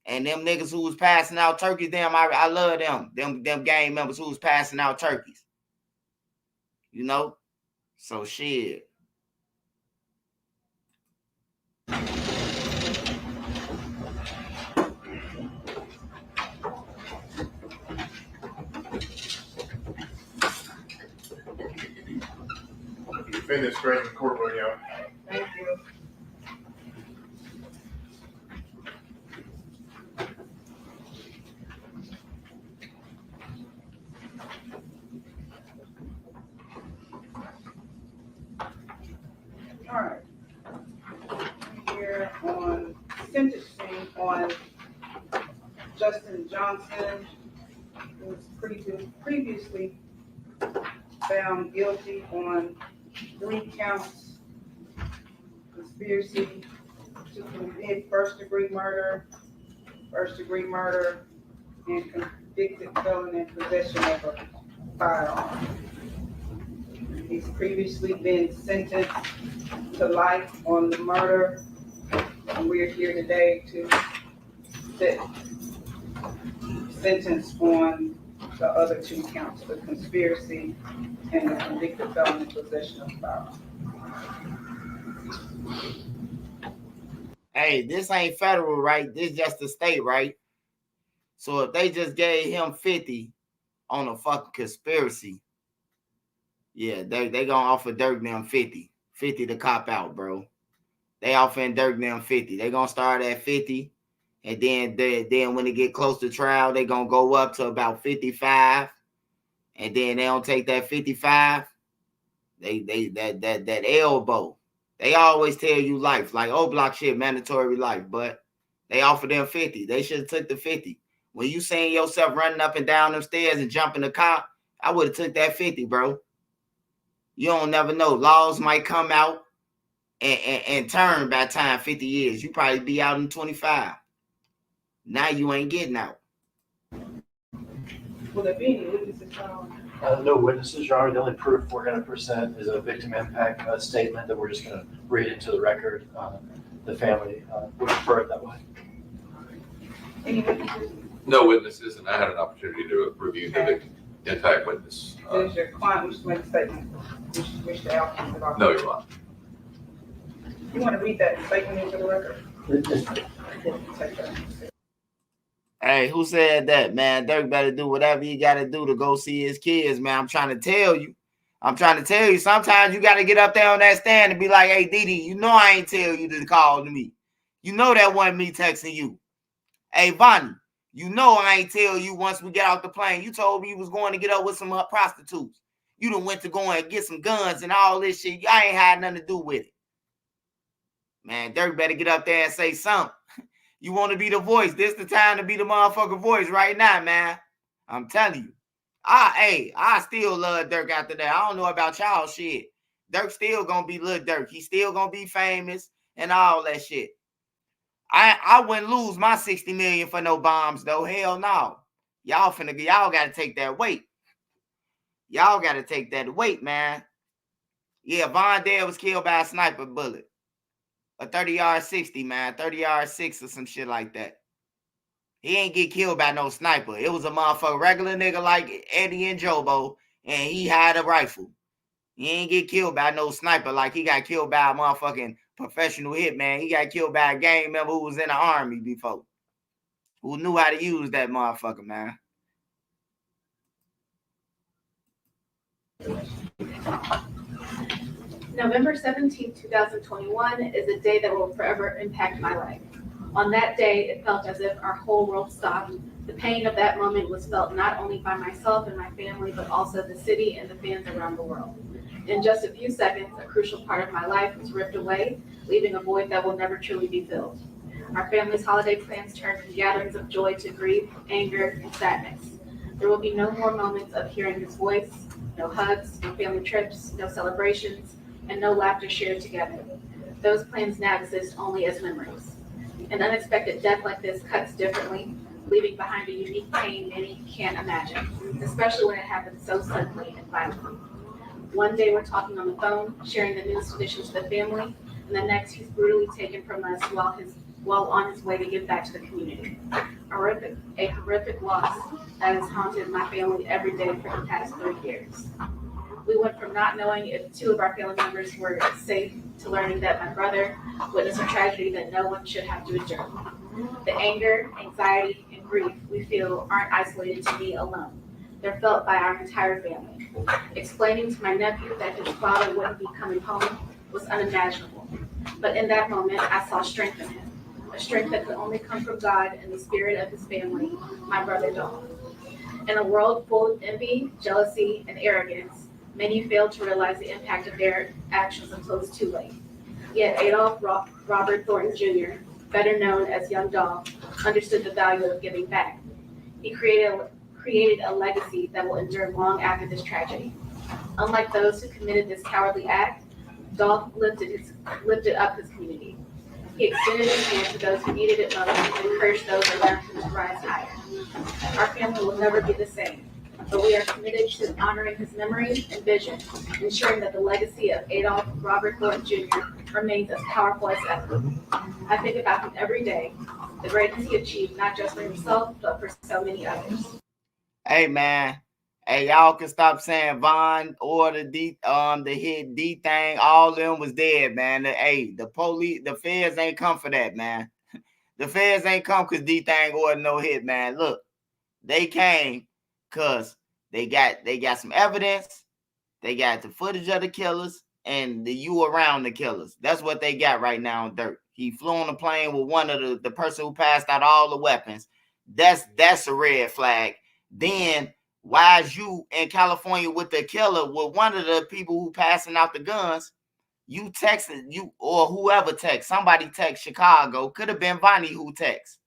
And them niggas who was passing out turkeys, I love them. Them gang members who was passing out turkeys. You know? So, shit. Finish scratching the courtroom, y'all. Thank you. All right. Here on sentencing on Justin Johnson, who was previously found guilty on 3 counts: conspiracy to commit first-degree murder, and convicted felon in possession of a firearm. He's previously been sentenced to life on the murder, and we're here today to set sentence on the other 2 counts, the conspiracy and the convicted felon in possession of a firearm. Hey, this ain't federal, right? This just the state, right? So if they just gave him 50 on a fucking conspiracy, yeah, they gonna offer Durk them 50 to cop out, bro. They offering Durk them 50. They gonna start at 50, and then when they get close to trial, they gonna go up to about 55, and then they don't take that 55. That elbow. They always tell you life, like block shit, mandatory life, but they offer them 50. They should have took the 50. When you seeing yourself running up and down them stairs and jumping the car, I would have took that 50, bro. You don't never know. Laws might come out and turn by time 50 years. You probably be out in 25. Now you ain't getting out. Will there be any witnesses found? No witnesses, Your Honor. The only proof we're going to present is a victim impact statement that we're just going to read into the record. The family would prefer it that way. Any witnesses? No witnesses, and I had an opportunity to review the victim impact witness. Does your client wish to make a statement? Wish to outcome about? No, Your Honor. You want to read that statement into the record? Take that. Hey, who said that, man? Durk better do whatever he got to do to go see his kids, man. I'm trying to tell you. Sometimes you got to get up there on that stand and be like, hey, Didi, you know I ain't tell you to call to me. You know that wasn't me texting you. Hey, Vonnie, you know I ain't tell you once we get off the plane. You told me you was going to get up with some prostitutes. You done went to go and get some guns and all this shit. I ain't had nothing to do with it. Man, Durk better get up there and say something. You want to be the voice. This the time to be the motherfucking voice right now, man. I'm telling you. I still love Durk after that. I don't know about y'all shit. Durk still gonna be Lil Durk. He still gonna be famous and all that shit. I wouldn't lose my 60 million for no bombs though. Hell no. Y'all gotta take that weight. Y'all gotta take that weight, man. Yeah, Von Dare was killed by a sniper bullet. A 30-yard 60, man. 30-yard 6 or some shit like that. He ain't get killed by no sniper. It was a motherfucker, regular nigga like Eddie and Jobo, and he had a rifle. He ain't get killed by no sniper like he got killed by a motherfucking professional hitman. He got killed by a gang member who was in the army before, who knew how to use that motherfucker, man. November 17th, 2021 is a day that will forever impact my life. On that day, it felt as if our whole world stopped. The pain of that moment was felt not only by myself and my family, but also the city and the fans around the world. In just a few seconds, a crucial part of my life was ripped away, leaving a void that will never truly be filled. Our family's holiday plans turned from gatherings of joy to grief, anger, and sadness. There will be no more moments of hearing his voice, no hugs, no family trips, no celebrations, and no laughter shared together. Those plans now exist only as memories. An unexpected death like this cuts differently, leaving behind a unique pain many can't imagine, especially when it happens so suddenly and violently. One day we're talking on the phone, sharing the news conditions to the family, and the next he's brutally taken from us while on his way to give back to the community. A horrific loss that has haunted my family every day for the past 3 years. We went from not knowing if 2 of our family members were safe to learning that my brother witnessed a tragedy that no one should have to endure. The anger, anxiety, and grief we feel aren't isolated to me alone. They're felt by our entire family. Explaining to my nephew that his father wouldn't be coming home was unimaginable. But in that moment, I saw strength in him. A strength that could only come from God and the spirit of his family, my brother Dawn. In a world full of envy, jealousy, and arrogance, many fail to realize the impact of their actions until it's too late. Yet Adolph Robert Thornton Jr., better known as Young Dolph, understood the value of giving back. He created a legacy that will endure long after this tragedy. Unlike those who committed this cowardly act, Dolph lifted up his community. He extended his hand to those who needed it most and encouraged those around him to rise higher. Our family will never be the same, but we are committed to honoring his memory and vision, ensuring that the legacy of Adolph Robert Thornton Jr. remains as powerful as ever. I think about him every day, the greatness he achieved not just for himself, but for so many others. Hey, man. Hey, y'all can stop saying Von or the hit D thing. All of them was dead, man. The police, the feds ain't come for that, man. The feds ain't come because D thing or no hit, man. Look, they came because they got some evidence. They got the footage of the killers and the you around the killers. That's what they got right now on Durk. He flew on a plane with one of the person who passed out all the weapons. That's a red flag. Then why is you in California with the killer with one of the people who passing out the guns? You texted you or whoever text, somebody text Chicago. Could have been Vonnie who text.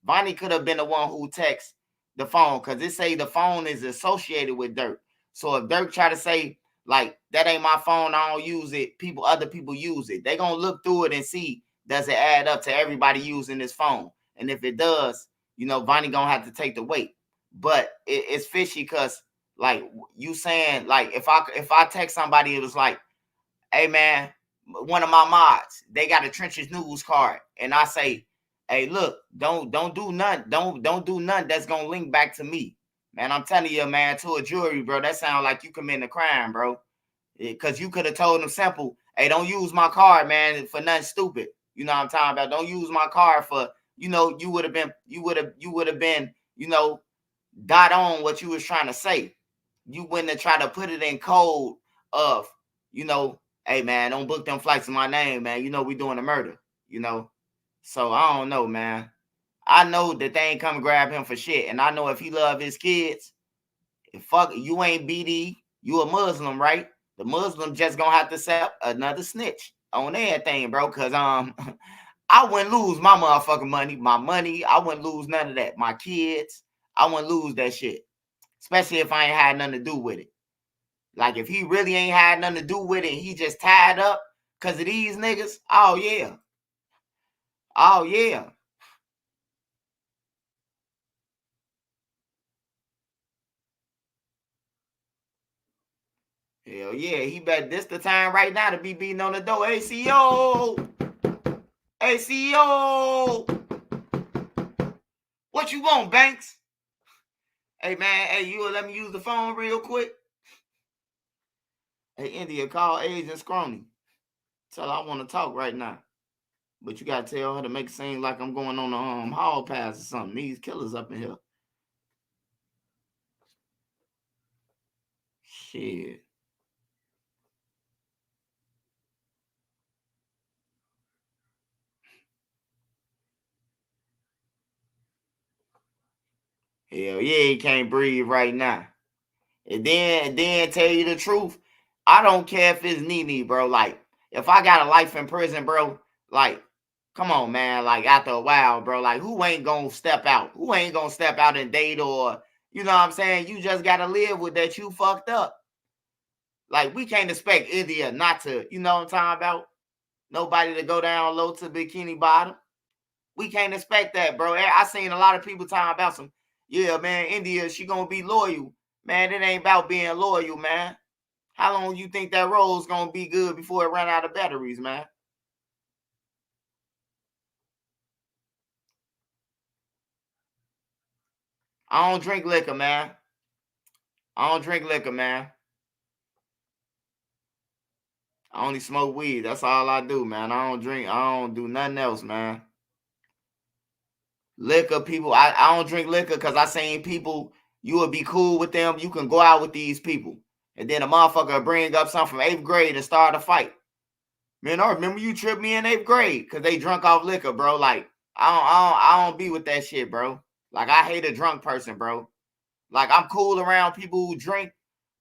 Vonnie could have been the one who text the phone because it say the phone is associated with Durk. So if Durk try to say like that ain't my phone, I don't use it, other people use it, they gonna look through it and see does it add up to everybody using this phone. And if it does, Vonnie gonna have to take the weight. But it's fishy because like you saying like if I text somebody, it was like, hey man, one of my mods, they got a Trenches News card, and I say, hey, look, don't do nothing, don't do nothing that's gonna link back to me. Man, I'm telling you, man, to a jury, bro, that sounds like you committing a crime, bro. Because you could have told them simple, hey, don't use my card, man, for nothing stupid. You know what I'm talking about? Don't use my card for, you would have been, dot on what you was trying to say. You wouldn't have tried to put it in code of, hey man, don't book them flights in my name, man. We doing a murder, So I don't know, man. I know that they ain't come grab him for shit. And I know if he love his kids, fuck, you ain't BD, you a Muslim, right? The Muslim just gonna have to set up another snitch on everything, bro. Cause I wouldn't lose my motherfucking money, I wouldn't lose none of that. My kids, I wouldn't lose that shit. Especially if I ain't had nothing to do with it. Like if he really ain't had nothing to do with it, he just tied up because of these niggas. Oh yeah. Oh yeah. Hell yeah. He better this the time right now to be beating on the door. Hey CEO. Hey CEO. What What you want, Banks? Hey, man, hey, you will let me use the phone real quick? Hey, India, call Agent Scrawny. Tell her I want to talk right now. But you got to tell her to make it seem like I'm going on the hall pass or something. These killers up in here. Shit. Hell yeah, he can't breathe right now. And then tell you the truth, I don't care if it's Nene, bro. Like, if I got a life in prison, bro, like, come on, man. Like, after a while, bro, like, who ain't gonna step out? Who ain't gonna step out and date or, you know what I'm saying? You just gotta live with that you fucked up. Like, we can't expect India not to, you know what I'm talking about? Nobody to go down low to Bikini Bottom. We can't expect that, bro. I seen a lot of people talking about some, yeah, man, India, she gonna be loyal. Man, it ain't about being loyal, man. How long you think that roll's gonna be good before it run out of batteries, man? I don't drink liquor, man. I don't drink liquor, man. I only smoke weed. That's all I do, man. I don't drink. I don't do nothing else, man. Liquor, people. I don't drink liquor because I seen people, you would be cool with them. You can go out with these people. And then a motherfucker bring up something from 8th grade and start a fight. Man, I remember you tripped me in 8th grade because they drunk off liquor, bro. Like, I don't be with that shit, bro. Like, I hate a drunk person, bro. Like, I'm cool around people who drink,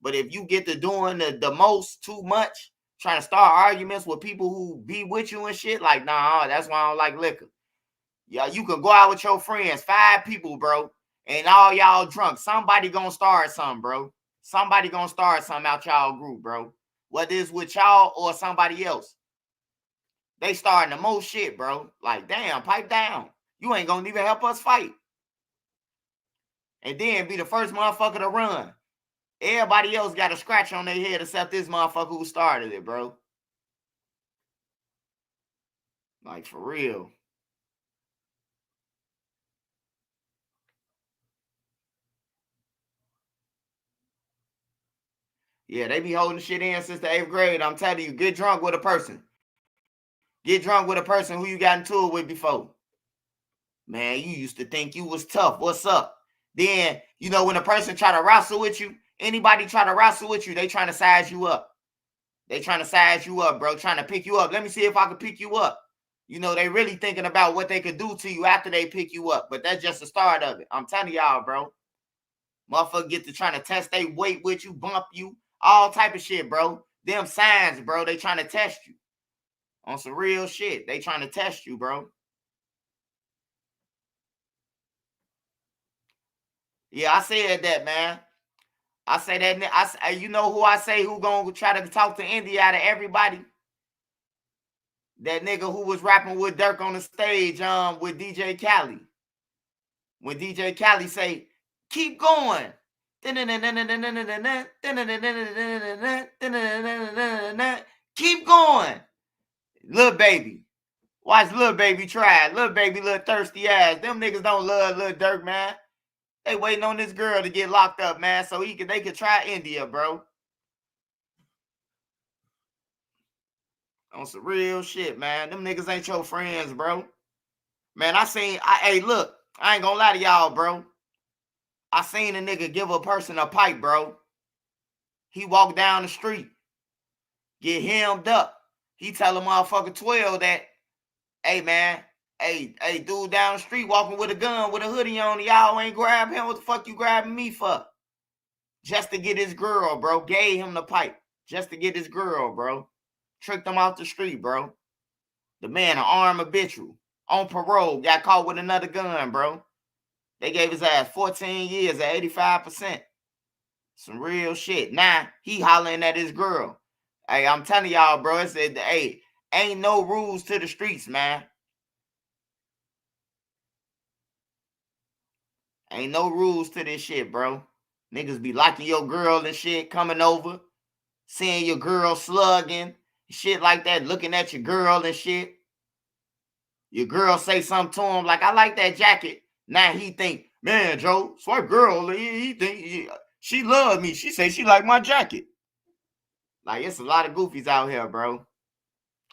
but if you get to doing the most too much, trying to start arguments with people who be with you and shit, like, nah, that's why I don't like liquor. Yeah, you can go out with your friends, 5 people, bro, and all y'all drunk. Somebody gonna start something, bro. Somebody gonna start something out y'all group, bro. Whether it's with y'all or somebody else. They starting the most shit, bro. Like, damn, pipe down. You ain't gonna even help us fight. And then be the first motherfucker to run. Everybody else got a scratch on their head except this motherfucker who started it, bro. Like, for real. Yeah, they be holding shit in since the 8th grade. I'm telling you, get drunk with a person. Get drunk with a person who you got into it with before. Man, you used to think you was tough. What's up? Then, you know, when a person try to wrestle with you, anybody try to wrestle with you, they trying to size you up. They trying to size you up, bro. Trying to pick you up. Let me see if I can pick you up. You know, they really thinking about what they could do to you after they pick you up. But that's just the start of it. I'm telling y'all, bro. Motherfucker get to trying to test their weight with you, bump you, all type of shit, bro. Them signs, bro. They trying to test you. On some real shit. They trying to test you, bro. Yeah, I said that, man. I say that. You know who I say who gonna try to talk to India out of everybody? That nigga who was rapping with Durk on the stage with DJ Khaled. When DJ Khaled say, keep going. Keep going. Lil Baby. Watch Lil Baby try. Lil Baby, little thirsty ass. Them niggas don't love Lil Durk, man. They waiting on this girl to get locked up, man, so they could try India, bro. On some real shit, man. Them niggas ain't your friends, bro. Man, hey, look, I ain't gonna lie to y'all, bro. I seen a nigga give a person a pipe, bro. He walked down the street, get hemmed up. He tell a motherfucker 12 that, hey, man, hey, dude down the street walking with a gun with a hoodie on, y'all ain't grab him. What the fuck you grabbing me for? Just to get his girl, bro. Gave him the pipe just to get his girl, bro. Tricked him off the street, bro. The man, an armed habitual, on parole, got caught with another gun, bro. They gave his ass 14 years at 85%. Some real shit. Now, he hollering at his girl. Hey, I'm telling y'all, bro, it said, hey, ain't no rules to the streets, man. Ain't no rules to this shit, bro. Niggas be liking your girl and shit, coming over, seeing your girl slugging, shit like that, looking at your girl and shit. Your girl say something to him like, I like that jacket. Now he think, man, Joe, swipe girl, he think she loved me. She say she like my jacket. Like, it's a lot of goofies out here, bro.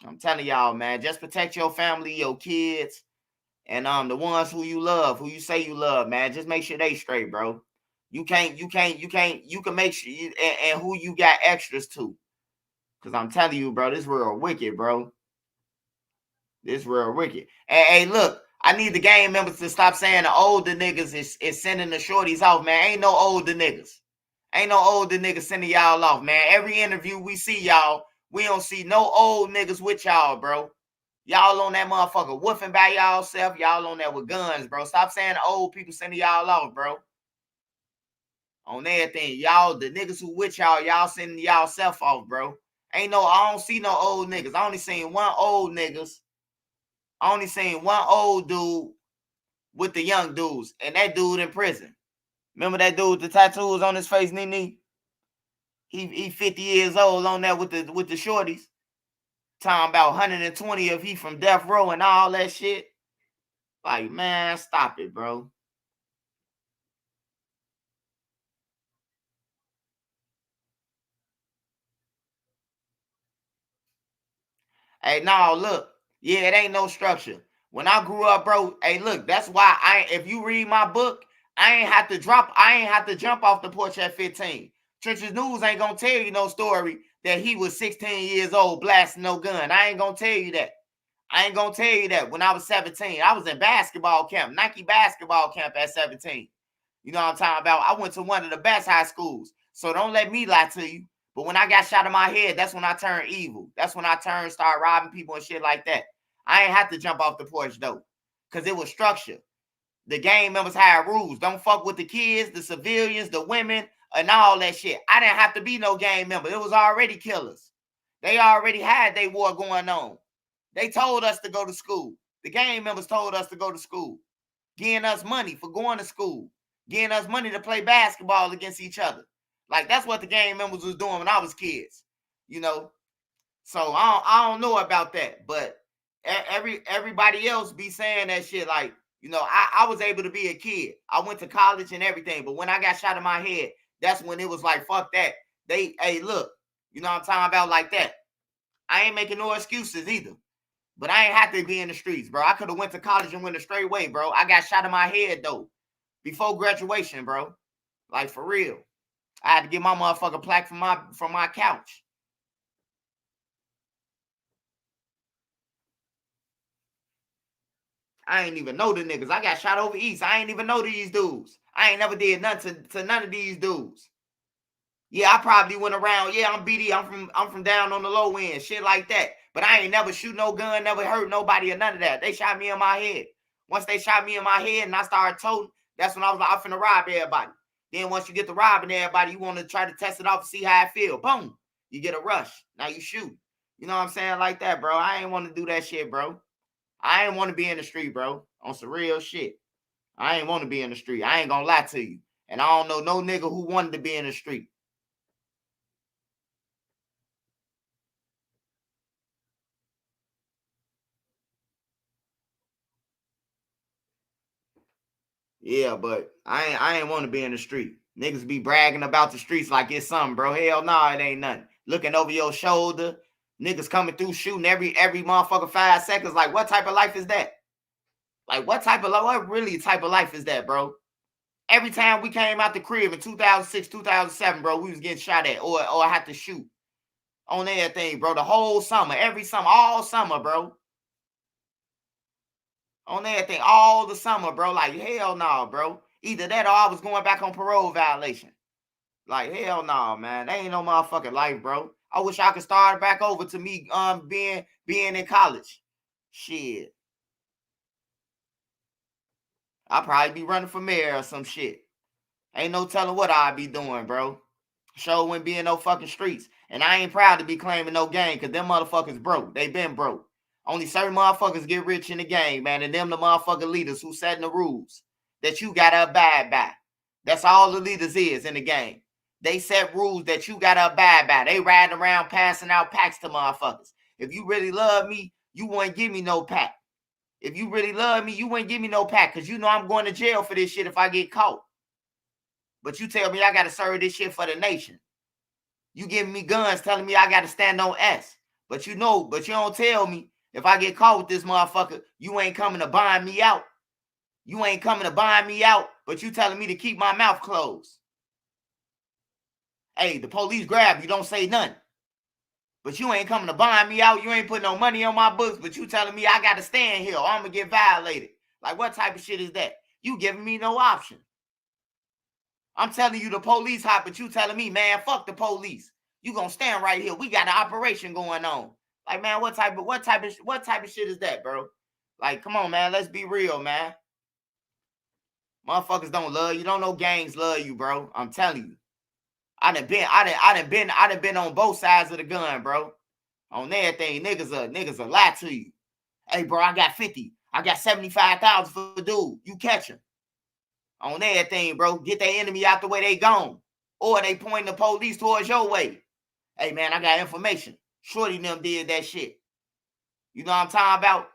I'm telling y'all, man, just protect your family, your kids, and the ones who you love, who you say you love, man. Just make sure they straight, bro. You can make sure and who you got extras to. Cause I'm telling you, bro, this real wicked, bro. This real wicked. Hey, look, I need the gang members to stop saying the older niggas is sending the shorties off, man. Ain't no older niggas. Ain't no older niggas sending y'all off, man. Every interview we see y'all, we don't see no old niggas with y'all, bro. Y'all on that motherfucker woofing by y'all self. Y'all on that with guns, bro. Stop saying the old people sending y'all off, bro. On everything. Y'all, the niggas who with y'all sending y'all self off, bro. I don't see no old niggas. I only seen one old niggas. I only seen one old dude with the young dudes, and that dude in prison. Remember that dude with the tattoos on his face, Nene? He 50 years old on that with the shorties. Talking about 120 if he from death row and all that shit. Like, man, stop it, bro. Hey, no, look. Yeah, it ain't no structure. When I grew up, bro, hey, look, that's why if you read my book, I ain't have to jump off the porch at 15. Trenches News ain't gonna tell you no story that he was 16 years old blasting no gun. I ain't gonna tell you that. I ain't gonna tell you that. When I was 17, I was in basketball camp, Nike basketball camp at 17. You know what I'm talking about? I went to one of the best high schools. So don't let me lie to you. But when I got shot in my head, that's when I turned evil. That's when I started robbing people and shit like that. I ain't have to jump off the porch though, because it was structure. The gang members had rules. Don't fuck with the kids, the civilians, the women, and all that shit. I didn't have to be no gang member. It was already killers. They already had their war going on. They told us to go to school. The gang members told us to go to school, giving us money for going to school, giving us money to play basketball against each other. Like, that's what the gang members was doing when I was kids, you know? So I don't know about that, but everybody else be saying that shit. Like, you know, I was able to be a kid. I went to college and everything, but when I got shot in my head, that's when it was like, fuck that. Hey, look, you know what I'm talking about, like that. I ain't making no excuses either. But I ain't have to be in the streets, bro. I could have went to college and went a straight way, bro. I got shot in my head, though, before graduation, bro. Like, for real. I had to get my motherfucking plaque from my couch. I ain't even know the niggas. I got shot over east. I ain't even know these dudes. I ain't never did nothing to none of these dudes. Yeah, I probably went around. Yeah, I'm BD. I'm from down on the low end, shit like that. But I ain't never shoot no gun, never hurt nobody or none of that. They shot me in my head. Once they shot me in my head and I started toting, that's when I was like, I'm finna rob everybody. Then once you get to robbing everybody, you want to try to test it off and see how it feel. Boom. You get a rush. Now you shoot. You know what I'm saying? Like that, bro. I ain't want to do that shit, bro. I ain't want to be in the street, bro. On some real shit. I ain't want to be in the street. I ain't gonna lie to you. And I don't know no nigga who wanted to be in the street. Yeah, but I ain't want to be in the street. Niggas be bragging about the streets like it's something, bro. Hell no, it ain't nothing. Looking over your shoulder, niggas coming through shooting every motherfucker 5 seconds. Like, what type of life is that? Like, what really type of life is that, bro? Every time we came out the crib in 2006, 2007, bro, we was getting shot at or had to shoot on everything, bro. The whole summer, every summer, all summer, bro. On everything, all the summer, bro. Like, hell no, bro. Either that or I was going back on parole violation. Like, hell no, man. That ain't no motherfucking life, bro. I wish I could start back over to me being in college. Shit. I'll probably be running for mayor or some shit. Ain't no telling what I'd be doing, bro. Sure wouldn't be in no fucking streets. And I ain't proud to be claiming no gang because them motherfuckers broke. They been broke. Only certain motherfuckers get rich in the game, man. And them the motherfucking leaders who setting the rules that you gotta abide by. That's all the leaders is in the game. They set rules that you gotta abide by. They riding around passing out packs to motherfuckers. If you really love me, you wouldn't give me no pack. If you really love me, you wouldn't give me no pack because you know I'm going to jail for this shit if I get caught. But you tell me I got to serve this shit for the nation. You giving me guns telling me I got to stand on S. But you don't tell me if I get caught with this motherfucker, you ain't coming to bind me out. You ain't coming to bind me out, but you telling me to keep my mouth closed. Hey, the police grab you, don't say nothing. But you ain't coming to bind me out. You ain't putting no money on my books, but you telling me I got to stand here or I'm going to get violated. Like, what type of shit is that? You giving me no option. I'm telling you the police hot, but you telling me, man, fuck the police. You going to stand right here. We got an operation going on. Like, man, what type of shit is that, bro? Like, come on, man. Let's be real, man. Motherfuckers don't love you. Don't know gangs love you, bro. I'm telling you. I done been on both sides of the gun, bro. On everything, niggas will lie to you. Hey, bro, I got 50. I got 75,000 for the dude. You catch him. On everything, bro. Get their enemy out the way they gone. Or they point the police towards your way. Hey, man, I got information. Shorty them did that shit. You know what I'm talking about?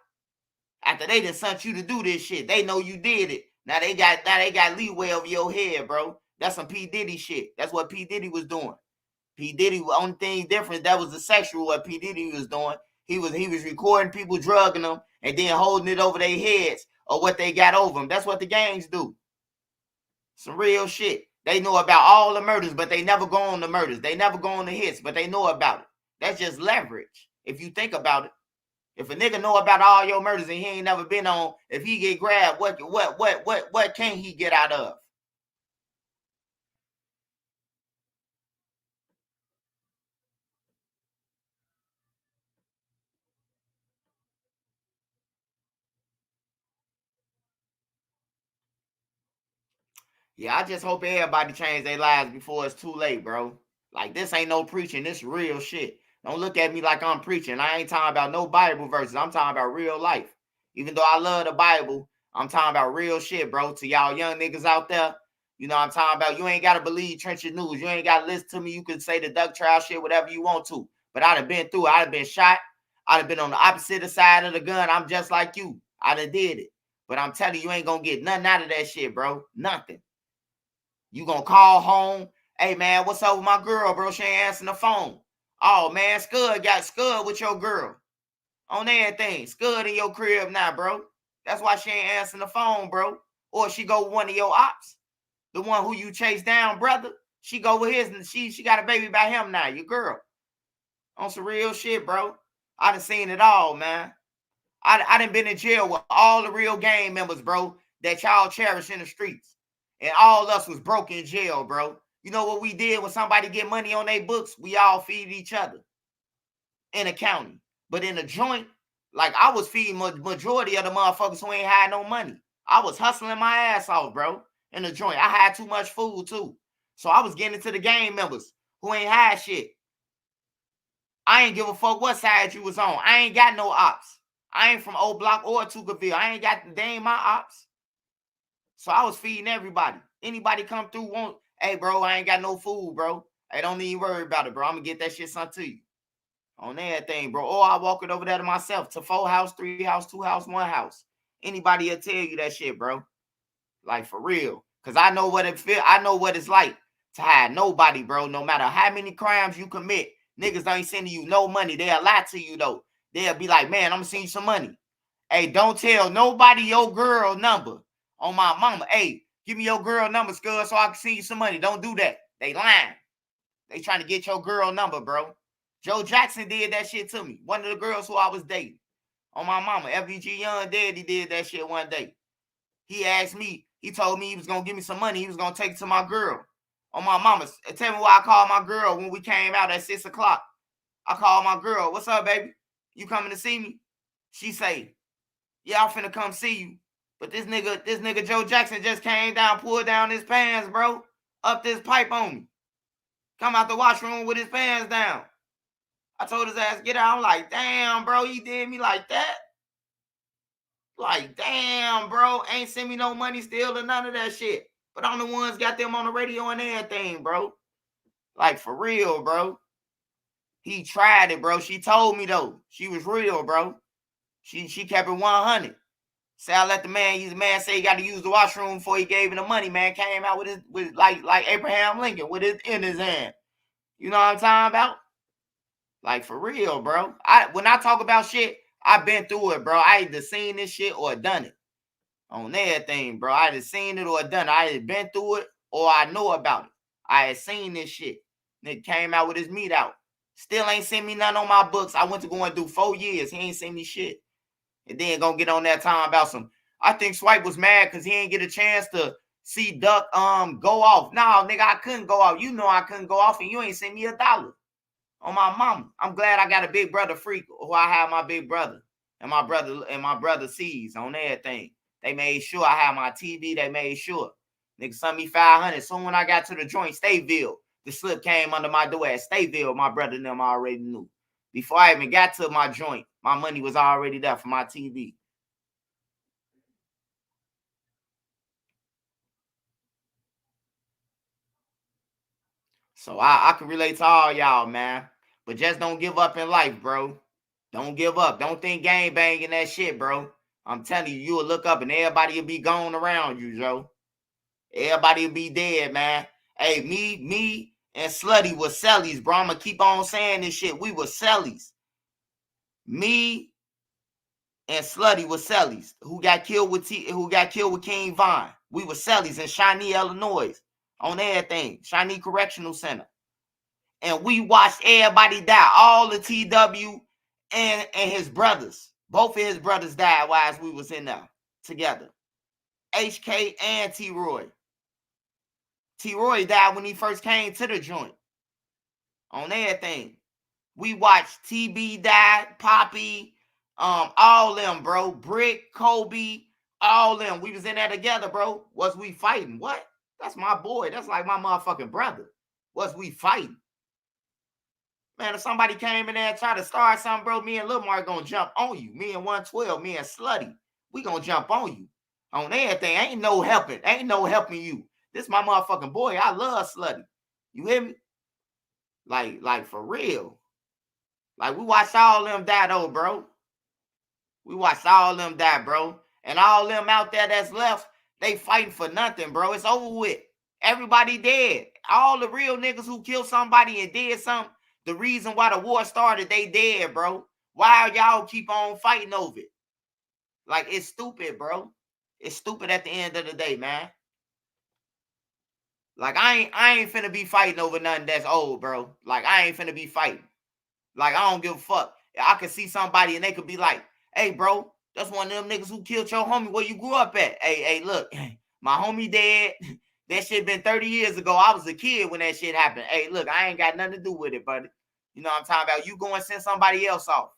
After they done sent you to do this shit, they know you did it. Now they got leeway over your head, bro. That's some P. Diddy shit. That's what P. Diddy was doing. P. Diddy, the only thing different, that was the sexual what P. Diddy was doing. He was recording people, drugging them, and then holding it over their heads or what they got over them. That's what the gangs do. Some real shit. They know about all the murders, but they never go on the murders. They never go on the hits, but they know about it. That's just leverage, if you think about it. If a nigga know about all your murders and he ain't never been on, if he get grabbed, what can he get out of? Yeah, I just hope everybody change their lives before it's too late, bro. Like, this ain't no preaching. This real shit. Don't look at me like I'm preaching. I ain't talking about no Bible verses. I'm talking about real life. Even though I love the Bible, I'm talking about real shit, bro. To y'all young niggas out there, you know what I'm talking about? You ain't got to believe trenches news. You ain't got to listen to me. You can say the duck trial shit, whatever you want to. But I done been through it. I done been shot. I done been on the opposite side of the gun. I'm just like you. I done did it. But I'm telling you, you ain't going to get nothing out of that shit, bro. Nothing. You gonna call home? Hey, man, what's up with my girl, bro? She ain't answering the phone. Oh, man, Scud got Scud with your girl. On everything. Scud in your crib now, bro. That's why she ain't answering the phone, bro. Or she go with one of your ops. The one who you chase down, brother. She go with his and she got a baby by him now, your girl. On some real shit, bro. I done seen it all, man. I done been in jail with all the real gang members, bro, that y'all cherish in the streets. And all us was broke in jail, bro. You know what we did when somebody get money on their books? We all feed each other in a county. But in a joint, like I was feeding majority of the motherfuckers who ain't had no money. I was hustling my ass off, bro, in the joint. I had too much food, too. So I was getting to the gang members who ain't had shit. I ain't give a fuck what side you was on. I ain't got no ops. I ain't from O Block or Tucaville. They ain't my ops. So I was feeding everybody. Anybody come through want, hey, bro, I ain't got no food, bro. Hey, don't even worry about it, bro. I'm going to get that shit sent to you. On everything, bro. Or I walk it over there to myself. To 4 house, 3 house, 2 house, 1 house. Anybody will tell you that shit, bro. Like, for real. Because I know what it feel. I know what it's like to have nobody, bro. No matter how many crimes you commit, niggas ain't sending you no money. They'll lie to you, though. They'll be like, man, I'm going to send you some money. Hey, don't tell nobody your girl number. On my mama, hey, give me your girl number, Scud, so I can send you some money. Don't do that. They lying. They trying to get your girl number, bro. Joe Jackson did that shit to me. One of the girls who I was dating. On my mama, FVG Young Daddy did that shit one day. He asked me, he told me he was going to give me some money. He was going to take it to my girl. On my mama, tell me why I called my girl when we came out at 6 o'clock. I called my girl, what's up, baby? You coming to see me? She say, yeah, I'm finna come see you. But this nigga Joe Jackson just came down, pulled down his pants, bro. Up this pipe on me. Come out the washroom with his pants down. I told his ass, get out. I'm like, damn, bro, he did me like that? Like, damn, bro. Ain't send me no money still or none of that shit. But I'm the ones got them on the radio and everything, bro. Like, for real, bro. He tried it, bro. She told me, though. She was real, bro. She kept it 100. Say I let the man say he got to use the washroom before he gave him the money, man. Came out with like Abraham Lincoln with it in his hand. You know what I'm talking about? Like for real, bro. When I talk about shit, I've been through it, bro. I either seen this shit or done it. On everything, bro. I either seen it or done it. I either been through it or I know about it. I had seen this shit. Nigga came out with his meat out. Still ain't sent me nothing on my books. I went to go and do 4 years. He ain't sent me shit. And then gonna get on that time about some. I think Swipe was mad because he ain't get a chance to see Duck go off. No, nigga, I couldn't go off. You know I couldn't go off, and you ain't sent me $1 on my mama. I'm glad I got a big brother freak who I have my big brother and my brother sees on everything. They made sure I had my TV. They made sure. Nigga sent me 500. Soon when I got to the joint, Stateville, the slip came under my door at Stateville. My brother and them already knew. Before I even got to my joint, my money was already there for my TV. So I can relate to all y'all, man. But just don't give up in life, bro. Don't give up. Don't think gang banging that shit, bro. I'm telling you, you'll look up and everybody will be gone around you, Joe. Everybody will be dead, man. Hey, me and Slutty was sellies, bro. I'm going to keep on saying this shit. We were sellies. Me and Slutty was sellies. Who got killed with King Von. We were sellies in Shawnee, Illinois. On everything. Shawnee Correctional Center. And we watched everybody die. All the TW and his brothers. Both of his brothers died while we was in there together. HK and T-Roy. T-Roy died when he first came to the joint. On everything. We watched TB die, Poppy, all them, bro. Brick, Kobe, all them. We was in there together, bro. Was we fighting? What? That's my boy. That's like my motherfucking brother. Was we fighting? Man, if somebody came in there and tried to start something, bro, me and Lil Mark gonna jump on you. Me and 112, me and Slutty, we gonna jump on you. On everything. Ain't no helping. Ain't no helping you. This my motherfucking boy. I love Slutty. You hear me? Like for real. Like we watched all them die though, bro. We watched all them die, bro. And all them out there that's left, they fighting for nothing, bro. It's over with. Everybody dead. All the real niggas who killed somebody and did something, the reason why the war started, they dead, bro. Why y'all keep on fighting over it? Like, it's stupid, bro. It's stupid at the end of the day, man. Like, I ain't finna be fighting over nothing that's old, bro. Like, I ain't finna be fighting. Like, I don't give a fuck. I could see somebody and they could be like, hey, bro, that's one of them niggas who killed your homie where you grew up at. Hey, look, my homie dead. That shit been 30 years ago. I was a kid when that shit happened. Hey, look, I ain't got nothing to do with it, buddy. You know what I'm talking about? You go and send somebody else off.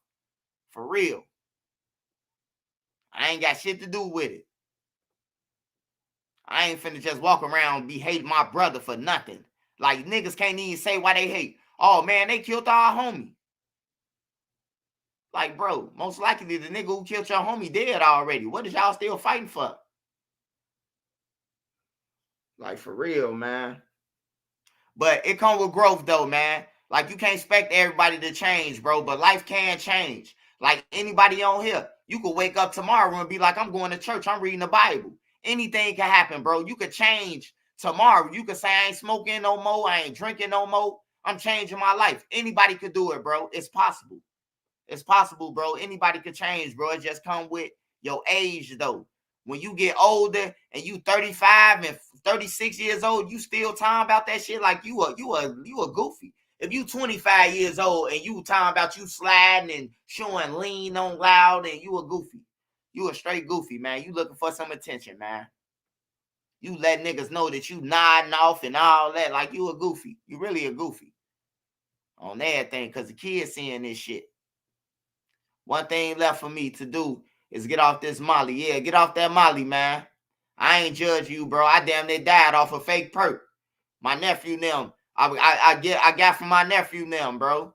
For real. I ain't got shit to do with it. I ain't finna just walk around and be hating my brother for nothing. Like, niggas can't even say why they hate. Oh, man, they killed our homie. Like, bro, most likely the nigga who killed your homie dead already. What is y'all still fighting for? Like, for real, man. But it comes with growth, though, man. Like, you can't expect everybody to change, bro. But life can change. Like, anybody on here, you could wake up tomorrow and be like, I'm going to church. I'm reading the Bible. Anything can happen, bro. You could change tomorrow. You could say, I ain't smoking no more. I ain't drinking no more. I'm changing my life. Anybody could do it, bro. It's possible. It's possible, bro. Anybody could change, bro. It just come with your age, though. When you get older and you 35 and 36 years old, you still talking about that shit like you a goofy. If you 25 years old and you talking about you sliding and showing lean on loud and you a goofy. You a straight goofy, man. You looking for some attention, man. You let niggas know that you nodding off and all that like you a goofy. You really a goofy. On everything, because the kids seeing this shit. One thing left for me to do is get off this Molly. Yeah, get off that Molly, man. I ain't judge you, bro. I damn near died off a fake perk. My nephew them. I got from my nephew them, bro.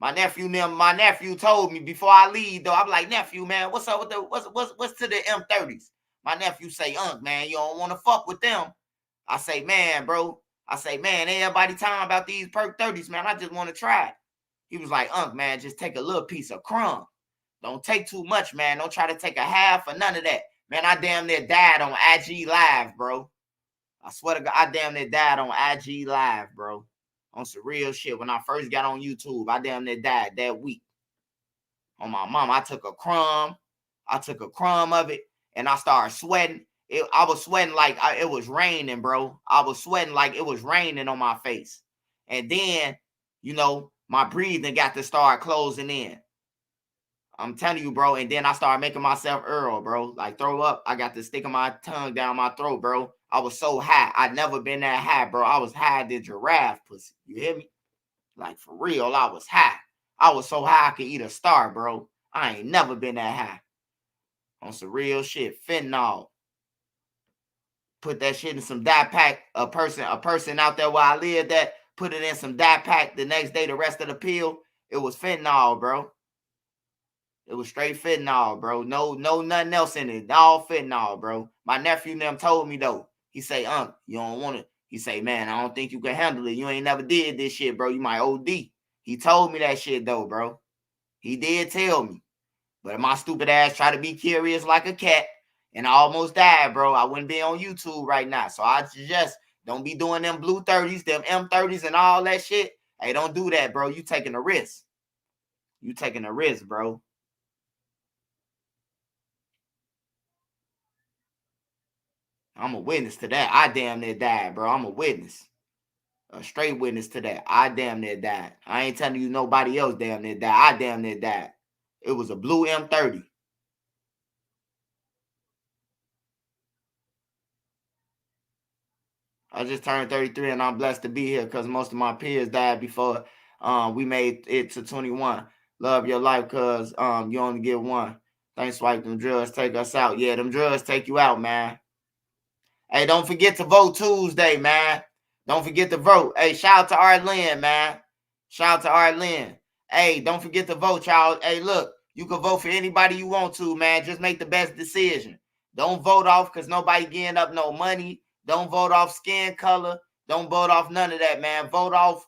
My nephew told me before I leave, though. I'm like, nephew, man, what's up with the what's to the M30s? My nephew say, man, you don't want to fuck with them. I say, man, bro. I say, man, everybody talking about these perk 30s, man. I just want to try it. He was like, man, just take a little piece of crumb. Don't take too much, man. Don't try to take a half or none of that. Man, I damn near died on IG Live, bro. I swear to God, I damn near died on IG Live, bro. On some real shit. When I first got on YouTube, I damn near died that week. On my mom, I took a crumb of it, and I started sweating. I was sweating like it was raining, bro. I was sweating like it was raining on my face. And then, you know, my breathing got to start closing in. I'm telling you, bro. And then I started making myself Earl, bro. Like throw up. I got to sticking my tongue down my throat, bro. I was so high. I'd never been that high, bro. I was high as giraffe pussy. You hear me? Like for real, I was high. I was so high I could eat a star, bro. I ain't never been that high. On some real shit. Fentanyl. Put that shit in some dye pack. A person out there where I lived at, put it in some dye pack. The next day, the rest of the pill, it was fentanyl, bro. It was straight fentanyl, bro. No, nothing else in it. All fentanyl, bro. My nephew them told me though. He say, you don't want it. He say, man, I don't think you can handle it. You ain't never did this shit, bro. You might OD. He told me that shit though, bro. He did tell me. But my stupid ass tried to be curious like a cat. And I almost died, bro. I wouldn't be on YouTube right now. So I suggest don't be doing them blue 30s, them M30s and all that shit. Hey, don't do that, bro. You taking a risk. You taking a risk, bro. I'm a witness to that. I damn near died, bro. I'm a witness. A straight witness to that. I damn near died. I ain't telling you nobody else damn near died. I damn near died. It was a blue M30. I just turned 33 and I'm blessed to be here because most of my peers died before we made it to 21. Love your life because you only get one. Thanks, wife. Them drugs take us out. Yeah, them drugs take you out, man. Hey, don't forget to vote Tuesday, man. Don't forget to vote. Hey, shout out to Arlene, man. Shout out to Arlene. Hey, don't forget to vote, y'all. Hey, look, you can vote for anybody you want to, man. Just make the best decision. Don't vote off because nobody getting up no money. Don't vote off skin color. Don't vote off none of that, man. Vote off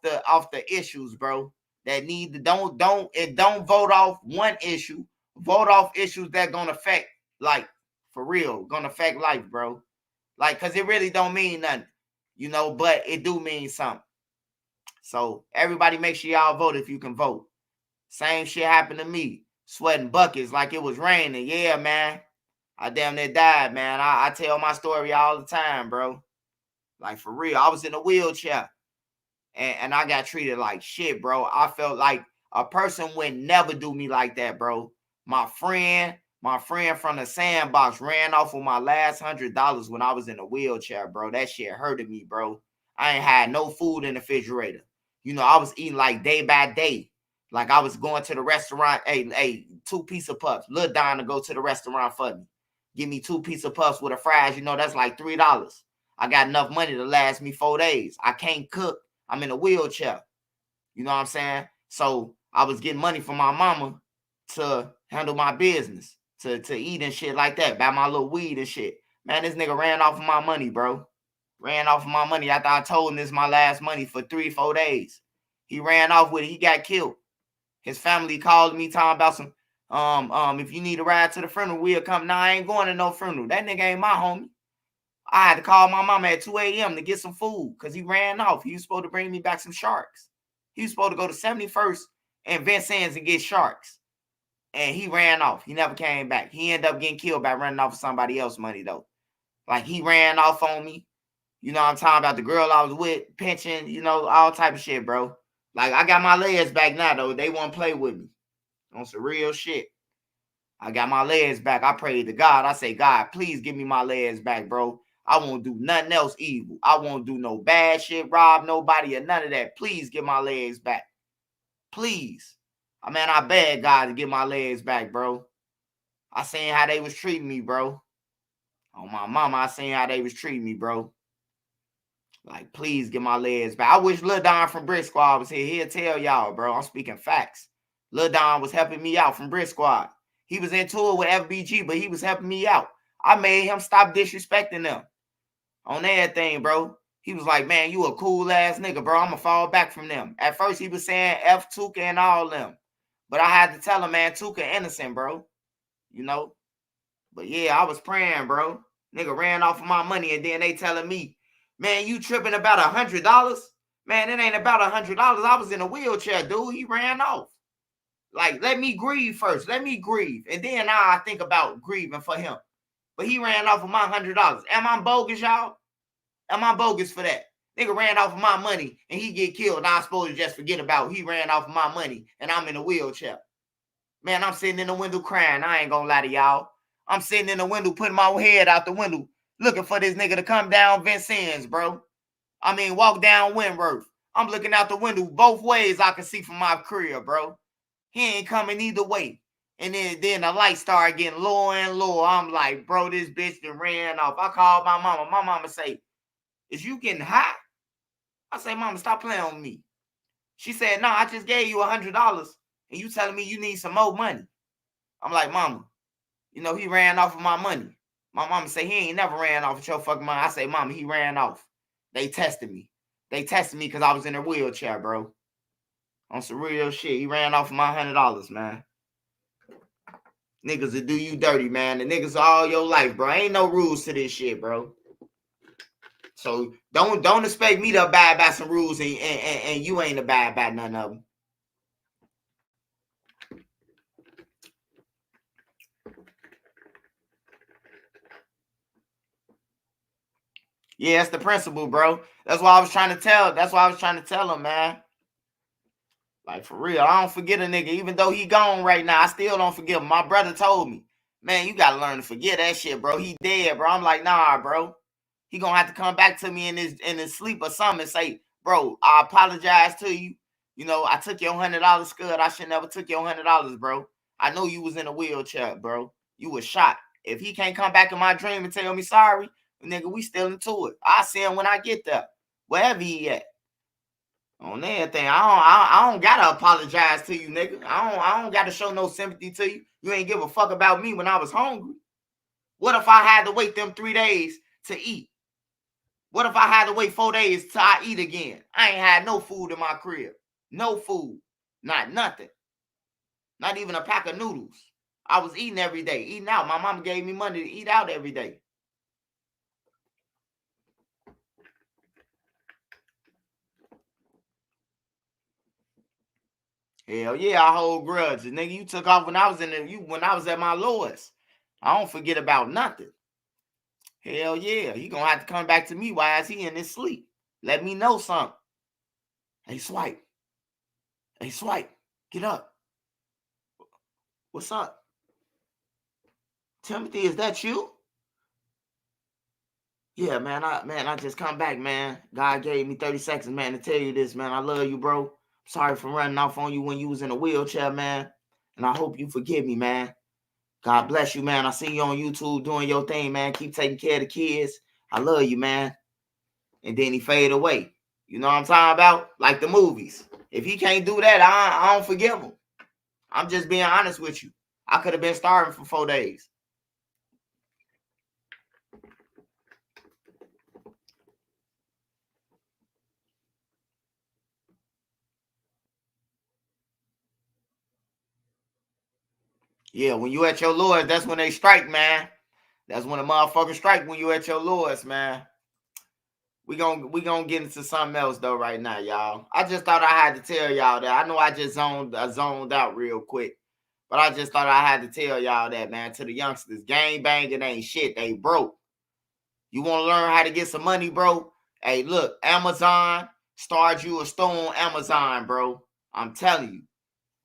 the issues, bro. That need to don't vote off one issue. Vote off issues that gonna affect, like, for real, gonna affect life, bro. Like, cause it really don't mean nothing, you know, but it do mean something. So everybody make sure y'all vote if you can vote. Same shit happened to me. Sweating buckets like it was raining. Yeah, man. I damn near died, man. I tell my story all the time, bro. Like, for real. I was in a wheelchair. And I got treated like shit, bro. I felt like a person would never do me like that, bro. My friend from the sandbox ran off with my last $100 when I was in a wheelchair, bro. That shit hurted me, bro. I ain't had no food in the refrigerator. You know, I was eating like day by day. Like I was going to the restaurant. Hey, 2 piece of puffs. Lil Don to go to the restaurant for me. Give me 2 piece of puffs with a fries. You know, that's like $3. I got enough money to last me 4 days. I can't cook. I'm in a wheelchair. You know what I'm saying? So I was getting money from my mama to handle my business, to eat and shit like that, buy my little weed and shit. Man, this nigga ran off of my money, bro. Ran off of my money after I told him this is my last money for 3-4 days. He ran off with it. He got killed. His family called me talking about some, if you need a ride to the funeral, we'll come. Nah, I ain't going to no funeral. That nigga ain't my homie. I had to call my mama at 2 a.m. to get some food because he ran off. He was supposed to bring me back some sharks. He was supposed to go to 71st and Vincennes and get sharks. And he ran off. He never came back. He ended up getting killed by running off of somebody else's money, though. Like, he ran off on me. You know what I'm talking about? The girl I was with, pension, you know, all type of shit, bro. Like, I got my legs back now, though. They won't play with me. On some real shit. I got my legs back. I prayed to God. I say, God, please give me my legs back, bro. I won't do nothing else evil. I won't do no bad shit, rob nobody or none of that. Please get my legs back. Please. I mean, I beg God to get my legs back, bro. I seen how they was treating me, bro. On my mama, I seen how they was treating me, bro. Like, please get my legs back. I wish Lil Don from Brick Squad was here. He'll tell y'all, bro. I'm speaking facts. Lil Don was helping me out from Brick Squad. He was in tour with FBG, but he was helping me out. I made him stop disrespecting them on everything, bro. He was like, man, you a cool ass nigga, bro. I'm going to fall back from them. At first, he was saying F Tuka and all them. But I had to tell him, man, Tuka innocent, bro. You know? But yeah, I was praying, bro. Nigga ran off of my money, and then they telling me, man, you tripping about $100? Man, it ain't about $100. I was in a wheelchair, dude. He ran off. Like, let me grieve first. Let me grieve. And then now I think about grieving for him. But he ran off of my $100. Am I bogus, y'all? Am I bogus for that? Nigga ran off of my money and he get killed. Now I'm supposed to just forget about he ran off of my money and I'm in a wheelchair. Man, I'm sitting in the window crying. I ain't gonna lie to y'all. I'm sitting in the window putting my head out the window looking for this nigga to come down Vincennes, bro. I mean, walk down Wentworth. I'm looking out the window both ways I can see from my crib, bro. He ain't coming either way. And then the light started getting lower and lower. I'm like, bro, this bitch done ran off. I called my mama. My mama say, is you getting high? I say, mama, stop playing on me. She said, no, I just gave you $100 and you telling me you need some more money. I'm like, mama, you know, he ran off of my money. My mama say, he ain't never ran off of your fucking money. I say, mama, he ran off. They tested me. They tested me because I was in a wheelchair, bro. On some real shit. He ran off of my $100, man. Niggas will do you dirty, man. The niggas all your life, bro. Ain't no rules to this shit, bro. So don't expect me to abide by some rules and you ain't abide by none of them. Yeah, that's the principle, bro. That's why I was trying to tell. That's why I was trying to tell him, man. Like, for real, I don't forget a nigga. Even though he gone right now, I still don't forget him. My brother told me, man, you got to learn to forget that shit, bro. He dead, bro. I'm like, nah, bro. He going to have to come back to me in his sleep or something and say, bro, I apologize to you. You know, I took your $100 scud. I should never took your $100, bro. I know you was in a wheelchair, bro. You was shot. If he can't come back in my dream and tell me sorry, nigga, we still into it. I'll see him when I get there, wherever he at. On everything, I don't gotta apologize to you, nigga. I don't gotta show no sympathy to you. You ain't give a fuck about me when I was hungry. What if I had to wait them 3 days to eat? What if I had to wait 4 days till I eat again? I ain't had no food in my crib. No food. Not nothing. Not even a pack of noodles. I was eating every day, eating out. My mama gave me money to eat out every day. Hell yeah, I hold grudges. Nigga, you took off when I was when I was at my lowest. I don't forget about nothing. Hell yeah. He gonna have to come back to me while he in his sleep. Let me know something. Hey, Swipe. Hey, Swipe. Get up. What's up? Timothy, is that you? Yeah, man. I just come back, man. God gave me 30 seconds, man, to tell you this, man. I love you, bro. Sorry for running off on you when you was in a wheelchair, man. And I hope you forgive me, man. God bless you, man. I see you on YouTube doing your thing, man. Keep taking care of the kids. I love you, man. And then he fade away. You know what I'm talking about? Like the movies. If he can't do that, I don't forgive him. I'm just being honest with you. I could have been starving for 4 days. Yeah, when you at your lowest, that's when they strike, man. That's when the motherfuckers strike, when you at your lowest, man. We gonna get into something else though right now, y'all. I just thought I had to tell y'all that. I know I just zoned out real quick, but I just thought I had to tell y'all that, man. To the youngsters, gang banging ain't shit. They broke. You want to learn how to get some money, bro? Hey, look, Amazon, start you a store on Amazon, bro. I'm telling you,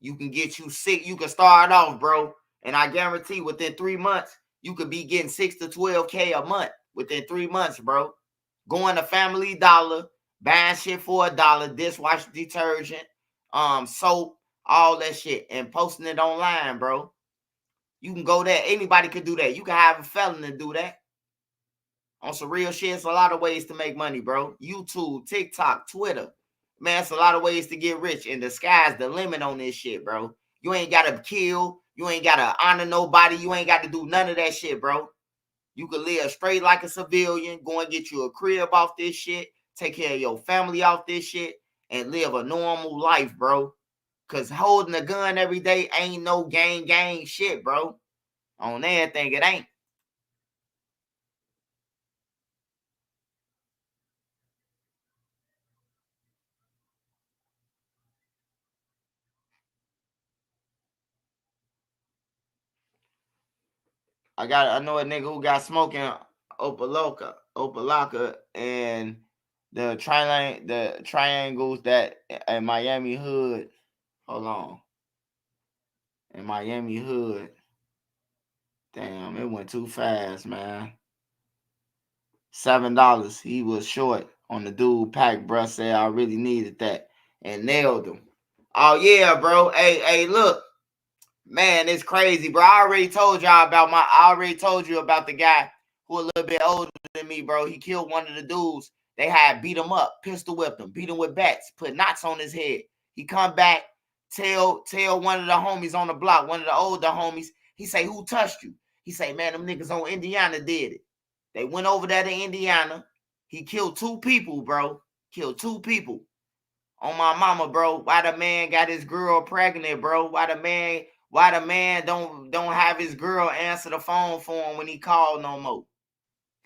you can get you sick. You can start off, bro. And I guarantee within 3 months, you could be getting 6 to 12K a month within 3 months, bro. Going to Family Dollar, buying shit for $1, dishwasher detergent, soap, all that shit, and posting it online, bro. You can go there. Anybody could do that. You can have a felon to do that. On some real shit, it's a lot of ways to make money, bro. YouTube, TikTok, Twitter. Man, it's a lot of ways to get rich, and the sky's the limit on this shit, bro. You ain't got to kill. You ain't got to honor nobody. You ain't got to do none of that shit, bro. You can live straight like a civilian, go and get you a crib off this shit, take care of your family off this shit, and live a normal life, bro. Because holding a gun every day ain't no gang shit, bro. On everything, it ain't. I know a nigga who got smoking Opalaka, and the triangles that in Miami hood. Hold on. In Miami hood. Damn, it went too fast, man. $7. He was short on the dude pack, bruh. Said I really needed that and nailed him. Oh yeah, bro. Hey, look. Man, it's crazy, bro. I already told you about the guy who a little bit older than me, bro. He killed one of the dudes. They had beat him up, pistol whipped him, beat him with bats, put knots on his head. He come back, tell one of the homies on the block, one of the older homies. He say, "Who touched you?" He say, "Man, them niggas on Indiana did it." They went over there to Indiana. He killed 2 people, bro. Killed 2 people. On my mama, bro. Why the man got his girl pregnant, bro? Why the man don't have his girl answer the phone for him when he called no more?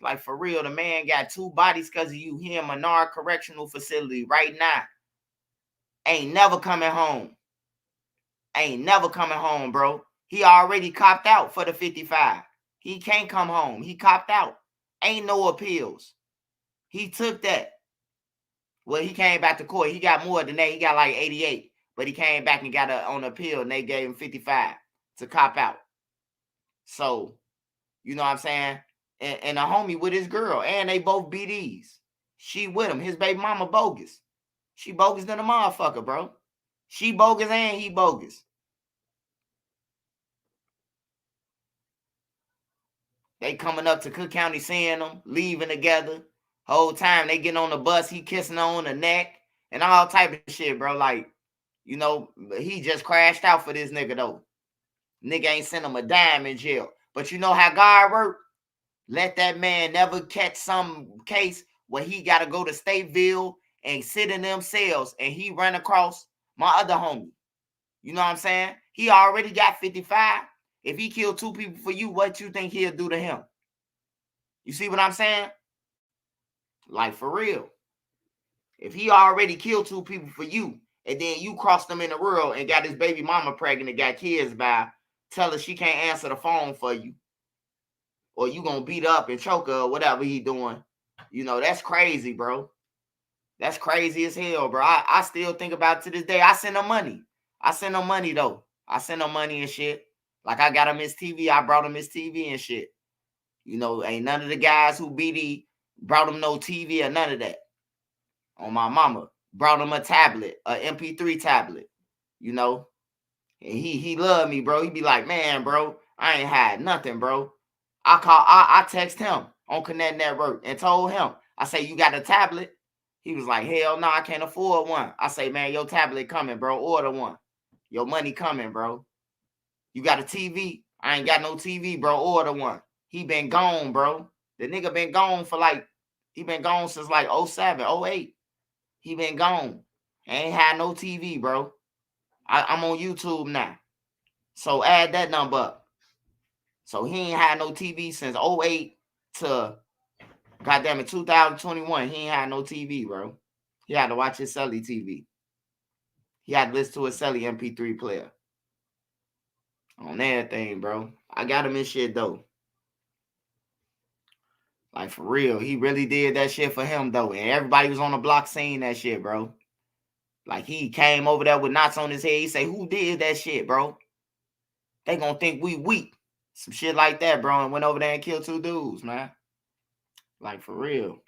Like, for real, the man got 2 bodies because of you. He in Menard Correctional Facility right now. Ain't never coming home. Ain't never coming home, bro. He already copped out for the 55. He can't come home. He copped out. Ain't no appeals. He took that. Well, he came back to court. He got more than that. He got like 88. But he came back and got on appeal, and they gave him 55 to cop out. So, you know what I'm saying? And a homie with his girl, and they both BDs. She with him. His baby mama bogus. She bogus than a motherfucker, bro. She bogus and he bogus. They coming up to Cook County seeing them, leaving together. Whole time they getting on the bus, he kissing her on the neck and all type of shit, bro. Like, you know, he just crashed out for this nigga, though. Nigga ain't sent him a dime in jail. But you know how God work? Let that man never catch some case where he got to go to Stateville and sit in them cells and he run across my other homie. You know what I'm saying? He already got 55. If he killed 2 people for you, what you think he'll do to him? You see what I'm saying? Like, for real. If he already killed 2 people for you, and then you crossed them in the world and got his baby mama pregnant and got kids by, tell her she can't answer the phone for you, or you gonna beat up and choke her or whatever he doing. You know, that's crazy, bro. That's crazy as hell, bro. I still think about it to this day. I send him money. I send him money, though. I send him money and shit. Like, I got him his TV. I brought him his TV and shit. You know, ain't none of the guys who BD brought him no TV or none of that. On my mama. Brought him a tablet, a MP3 tablet. You know? And he loved me, bro. He be like, "Man, bro, I ain't had nothing, bro." I text him on Connect Network and told him, I say, "You got a tablet?" He was like, "Hell no, I can't afford one." I say, "Man, your tablet coming, bro. Order one. Your money coming, bro. You got a TV?" "I ain't got no TV, bro. Order one." He been gone, bro. The nigga been gone he been gone since like 07, 08. He been gone. Ain't had no TV, bro. I'm on YouTube now. So add that number up. So he ain't had no TV since 08 to, goddamn it, 2021. He ain't had no TV, bro. He had to watch his celly TV. He had to listen to his celly MP3 player. On everything, bro. I got him his shit, though. Like, for real. He really did that shit for him, though. And everybody was on the block saying that shit, bro. Like, he came over there with knots on his head. He say, "Who did that shit, bro? They gonna think we weak." Some shit like that, bro. And went over there and killed 2 dudes, man. Like, for real.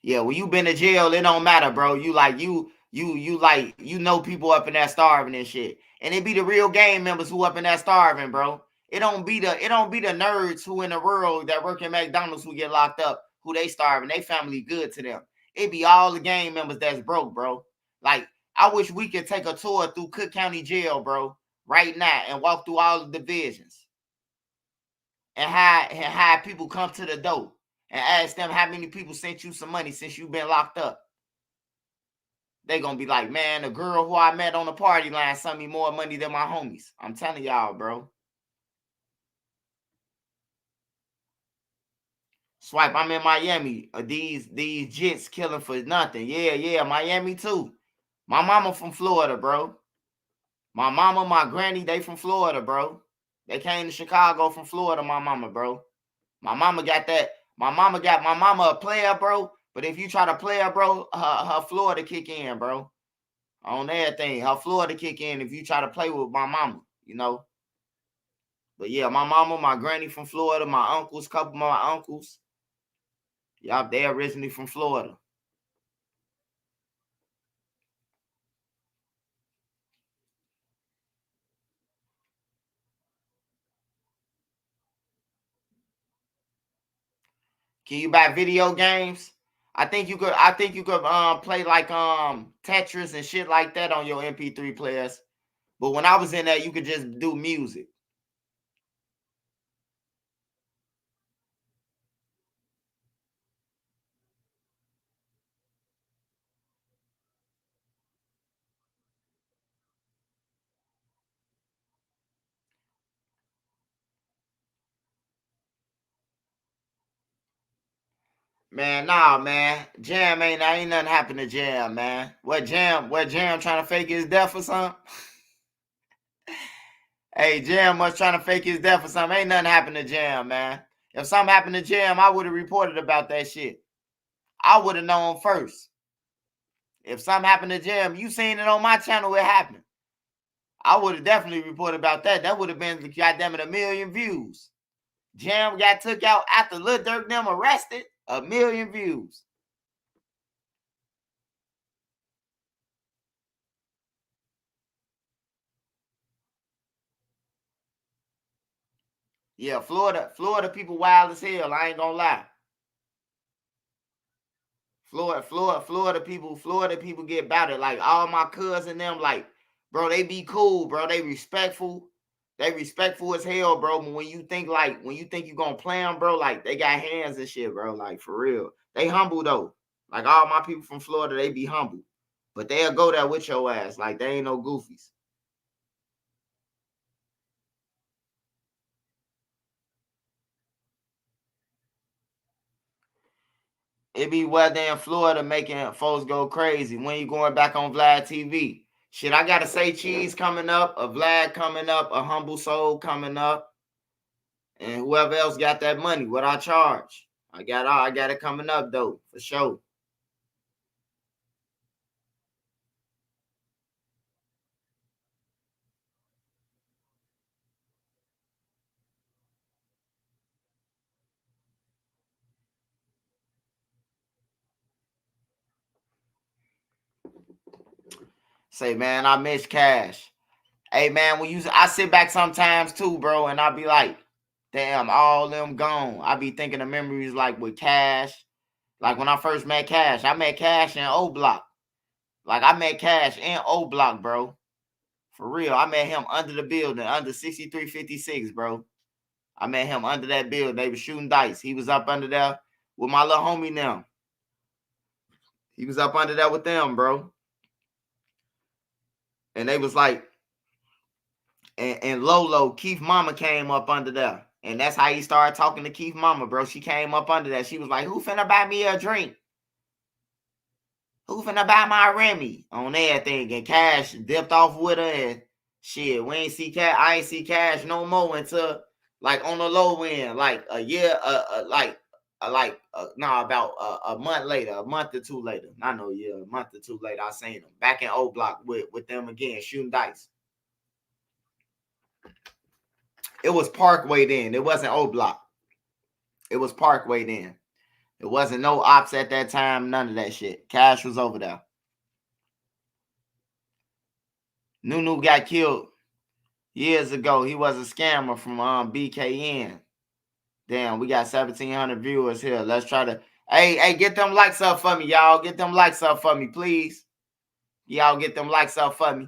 Yeah, when you been to jail, it don't matter, bro. You know people up in there starving and shit. And it be the real gang members who up in there starving, bro. It don't be the nerds who in the world that work at McDonald's who get locked up, who they starving. They family good to them. It be all the gang members that's broke, bro. Like, I wish we could take a tour through Cook County Jail, bro, right now and walk through all the divisions. And have people come to the door and ask them how many people sent you some money since you've been locked up. They gonna be like, "Man, the girl who I met on the party line sent me more money than my homies." I'm telling y'all, bro. Swipe, I'm in Miami. These jits killing for nothing. Yeah, Miami too. My mama from Florida, bro. My mama, my granny, they from Florida, bro. They came to Chicago from Florida, my mama, bro. My mama got that. My mama a player, bro. But if you try to play her, bro, her Florida kick in, bro. On everything. Her Florida kick in if you try to play with my mama, you know. But yeah, my mama, my granny from Florida, my uncles, couple of my uncles. Y'all, they originally from Florida. Can you buy video games? I think you could play like Tetris and shit like that on your MP3 players. But when I was in there, you could just do music. Man, nah, man. Jam ain't nothing happened to Jam, man. What Jam trying to fake his death or something? Hey, Jam was trying to fake his death or something. Ain't nothing happened to Jam, man. If something happened to Jam, I would have reported about that shit. I would have known first. If something happened to Jam, you seen it on my channel, it happened. I would have definitely reported about that. That would have been, goddamn it, 1 million views. Jam got took out after Lil Durk them arrested. 1 million views. Yeah, Florida people wild as hell. I ain't gonna lie. Florida people get about it. Like all my cousins them, like, bro, they be cool, bro. They respectful. They respectful as hell, bro. But when you think you gonna play them, bro, like they got hands and shit, bro. Like for real. They humble though. Like all my people from Florida, they be humble. But they'll go there with your ass. Like they ain't no goofies. It be weather in Florida making folks go crazy. When you going back on Vlad TV? Shit, I gotta say Cheese coming up, a Vlad coming up, a Humble Soul coming up, and whoever else got that money, what I charge. I got it coming up though, for sure. Say, man, I miss Cash. Hey, man, I sit back sometimes too, bro, and I be like, damn, all them gone. I be thinking of memories like with Cash. Like when I first met Cash, I met Cash in O Block. Like I met Cash in O Block, bro. For real, I met him under the building, under 6356, bro. I met him under that building. They were shooting dice. He was up under there with my little homie now. He was up under there with them, bro. And they was like, and Lolo, Keith Mama came up under there. And that's how he started talking to Keith Mama, bro. She came up under that. She was like, who finna buy me a drink? Who finna buy my Remy? On everything. And Cash dipped off with her and shit. We ain't see Cash. I ain't see Cash no more until like on the low end, like a year, about a month later, a month or two later. Not no year, a month or two later, I seen him back in O Block with them again, shooting dice. It was Parkway then. It wasn't O Block. It was Parkway then. It wasn't no ops at that time, none of that shit. Cash was over there. Nunu got killed years ago. He was a scammer from BKN. Damn, we got 1,700 viewers here. Let's try to... Hey, get them likes up for me, y'all. Get them likes up for me, please. Y'all get them likes up for me.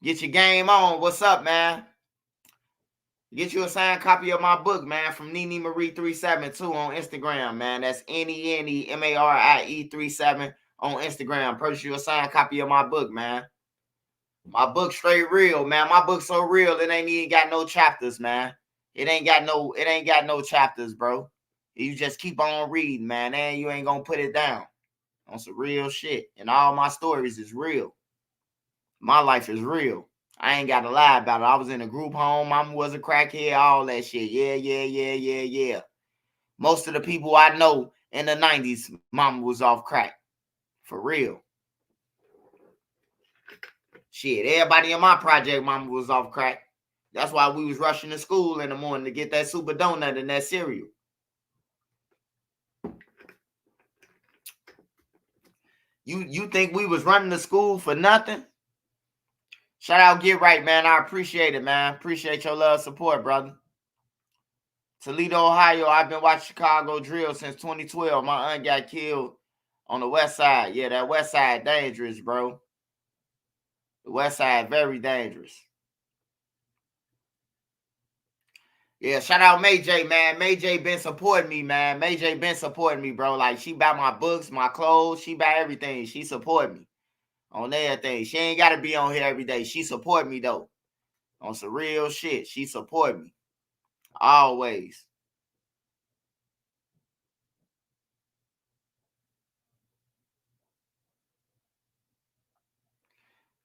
Get your game on. What's up, man? Get you a signed copy of my book, man, from Nene Marie 372 on Instagram, man. That's NENEMARIE 37 on Instagram. Purchase you a signed copy of my book, man. My book straight real, man. My book so real, it ain't even got no chapters, man. It ain't got no chapters, bro. You just keep on reading, man. And you ain't gonna put it down. On some real shit. And all my stories is real. My life is real. I ain't got to lie about it. I was in a group home. Mama was a crackhead, all that shit. Yeah. Most of the people I know in the 90s, mama was off crack. For real. Shit, everybody in my project, mama was off crack. That's why we was rushing to school in the morning to get that super donut and that cereal. You think we was running to school for nothing? Shout out Get Right, man. I appreciate it, man. Appreciate your love support, brother. Toledo, Ohio. I've been watching Chicago drill since 2012. My aunt got killed on the west side. Yeah, that west side dangerous, bro. The west side very dangerous. Yeah, shout out May J, man. May J been supporting me, man. May J been supporting me, bro. Like, she buy my books, my clothes. She buy everything. She support me on everything. She ain't got to be on here every day. She support me, though. On some real shit. She support me. Always.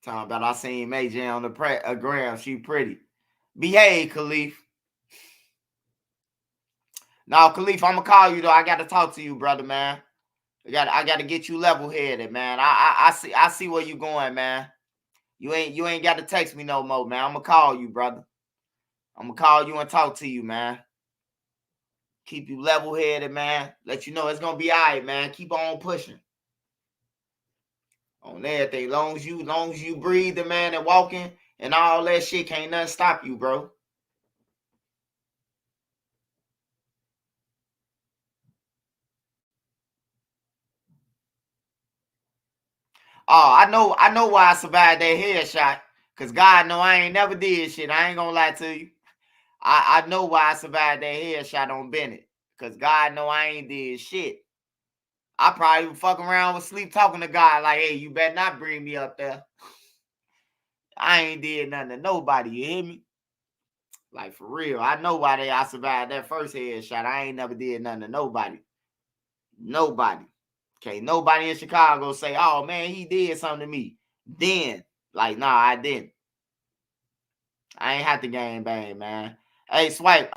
Talking about I seen May J on the gram. She pretty. Behave, Khalif. Now, Khalif, I'm gonna call you though. I gotta talk to you, brother, man. I gotta get you level-headed, man. I see where you going, man. You ain't got to text me no more, man. I'm gonna call you, brother. I'm gonna call you and talk to you, man. Keep you level-headed, man. Let you know it's gonna be all right, man. Keep on pushing. On everything. Long as you breathing, man, and walking and all that shit, can't nothing stop you, bro. Oh, I know why I survived that headshot. Cause God know I ain't never did shit. I ain't gonna lie to you. I know why I survived that headshot on Bennett. Cause God know I ain't did shit. I probably would fuck around with sleep talking to God like, hey, you better not bring me up there. I ain't did nothing to nobody, you hear me? Like, for real. I know why I survived that first headshot. I ain't never did nothing to nobody. Nobody. Okay, nobody in Chicago say, oh, man, he did something to me. Then, like, nah, I didn't. I ain't have to gang bang, man. Hey, Swipe,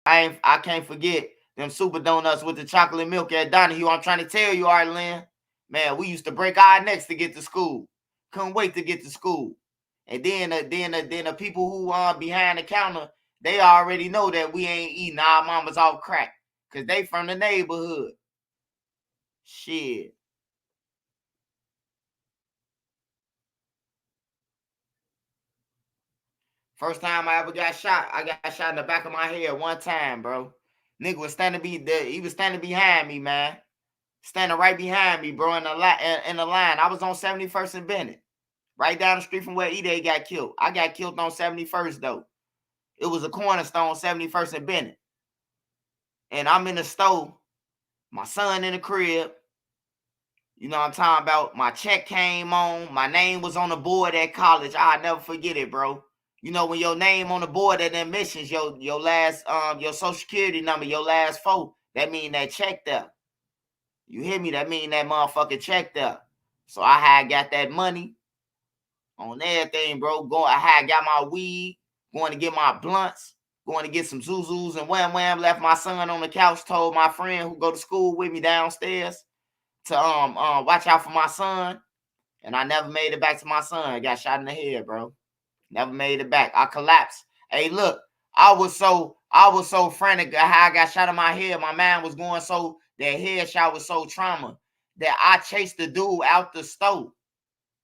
I can't forget them super donuts with the chocolate milk at Donahue. I'm trying to tell you, Arlen. Man, we used to break our necks to get to school. Couldn't wait to get to school. And then the people who are behind the counter, they already know that we ain't eating our mamas off crack. Because they from the neighborhood. Shit. First time I ever got shot, I got shot in the back of my head one time, bro. Nigga was he was standing behind me, man. Standing right behind me, bro, in the line. I was on 71st and Bennett. Right down the street from where E-Day got killed. I got killed on 71st, though. It was a cornerstone, 71st and Bennett. And I'm in the store. My son in the crib. You know what I'm talking about? My check came on. My name was on the board at college. I'll never forget it, bro. You know, when your name on the board at admissions, your last your social security number, your last four, that mean that check there. You hear me? That mean that motherfucking check there. So I had got that money on everything, bro. I had got my weed, going to get my blunts, going to get some Zuzus and Wham. Left my son on the couch, told my friend who go to school with me downstairs to watch out for my son. And I never made it back to my son. I got shot in the head, bro. Never made it back. I collapsed. Hey, look, I was so frantic how I got shot in my head. My mind was going so, that headshot was so trauma that I chased the dude out the stove.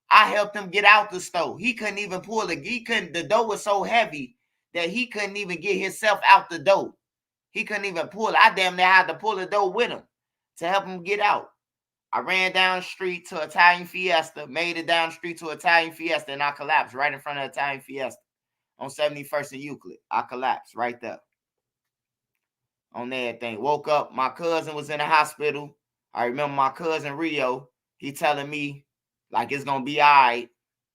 I helped him get out the stove. He couldn't even pull it. The door was so heavy that he couldn't even get himself out the door. He couldn't even pull it. I damn near had to pull the door with him to help him get out. I ran down the street to Italian Fiesta, made it down the street to Italian Fiesta, and I collapsed right in front of Italian Fiesta on 71st and Euclid. I collapsed right there on everything. Woke up. My cousin was in the hospital. I remember my cousin Rio. He telling me, like, it's going to be all right.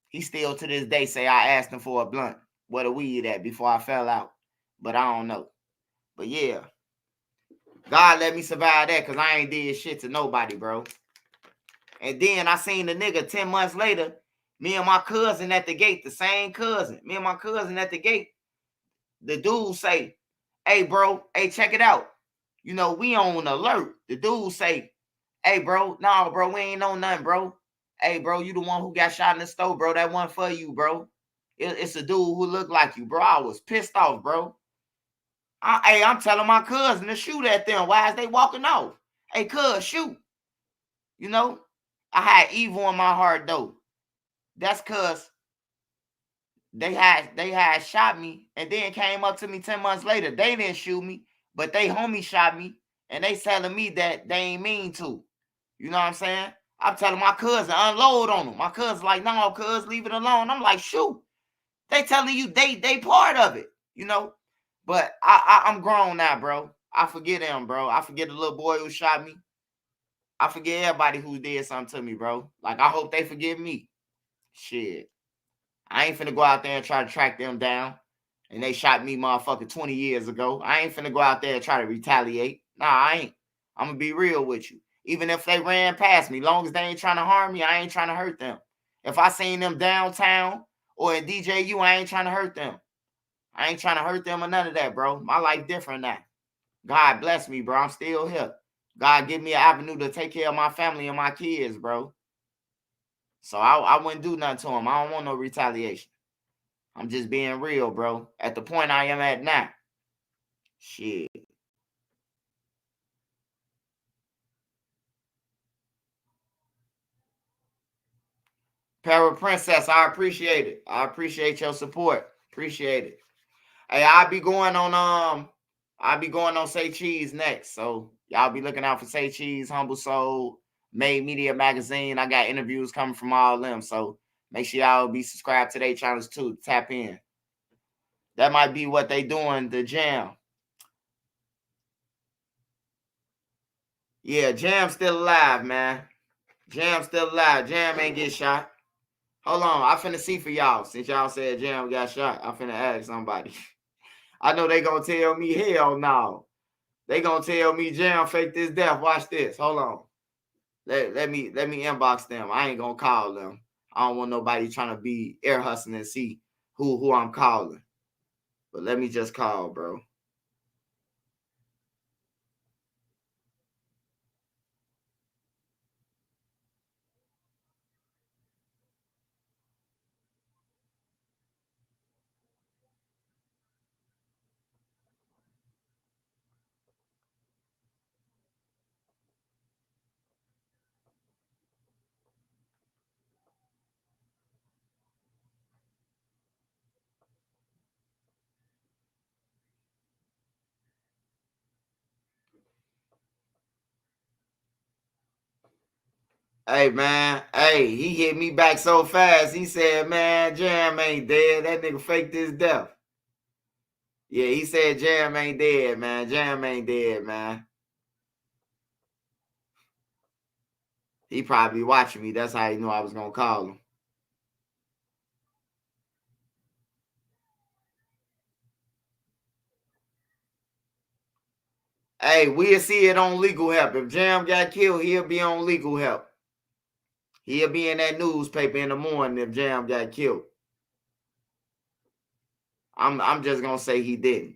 He still to this day say I asked him for a blunt. What a weed at before I fell out. But I don't know. But yeah. God let me survive that because I ain't did shit to nobody, bro. And then I seen the nigga 10 months later. Me and my cousin at the gate, the same cousin. Me and my cousin at the gate. The dude say, hey, bro, hey, check it out. You know, we on alert. The dude say, hey, bro, nah, bro, we ain't on nothing, bro. Hey, bro, you the one who got shot in the store, bro. That one for you, bro. It's a dude who look like you, bro. I was pissed off, bro. Hey, I'm telling my cousin to shoot at them. Why is they walking off? Hey, cuz, shoot. You know, I had evil in my heart, though. That's cuz they had shot me and then came up to me 10 months later. They didn't shoot me, but they homie shot me, and they telling me that they ain't mean to. You know what I'm saying? I'm telling my cousin, unload on them. My cousin's like, no, cuz, leave it alone. I'm like, shoot. They telling you they part of it, you know? But I'm grown now, bro. I forget them, bro. I forget the little boy who shot me. I forget everybody who did something to me, bro. Like, I hope they forgive me. Shit. I ain't finna go out there and try to track them down. And they shot me, motherfucker, 20 years ago. I ain't finna go out there and try to retaliate. Nah, I ain't. I'm gonna be real with you. Even if they ran past me, long as they ain't trying to harm me, I ain't trying to hurt them. If I seen them downtown or in DJU, I ain't trying to hurt them. I ain't trying to hurt them or none of that, bro. My life different now. God bless me, bro. I'm still here. God give me an avenue to take care of my family and my kids, bro. So I wouldn't do nothing to them. I don't want no retaliation. I'm just being real, bro. At the point I am at now. Shit. Para Princess, I appreciate it. I appreciate your support. Appreciate it. Hey, I'll be going on Say Cheese next. So y'all be looking out for Say Cheese, Humble Soul, Made Media Magazine. I got interviews coming from all of them. So make sure y'all be subscribed to their channels too. Tap in. That might be what they doing, the jam. Yeah, Jam's still alive, man. Jam's still alive. Jam ain't get shot. Hold on, I finna see for y'all. Since y'all said Jam got shot, I finna ask somebody. I know they gonna tell me hell no. They gonna tell me Jam faked his death. Watch this. Hold on. Let me inbox them. I ain't gonna call them. I don't want nobody trying to be air hustling and see who I'm calling. But let me just call, bro. Hey, man. Hey, he hit me back so fast. He said, man, Jam ain't dead. That nigga faked his death. Yeah, he said Jam ain't dead, man. Jam ain't dead, man. He probably watching me. That's how he knew I was going to call him. Hey, we'll see it on legal help. If Jam got killed, he'll be on legal help. He'll be in that newspaper in the morning if Jam got killed. I'm just going to say he didn't.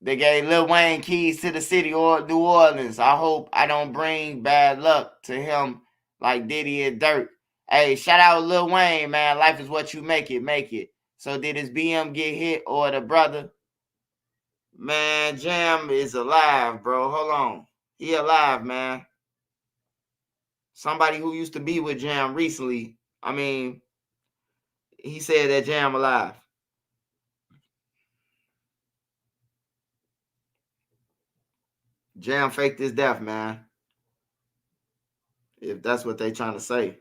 They gave Lil Wayne keys to the city of New Orleans. I hope I don't bring bad luck to him like Diddy and Durk. Hey, shout out Lil Wayne, man. Life is what you make it, make it. So did his BM get hit or the brother? Man, Jam is alive, bro. Hold on. He alive, man. Somebody who used to be with Jam recently, I mean, he said that Jam alive. Jam faked his death, man. If that's what they trying to say.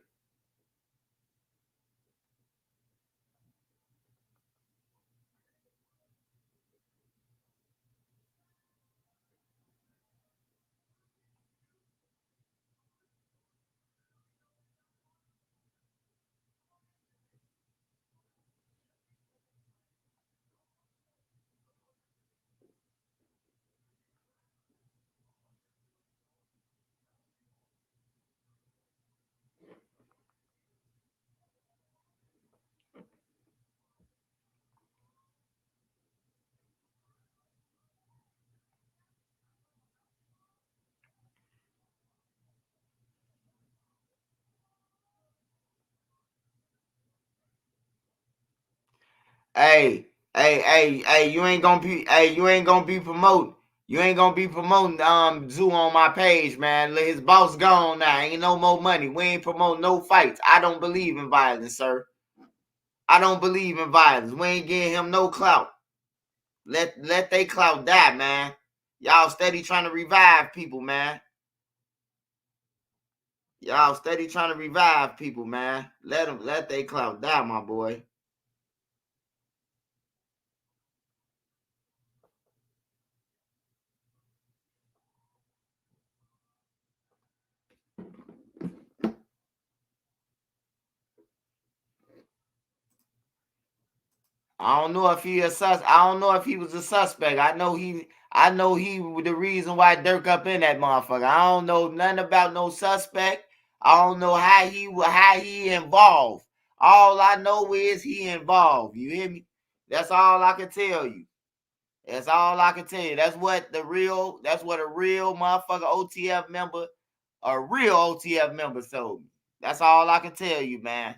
Hey, you ain't gonna be promoting. You ain't gonna be promoting Zoo on my page, man. His boss gone now. Ain't no more money. We ain't promoting no fights. I don't believe in violence, sir. I don't believe in violence. We ain't getting him no clout. Let they clout die, man. Y'all steady trying to revive people, man. Y'all steady trying to revive people, man. Let they clout die, my boy. I don't know if he a I don't know if he was a suspect. I know he was the reason why Durk up in that motherfucker. I don't know nothing about no suspect. I don't know how he involved. All I know is he involved. You hear me? That's all I can tell you. That's all I can tell you. That's what a real motherfucker OTF member, a real OTF member told me. That's all I can tell you, man.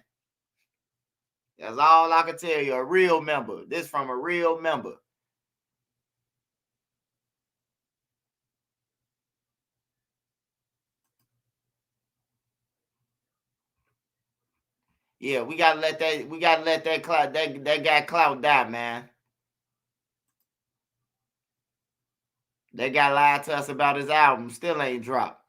That's all I can tell you. A real member. This from a real member. Yeah, we gotta let that clout that guy clout die, man. That guy lied to us about his album. Still ain't dropped.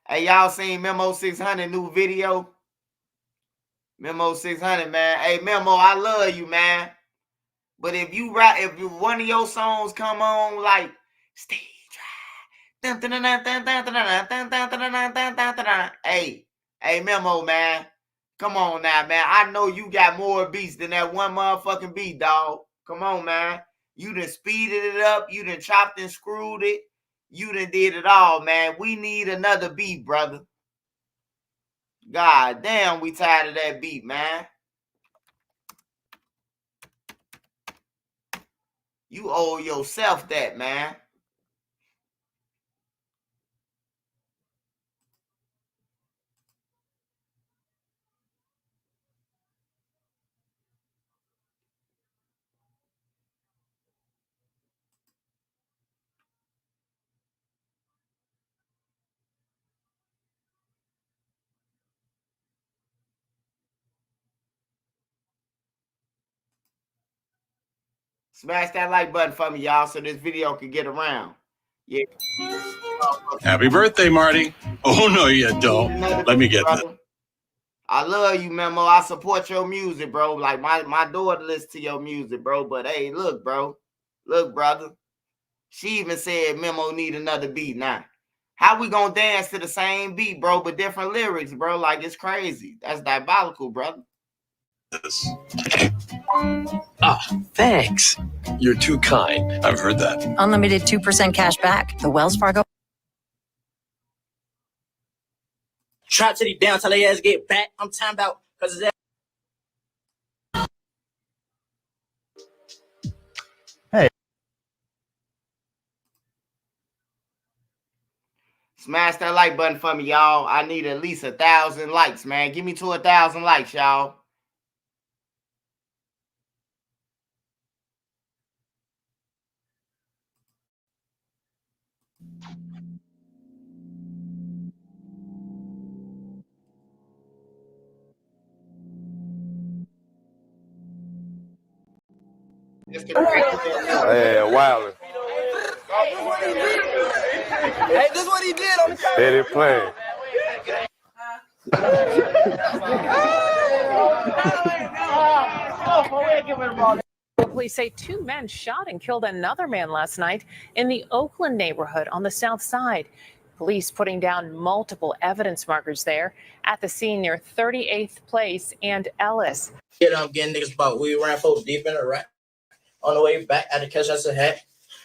Hey, y'all seen Memo 600 new video? Memo 600, man. Hey, Memo, I love you, man. But if one of your songs come on like Stay Dry, hey, Memo, man. Come on now, man. I know you got more beats than that one motherfucking beat, dog. Come on, man. You done speeded it up. You done chopped and screwed it. You done did it all, man. We need another beat, brother. God damn, we tired of that beat, man. You owe yourself that, man. Smash that like button for me, y'all, so this video can get around. Yeah. Happy birthday, Marty. Oh, no, you don't. Let me get that. I love you, Memo. I support your music, bro. Like, my daughter listens to your music, bro. But, hey, look, bro. Look, brother. She even said Memo need another beat now. How we gonna dance to the same beat, bro, but different lyrics, bro? Like, it's crazy. That's diabolical, brother. Thanks. You're too kind. I've heard that. Unlimited 2% cash back. The Wells Fargo. TrapCity down till they ass get back. I'm talking about because that. Smash that like button for me, y'all. I need at least 1,000 likes, man. Give me to 1,000 likes, y'all. Hey, Wilder. Hey, this is what he did on the show. Steady playing. Police say 2 men shot and killed another man last night in the Oakland neighborhood on the south side. Police putting down multiple evidence markers there at the scene near 38th Place and Ellis. Getting niggas about we ran folks deep in the rack. On the way back, I had to catch us a hat.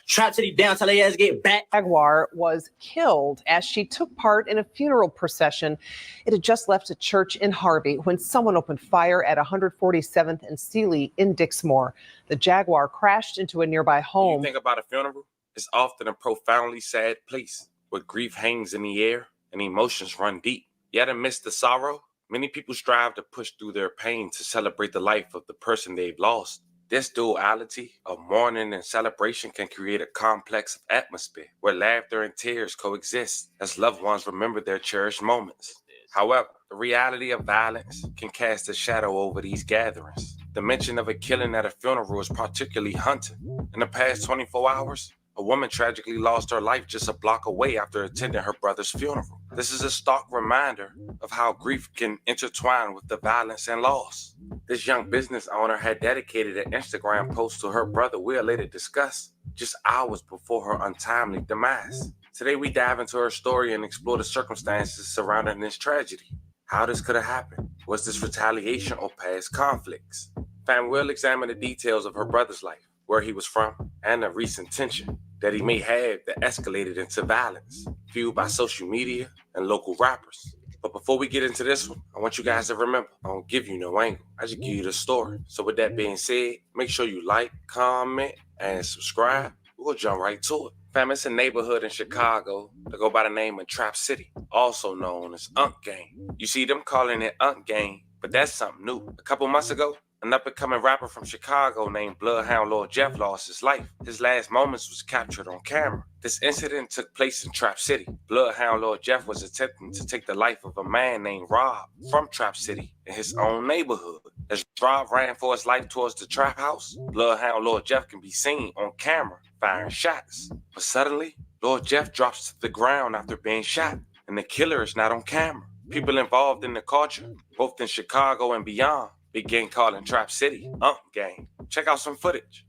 TrapCity down till they ass get back. Jaguar was killed as she took part in a funeral procession. It had just left a church in Harvey when someone opened fire at 147th and Sealy in Dixmoor. The Jaguar crashed into a nearby home. When you think about a funeral, it's often a profoundly sad place where grief hangs in the air and emotions run deep. Yet amidst the sorrow, Many people strive to push through their pain to celebrate the life of the person they've lost. This duality of mourning and celebration can create a complex atmosphere where laughter and tears coexist as loved ones remember their cherished moments. However, the reality of violence can cast a shadow over these gatherings. The mention of a killing at a funeral is particularly haunting. In the past 24 hours, a woman tragically lost her life just a block away after attending her brother's funeral. This is a stark reminder of how grief can intertwine with the violence and loss. This young business owner had dedicated an Instagram post to her brother we'll later discuss, just hours before her untimely demise. Today we dive into her story and explore the circumstances surrounding this tragedy. How this could have happened? Was this retaliation or past conflicts? Fam, we'll examine the details of her brother's life, where he was from, and the recent tension that he may have that escalated into violence, fueled by social media and local rappers. But before we get into this one, I want you guys to remember, I don't give you no angle. I just give you the story. So with that being said, make sure you like, comment, and subscribe. We'll jump right to it. Fam, it's a neighborhood in Chicago that go by the name of TrapCity, also known as Unk Gang. You see them calling it Unk Gang, but that's something new. A couple months ago, an up-and-coming rapper from Chicago named Bloodhound Lil Jeff lost his life. His last moments was captured on camera. This incident took place in TrapCity. Bloodhound Lil Jeff was attempting to take the life of a man named Rob from TrapCity in his own neighborhood. As Rob ran for his life towards the trap house, Bloodhound Lil Jeff can be seen on camera firing shots. But suddenly, Lil Jeff drops to the ground after being shot, and the killer is not on camera. People involved in the culture, both in Chicago and beyond, began calling TrapCity Unk Gang. Check out some footage.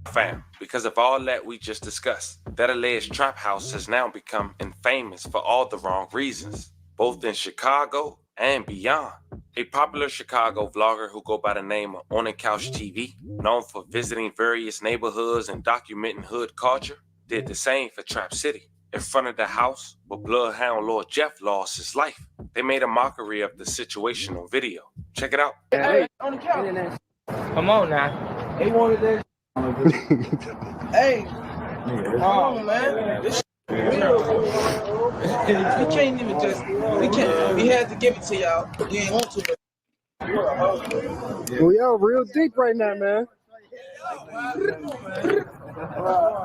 Fam, because of all that we just discussed, that alleged trap house has now become infamous for all the wrong reasons, both in Chicago and beyond. A popular Chicago vlogger who go by the name of On the Couch TV, known for visiting various neighborhoods and documenting hood culture, did the same for TrapCity. In front of the house where Bloodhound Lord Jeff lost his life, they made a mockery of the situation on video. Check it out. Hey, on the couch. Come on now. They wanted that. Hey, come on, man. This we can't even just, we had to give it to y'all. You ain't want to, but We are real deep right now, man.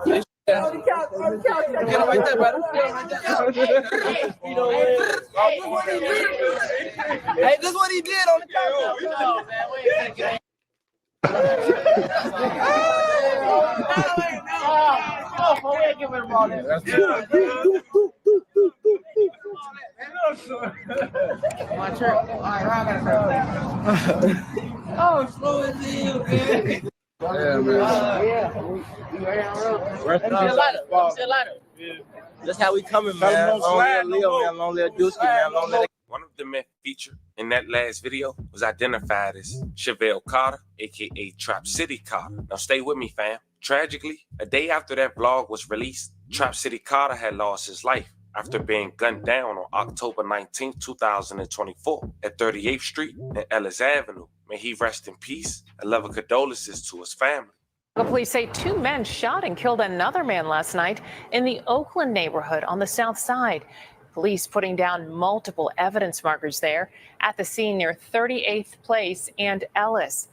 Get him right there, brother. You know what? Hey, this is what he did on the couch. Oh, slow as hell, man. Yeah, man. That's how we coming, man. Long live Dusky, man. Long live. One of the men featured in that last video was identified as Chevelle Carter, aka TrapCity Carter. Now stay with me, fam. Tragically, a day after that vlog was released, TrapCity Carter had lost his life after being gunned down on October 19, 2024 at 38th Street and Ellis Avenue. May he rest in peace and love and condolences to his family. The police say two men shot and killed another man last night in the Oakland neighborhood on the south side. Police putting down multiple evidence markers there at the scene near 38th Place and Ellis.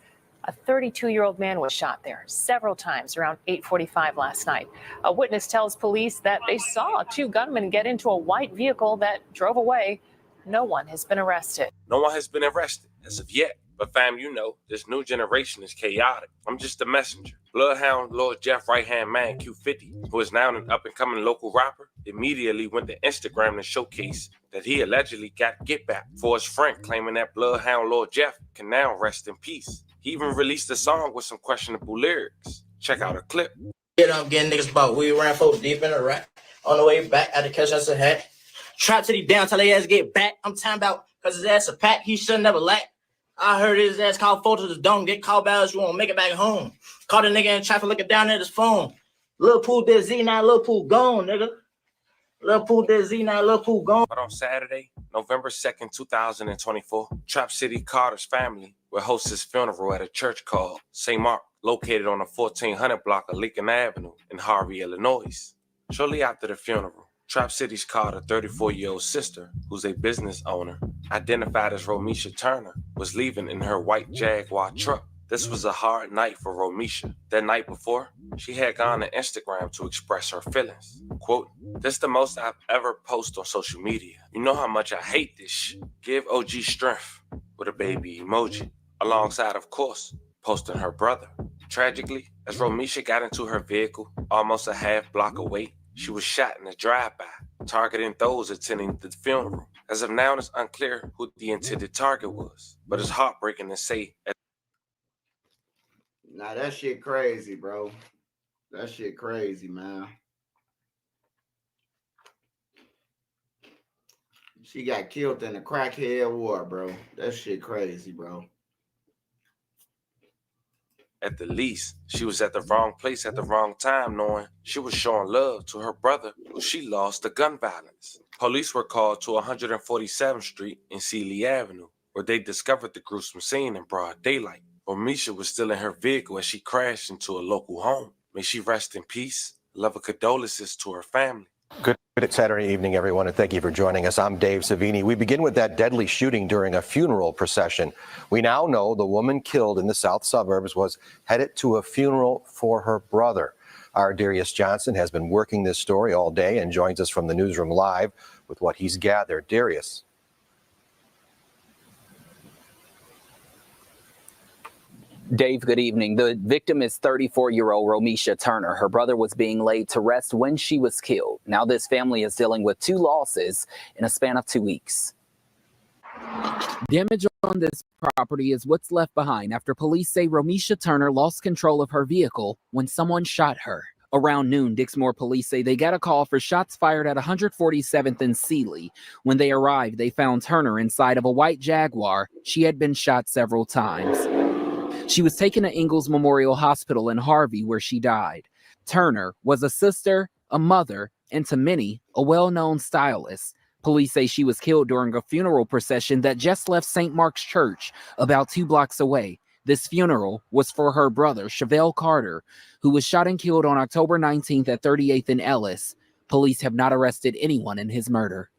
A 32-year-old man was shot there several times around 8:45 last night. A witness tells police that they saw two gunmen get into a white vehicle that drove away. No one has been arrested. No one has been arrested as of yet. But fam, you know, this new generation is chaotic. I'm just a messenger. Bloodhound Lord Jeff right-hand man Q50, who is now an up-and-coming local rapper, immediately went to Instagram to showcase that he allegedly got get back for his friend, claiming that Bloodhound Lord Jeff can now rest in peace. He even released a song with some questionable lyrics. Check out a clip. I'm getting niggas about we ran folks deep in the rack. On the way back, I had to catch us a hat. TrapCity down till they ass get back. I'm talking about because his ass a pack, he should never lack. I heard his ass call photos, don't get called back, you won't make it back home. Caught a nigga in traffic looking down at his phone. Lil Pooh did Z, now Lil Pooh gone, nigga. Lil Pooh did Z, now Lil Pooh gone. But on Saturday, November 2nd, 2024, Trap City Carter's family will host his funeral at a church called St. Mark, located on the 1400 block of Lincoln Avenue in Harvey, Illinois. Shortly after the funeral, Trap City's Carter 34-year-old sister, who's a business owner, identified as Romisha Turner, was leaving in her white Jaguar truck. This was a hard night for Romisha. That night before, she had gone to Instagram to express her feelings. Quote, "This the most I've ever posted on social media. You know how much I hate this shit. Give OG strength," with a baby emoji. Alongside, of course, posting her brother. Tragically, as Romisha got into her vehicle almost a half block away, she was shot in a drive-by, targeting those attending the funeral. As of now, it's unclear who the intended target was, but it's heartbreaking to say. Nah, that shit crazy, bro. That shit crazy, man. She got killed in the crackhead war, bro. That shit crazy, bro. At the least, she was at the wrong place at the wrong time, knowing she was showing love to her brother who she lost to gun violence. Police were called to 147th Street and Sealy Avenue, where they discovered the gruesome scene in broad daylight. Romisha was still in her vehicle as she crashed into a local home. May she rest in peace. Love and condolences to her family. Good Saturday evening, everyone, and thank you for joining us. I'm Dave Savini. We begin with that deadly shooting during a funeral procession. We now know the woman killed in the south suburbs was headed to a funeral for her brother. Our Darius Johnson has been working this story all day and joins us from the newsroom live with what he's gathered. Darius. Dave, good evening. The victim is 34-year-old Romisha Turner. Her brother was being laid to rest when she was killed. Now this family is dealing with 2 losses in a span of 2 weeks. Damage on this property is what's left behind after police say Romisha Turner lost control of her vehicle when someone shot her. Around noon, Dixmoor police say they got a call for shots fired at 147th and Sealy. When they arrived, they found Turner inside of a white Jaguar. She had been shot several times. She was taken to Ingalls Memorial Hospital in Harvey, where she died. Turner was a sister, a mother, and to many, a well-known stylist. Police say she was killed during a funeral procession that just left St. Mark's Church, about 2 blocks away. This funeral was for her brother, Chevelle Carter, who was shot and killed on October 19th at 38th and Ellis. Police have not arrested anyone in his murder.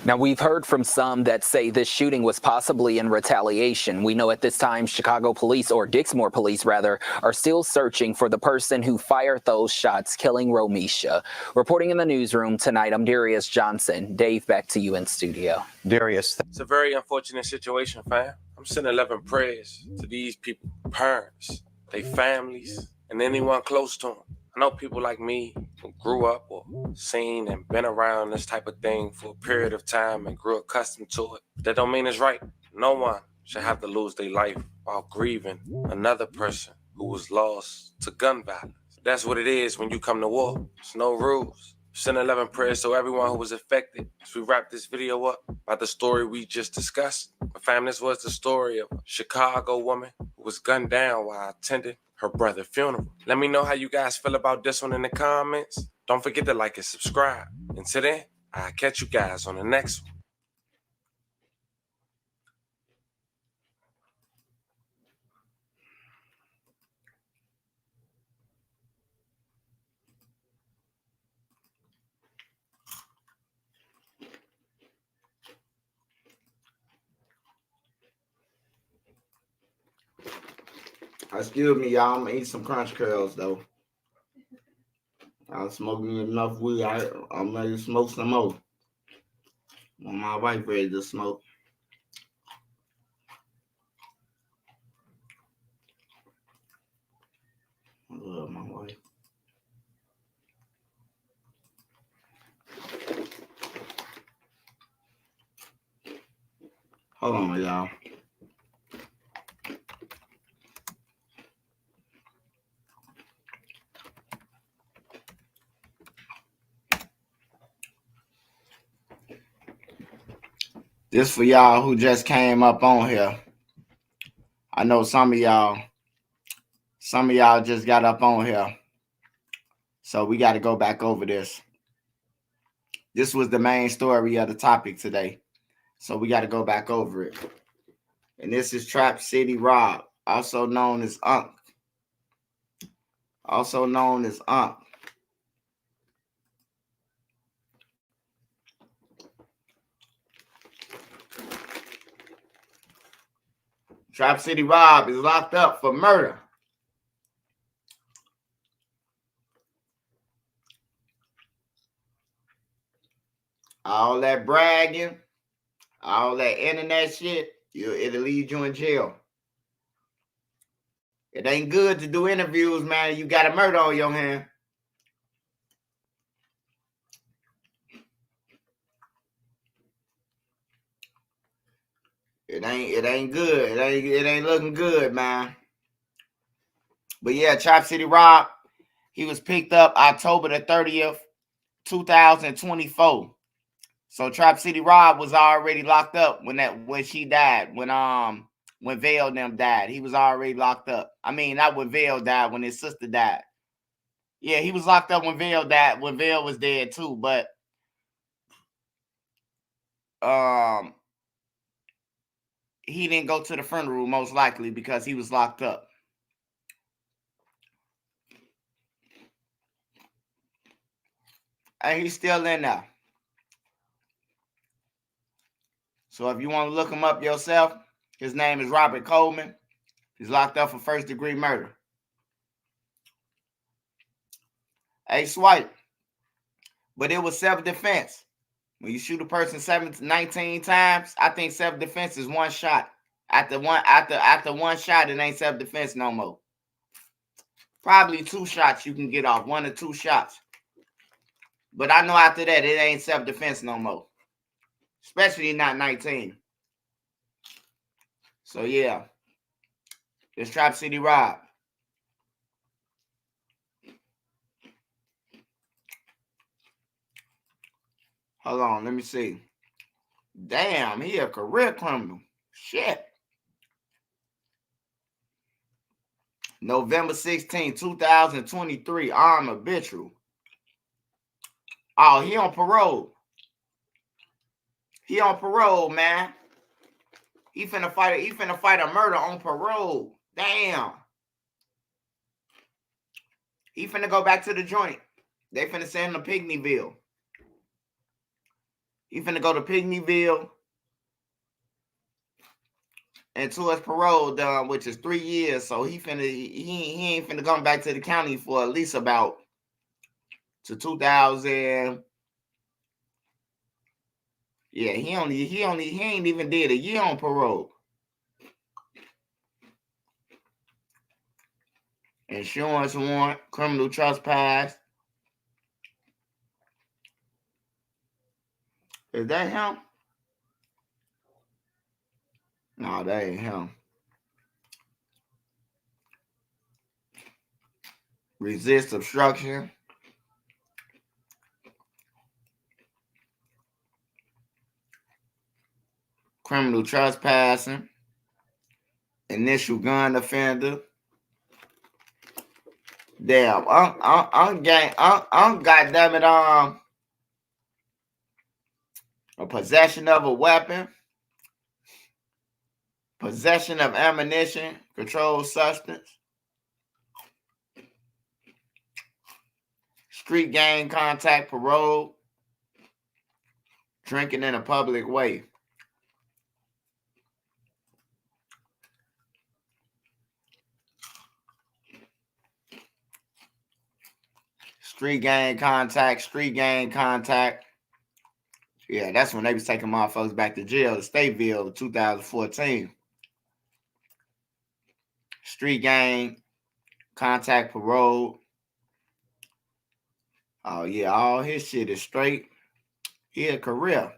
Now, we've heard from some that say this shooting was possibly in retaliation. We know at this time Chicago police, or Dixmoor police rather, are still searching for the person who fired those shots, killing Romisha. Reporting in the newsroom tonight, I'm Darius Johnson. Dave, back to you in studio. Darius. It's a very unfortunate situation, fam. I'm sending 11 prayers to these people, parents, their families, and anyone close to them. I know people like me who grew up or seen and been around this type of thing for a period of time and grew accustomed to it. That don't mean it's right. No one should have to lose their life while grieving another person who was lost to gun violence. That's what it is when you come to war. There's no rules. Send 11 prayers to everyone who was affected. As we wrap this video up about the story we just discussed. But fam, this was the story of a Chicago woman who was gunned down while attending her brother's funeral. Let me know how you guys feel about this one in the comments. Don't forget to like and subscribe. Until then, I'll catch you guys on the next one. Excuse me, y'all. I'm gonna eat some crunch curls though. I'm smoking enough weed. I'm ready to smoke some more. When my wife ready to smoke. I love my wife. Hold on, y'all. This for y'all who just came up on here. I know some of y'all just got up on here. So we got to go back over this. This was the main story of the topic today. So we got to go back over it. And this is TrapCity Rob, also known as Unc. Also known as Unc. TrapCity Rob is locked up for murder. All that bragging, all that internet shit, it'll lead you in jail. It ain't good to do interviews, man. You got a murder on your hand. It ain't good. It ain't looking good, man. But yeah, TrapCity Rob, he was picked up October the 30th, 2024. So TrapCity Rob was already locked up when she died, when Vale and them died. He was already locked up. I mean, not when Vale died, when his sister died. Yeah, he was locked up when Vale died, when Vale was dead too, but he didn't go to the funeral most likely because he was locked up. And he's still in there. So if you want to look him up yourself, his name is Robert Coleman. He's locked up for first-degree murder. Hey, Swipe. But it was self-defense. When you shoot a person 19 times, I think self-defense is one shot. After one shot, it ain't self-defense no more. Probably 2 shots you can get off, 1 or 2 shots. But I know after that, it ain't self-defense no more. Especially not 19. So yeah. It's TrapCity Rob. Hold on, let me see. Damn, he a career criminal. Shit. November 16, 2023, armed habitual. Oh, he on parole. He on parole, man. He finna fight a murder on parole. Damn. He finna go back to the joint. They finna send him to Pygmyville. He finna go to Pygmyville until his parole done, which is 3 years. So he ain't finna come back to the county for at least about to 2000. Yeah, he ain't even did a year on parole. Insurance warrant, criminal trespass. Is that him? No, that ain't him. Resist obstruction. Criminal trespassing. Initial gun offender. Damn, goddamn it, a possession of a weapon, possession of ammunition, controlled substance, street gang contact, parole, drinking in a public way. Street gang contact. Yeah, that's when they was taking motherfuckers back to jail, to Stateville in 2014. Street gang contact, parole. Oh yeah, all his shit is straight. He a career.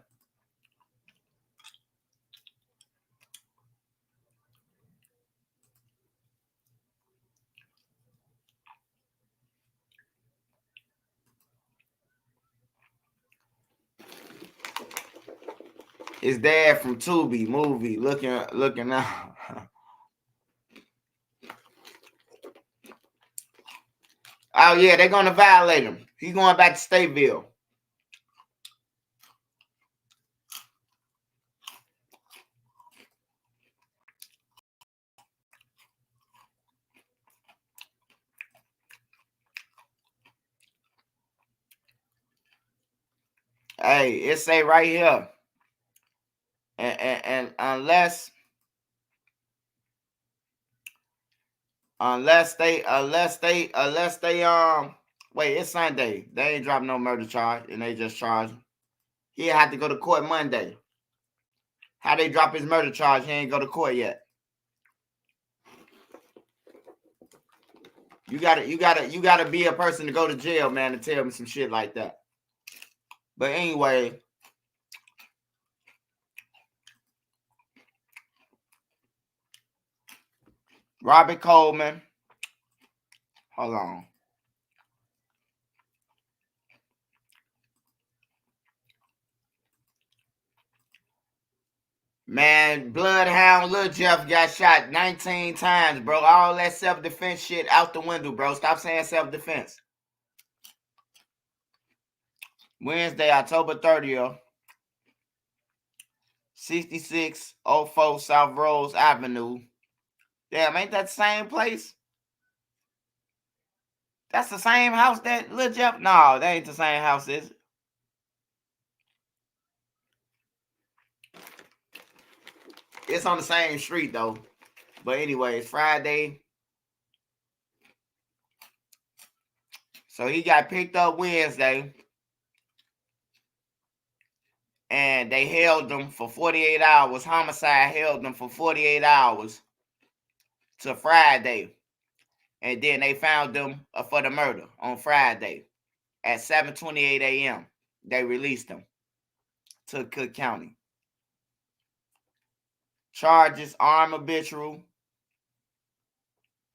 His dad from Tubi movie looking out. Oh, yeah, they're going to violate him. He's going back to Stateville. Hey, it say right here. And unless they wait, it's Sunday. They ain't dropped no murder charge and they just charged him. He had to go to court Monday. How they drop his murder charge? He ain't go to court yet. You gotta be a person to go to jail, man, to tell me some shit like that. But anyway, Robert Coleman. Hold on. Man, Bloodhound Lil Jeff got shot 19 times, bro. All that self-defense shit out the window, bro. Stop saying self-defense. Wednesday, October 30th, 6604 South Rose Avenue. Damn, ain't that the same place? That's the same house that Lil Jeff? No, that ain't the same house, is it? It's on the same street, though. But anyway, it's Friday. So he got picked up Wednesday. And they held him for 48 hours. Homicide held him for 48 hours to Friday. And then they found him for the murder on Friday at 7:28 a.m. They released him to Cook County. Charges: armed habitual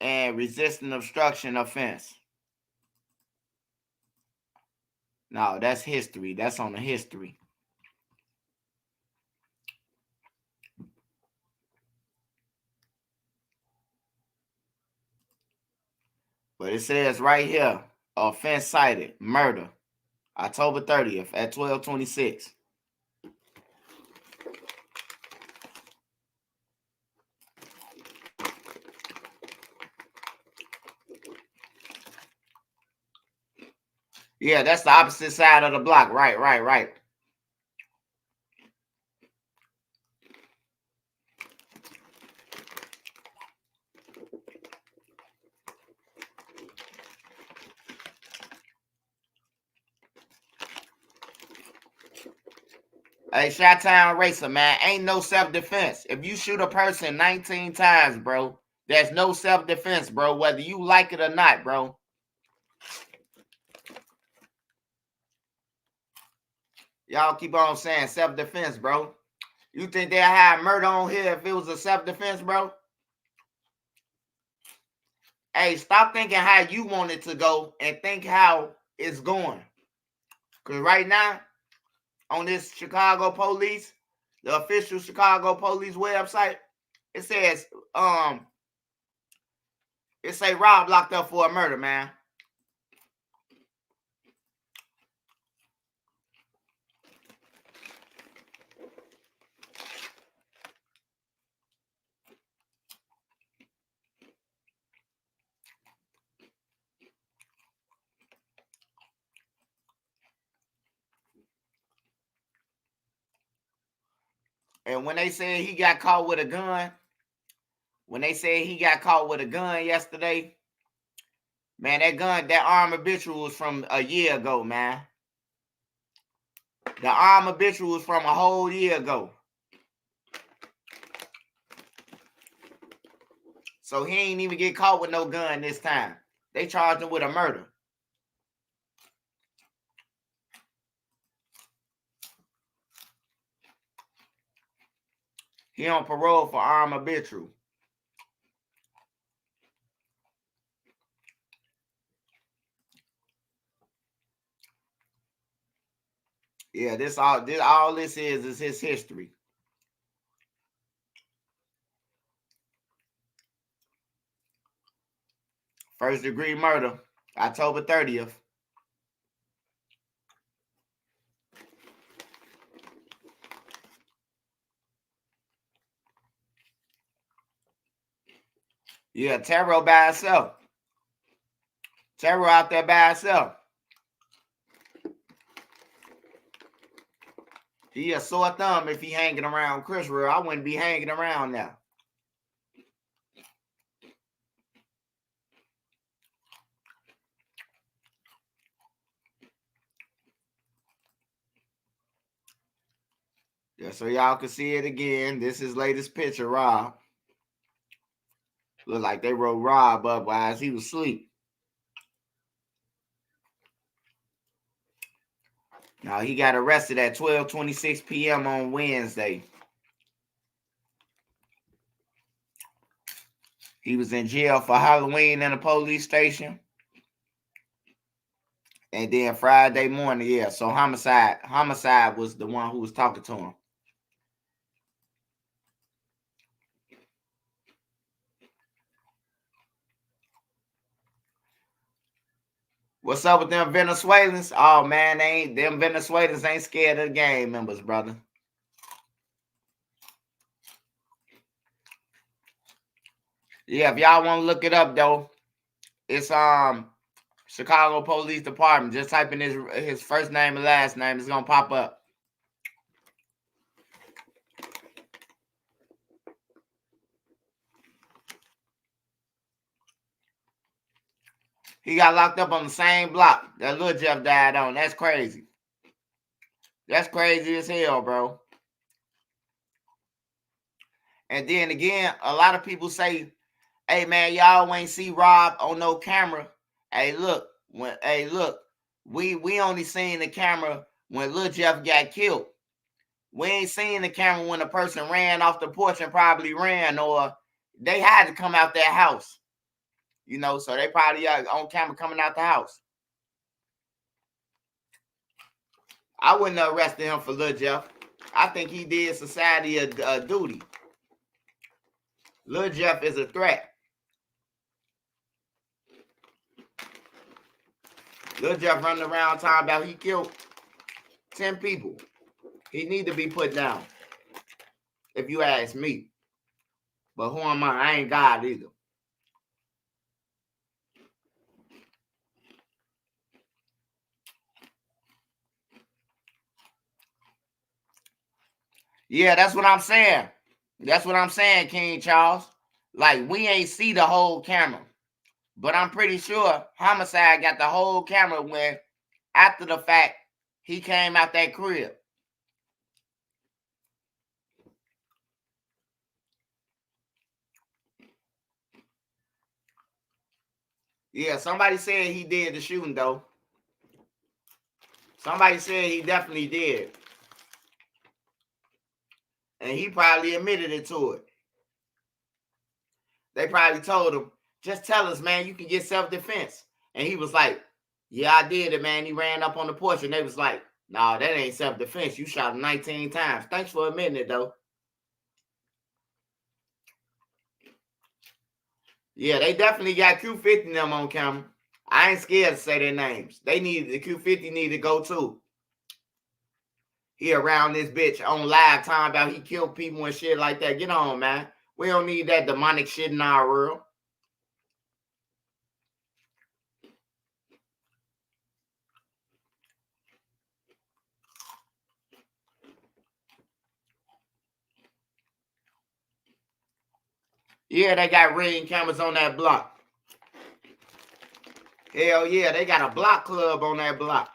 and resisting obstruction offense. No, that's history. That's on the history. But it says right here, offense cited, murder, October 30th at 12:26. Yeah, that's the opposite side of the block. Right. Hey, Chi-Town Racer, man, ain't no self-defense. If you shoot a person 19 times, bro, there's no self-defense, bro, whether you like it or not, bro. Y'all keep on saying self-defense, bro. You think they'll have murder on here if it was a self-defense, bro? Hey, stop thinking how you want it to go and think how it's going. Because right now, on this Chicago police, the official Chicago police website, it says, it say Rob locked up for a murder, man. And when they say he got caught with a gun, yesterday, man, that armed habitual was from a year ago, man. The armed habitual was from a whole year ago. So he ain't even get caught with no gun this time. They charged him with a murder. He on parole for armed habitual. Yeah, all this is his history. First degree murder October 30th. Yeah, Tero by himself. Tero out there by himself. He a sore thumb if he hanging around Chris Real. I wouldn't be hanging around now. Yeah, so y'all can see it again. This is latest picture, Rob. Look like they wrote Rob up while he was asleep. Now he got arrested at 12:26 p.m. on Wednesday. He was in jail for Halloween in a police station. And then Friday morning, yeah. So homicide was the one who was talking to him. What's up with them Venezuelans? Oh man, them Venezuelans ain't scared of the gang members, brother. Yeah, if y'all want to look it up though, it's Chicago Police Department. Just type in his first name and last name. It's gonna pop up. He got locked up on the same block that Lil Jeff died on. That's crazy. That's crazy as hell, bro. And then again, a lot of people say, hey man, y'all ain't see Rob on no camera. Hey, look, we only seen the camera when Lil Jeff got killed. We ain't seen the camera when a person ran off the porch and probably ran, or they had to come out their house. You know, so they probably on camera coming out the house. I wouldn't have arrested him for Lil Jeff. I think he did society a duty. Lil Jeff is a threat. Lil Jeff running around talking about he killed 10 people. He need to be put down, if you ask me. But who am I? I ain't God either. Yeah, that's what I'm saying. That's what I'm saying, King Charles. Like, we ain't see the whole camera. But I'm pretty sure Homicide got the whole camera when, after the fact, he came out that crib. Yeah, somebody said he did the shooting, though. Somebody said he definitely did. And he probably admitted it to it. They probably told him, just tell us, man, you can get self-defense. And he was like, yeah, I did it, man. He ran up on the porch, and they was like, nah, that ain't self-defense. You shot him 19 times. Thanks for admitting it, though. Yeah, they definitely got Q50 them on camera. I ain't scared to say their names. The Q50 need to go too. He around this bitch on live talking about he killed people and shit like that. Get on, man. We don't need that demonic shit in our world. Yeah, they got ring cameras on that block. Hell yeah, they got a block club on that block.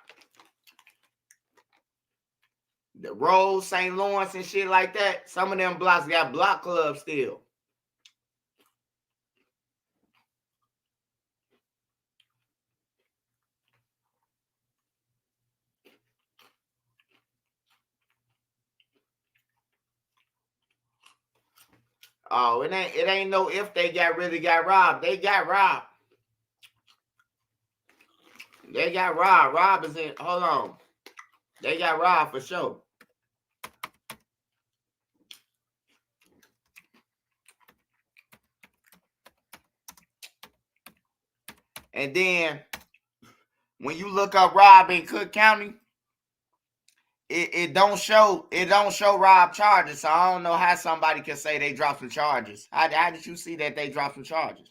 The Rose, St. Lawrence and shit like that. Some of them blocks got block clubs still. Oh, it ain't no if they really got robbed. They got robbed. They got robbed. Rob is in. Hold on. They got robbed for sure. And then when you look up Rob in Cook County, it don't show Rob charges. So I don't know how somebody can say they dropped some charges. How did you see that they dropped some charges?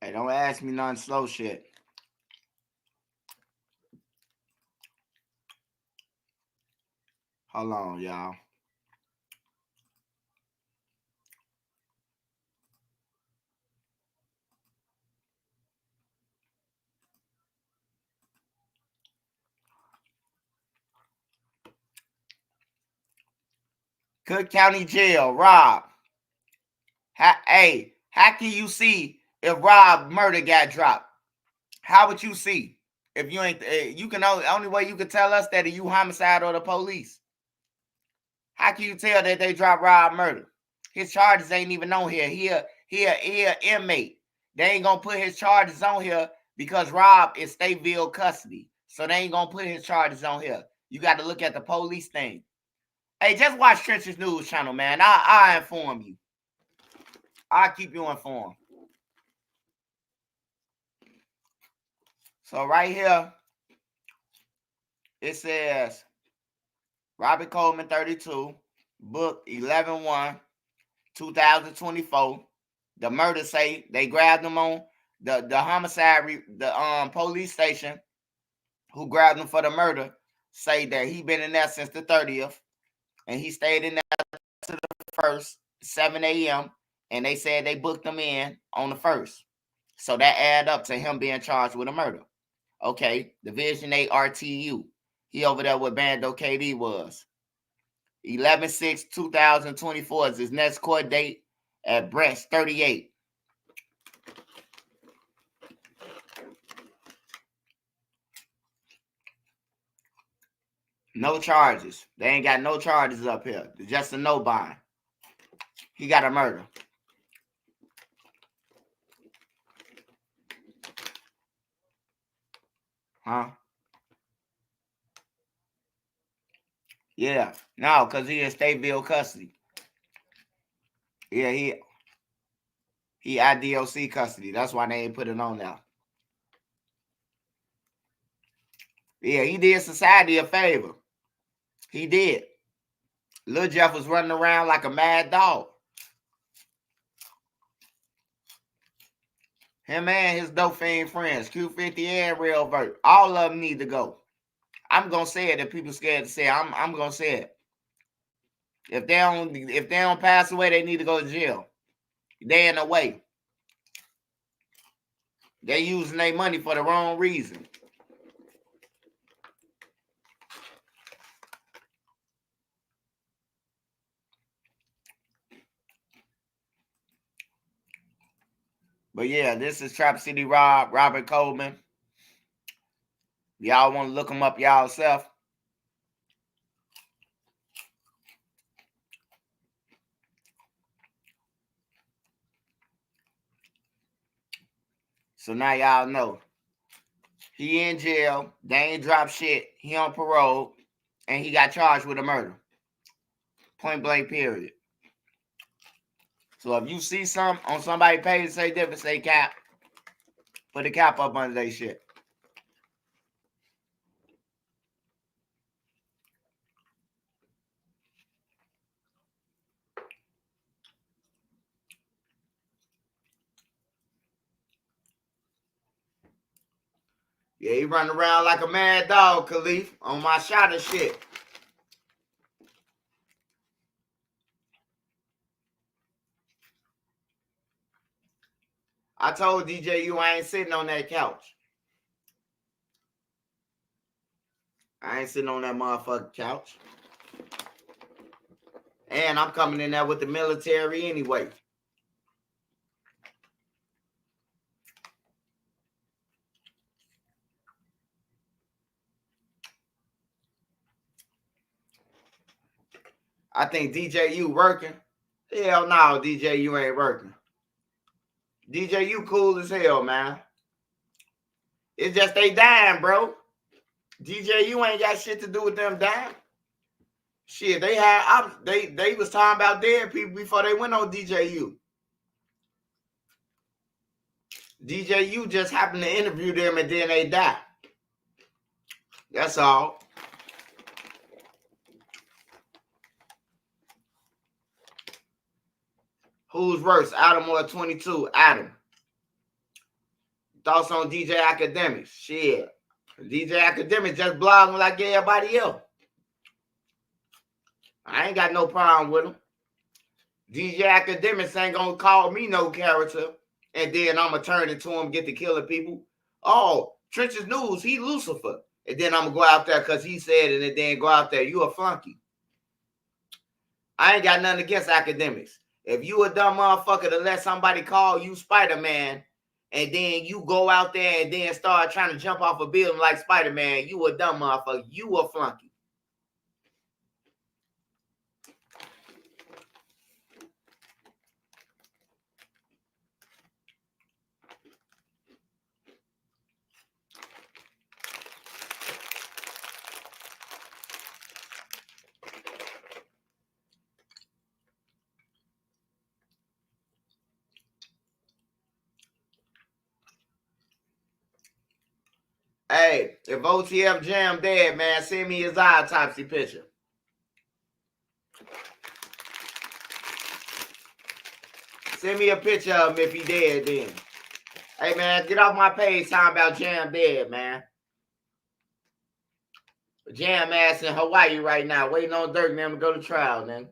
Hey, don't ask me none slow shit. Hold on, y'all. Cook County Jail, Rob. How can you see if Rob murder got dropped? How would you see if you ain't? You can only way you can tell us that you homicide or the police. How can you tell that they dropped Rob murder? His charges ain't even on here. He a inmate. They ain't gonna put his charges on here because Rob is Stateville custody. So they ain't gonna put his charges on here. You got to look at the police thing. Hey, just watch Trenches News Channel, man. I'll inform you. I'll keep you informed. So right here, it says Robert Coleman, 32, book 11/1, 2024. The murder say they grabbed him on the homicide, the police station who grabbed him for the murder say that he been in there since the 30th and he stayed in there to the 1st, 7 a.m. and they said they booked him in on the 1st. So that add up to him being charged with a murder. Okay, Division 8 RTU. He over there where Bando KD was. 11/6/2024 is his next court date at Brett's 38. No charges. They ain't got no charges up here. Just a no bond. He got a murder. Huh? Yeah. No, because he in Stateville custody. Yeah, he IDOC custody. That's why they ain't put it on there. Yeah, he did society a favor. He did. Lil Jeff was running around like a mad dog. Him and his dope fiend friends, Q50 and Real Vert, all of them need to go. I'm gonna say it if people scared to say it. I'm gonna say it. If they don't pass away, they need to go to jail. They in the way. They using their money for the wrong reason. But yeah, this is Trap City Rob, Robert Coleman. Y'all want to look him up y'all self? So now y'all know. He in jail. They ain't drop shit. He on parole. And he got charged with a murder. Point blank period. So if you see something on somebody's page say different, say cap. Put the cap up under their shit. Yeah, he running around like a mad dog, Khalif, on my shot of shit. I told DJ you I ain't sitting on that couch. I ain't sitting on that motherfucking couch. And I'm coming in there with the military anyway. I think DJU working. Hell no, DJU ain't working. DJU cool as hell, man. It's just they dying, bro. DJU ain't got shit to do with them dying. Shit, they was talking about dead people before they went on DJU. DJU just happened to interview them and then they died. That's all. Who's worse, Adam or 22? Adam. Thoughts on DJ Academics? Shit. DJ Academics just blogging like everybody else. I ain't got no problem with him. DJ Academics ain't gonna call me no character, and then I'ma turn into him, get to killing people. Oh, Trenches News, he Lucifer. And then I'm gonna go out there because he said it, and then go out there. You a flunky. I ain't got nothing against Academics. If you a dumb motherfucker to let somebody call you Spider-Man, and then you go out there and then start trying to jump off a building like Spider-Man, you a dumb motherfucker. You a flunky. Hey, if OTF Jam dead, man, send me his autopsy picture. Send me a picture of him if he dead then. Hey, man, get off my page talking about Jam dead, man. Jam ass in Hawaii right now, waiting on Durk and them to go to trial, man.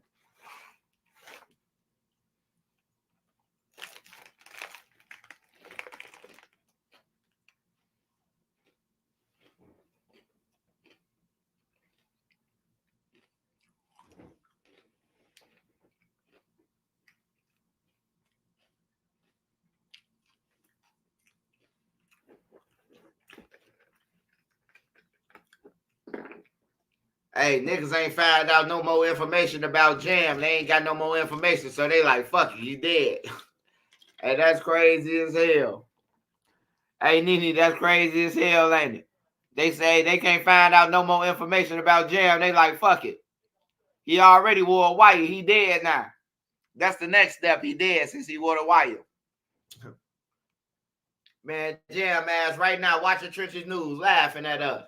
Hey, niggas ain't found out no more information about Jam. They ain't got no more information, so they like, fuck it, you dead. Hey, that's crazy as hell. Hey, Nene, that's crazy as hell, ain't it? They say they can't find out no more information about Jam. They like, fuck it. He already wore a wire. He dead now. That's the next step. He dead since he wore the wire. Man, Jam ass right now watching Trenches News, laughing at us.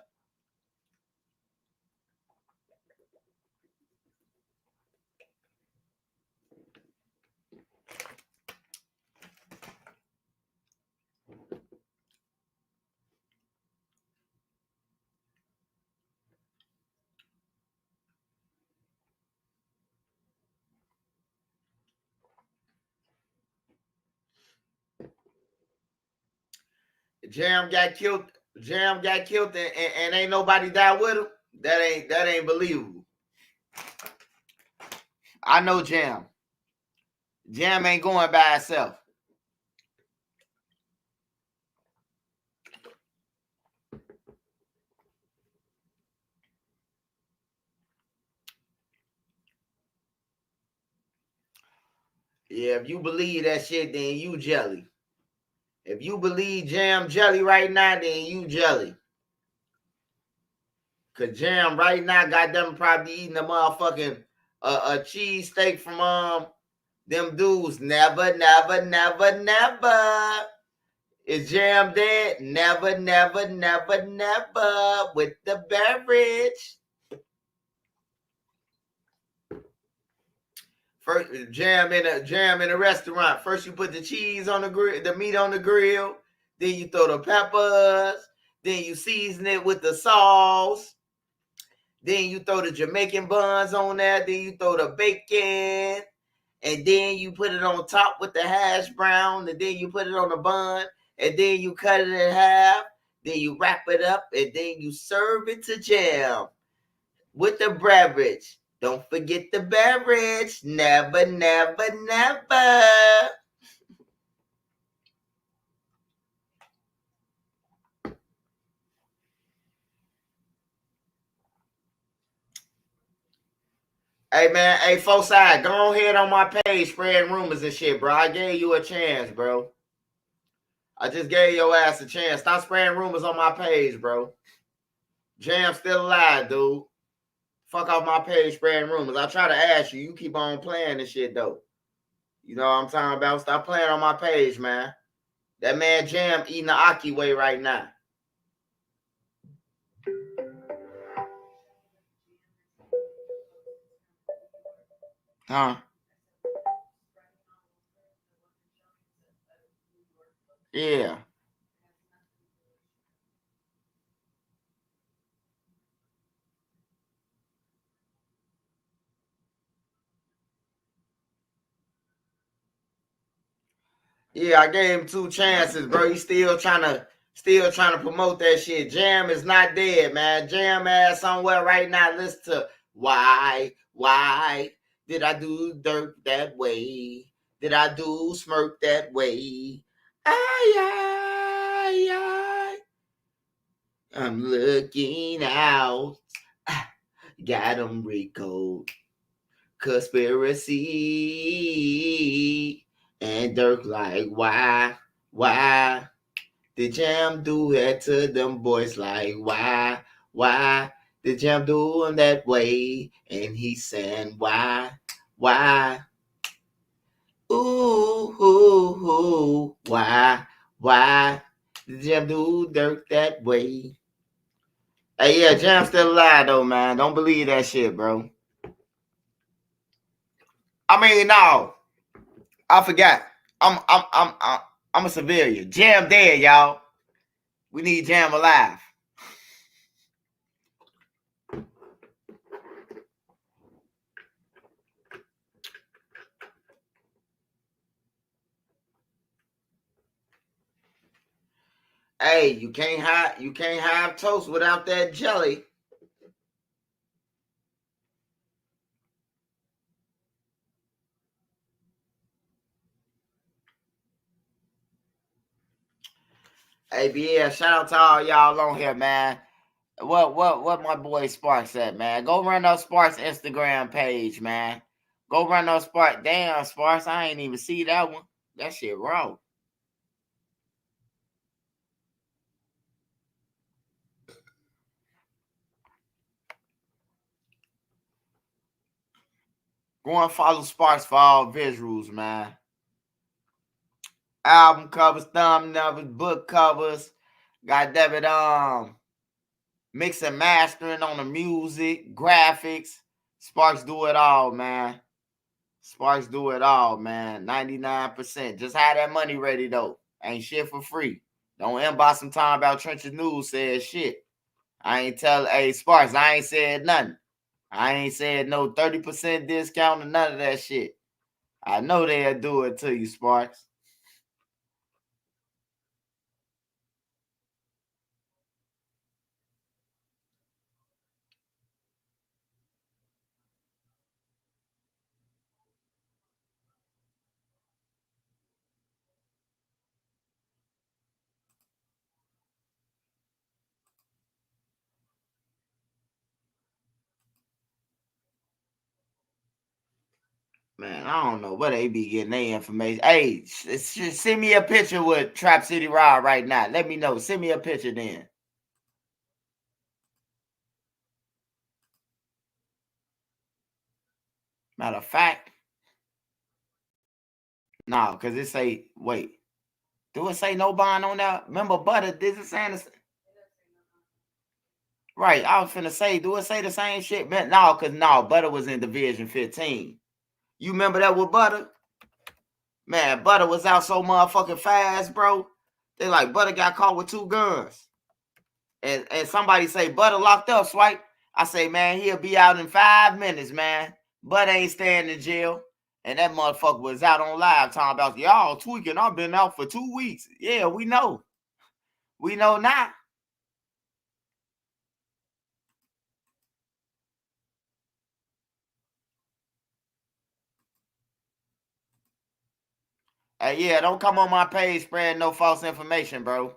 Jam got killed. Jam got killed, and ain't nobody died with him. That ain't believable. I know Jam. Jam ain't going by itself. Yeah, if you believe that shit, then you jelly. If you believe Jam jelly right now, then you jelly. Cause Jam right now got them probably eating a motherfucking a cheese steak from them dudes. Never. Is Jam dead? Never. With the beverage. First, jam in a restaurant. First, you put the cheese on the grill, the meat on the grill. Then you throw the peppers. Then you season it with the sauce. Then you throw the Jamaican buns on there. Then you throw the bacon. And then you put it on top with the hash brown. And then you put it on the bun. And then you cut it in half. Then you wrap it up. And then you serve it to Jam with the beverage. Don't forget the beverage. Never. Hey, man. Hey, folks, side, go ahead on my page spreading rumors and shit, bro. I gave you a chance, bro. I just gave your ass a chance. Stop spreading rumors on my page, bro. Jam's still alive, dude. Fuck off my page spreading rumors. I try to ask you. You keep on playing this shit, though. You know what I'm talking about? Stop playing on my page, man. That man Jam eating the Aki way right now. Huh? Yeah. Yeah, I gave him 2 chances, bro. You still trying to promote that shit. Jam is not dead, man. Jam ass somewhere right now. Listen to why did I do Durk that way? Did I do Smirk that way? I'm looking out. Got him Rico. Conspiracy. And Durk like, why did Jam do that to them boys? Like, why did Jam do him that way? And he saying, why? Ooh, why did Jam do Durk that way? Hey, yeah, Jam's still alive though, man. Don't believe that shit, bro. I mean, no, I forgot. I'm a civilian. Jam dead, y'all. We need Jam alive. Hey, you can't have toast without that jelly. Hey, yeah, shout out to all y'all on here, man. What my boy Sparks at, man? Go run those Sparks Instagram page, man. Go run those Sparks. Damn, Sparks, I ain't even see that one. That shit wrong. Go and follow Sparks for all visuals, man. Album covers, thumbnails, book covers. Got David mix and mastering on the music, graphics. Sparks do it all, man. Sparks do it all, man. 99%. Just have that money ready, though. Ain't shit for free. Don't inbox some time about Trenches News said shit. I ain't hey, Sparks, I ain't said nothing. I ain't said no 30% discount or none of that shit. I know they'll do it to you, Sparks. Man, I don't know where they be getting their information. Hey, send me a picture with TrapCity Rod right now. Let me know. Send me a picture then. Matter of fact, no, because it say, wait. Do it say no bond on that? Remember, Butter, this is saying this. Right, I was finna say, do it say the same shit? Man, no, because no, Butter was in Division 15. You remember that with Butter? Man, Butter was out so motherfucking fast, bro. They like, Butter got caught with 2 guns. And somebody say, Butter locked up, Swipe. I say, man, he'll be out in 5 minutes, man. Butter ain't staying in jail. And that motherfucker was out on live talking about, y'all tweaking. I've been out for 2 weeks. Yeah, we know. We know now. Hey, yeah, don't come on my page spreading no false information, bro.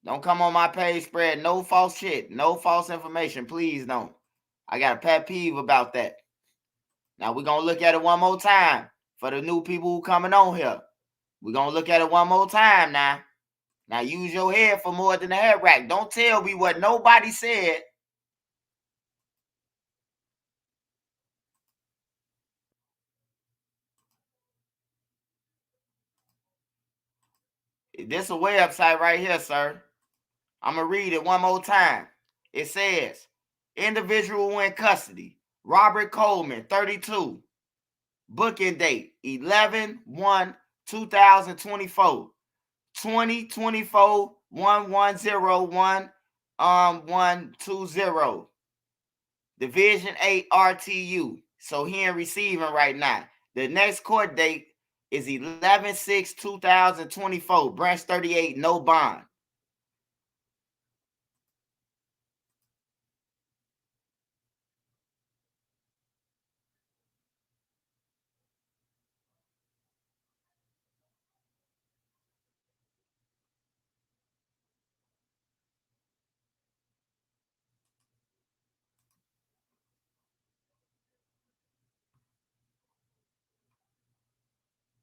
Don't come on my page spreading no false shit. No false information. Please don't. I got a pet peeve about that. Now we're going to look at it one more time for the new people who coming on here. We're going to look at it one more time now. Now use your head for more than a head rack. Don't tell me what nobody said. This is a website right here, sir. I'm going to read it one more time. It says, individual in custody, Robert Coleman, 32. Booking date, 11/1/2024. 2024-1101-120. Division 8 RTU. So he ain't receiving right now. The next court date is 11/6/2024. Branch 38, no bond.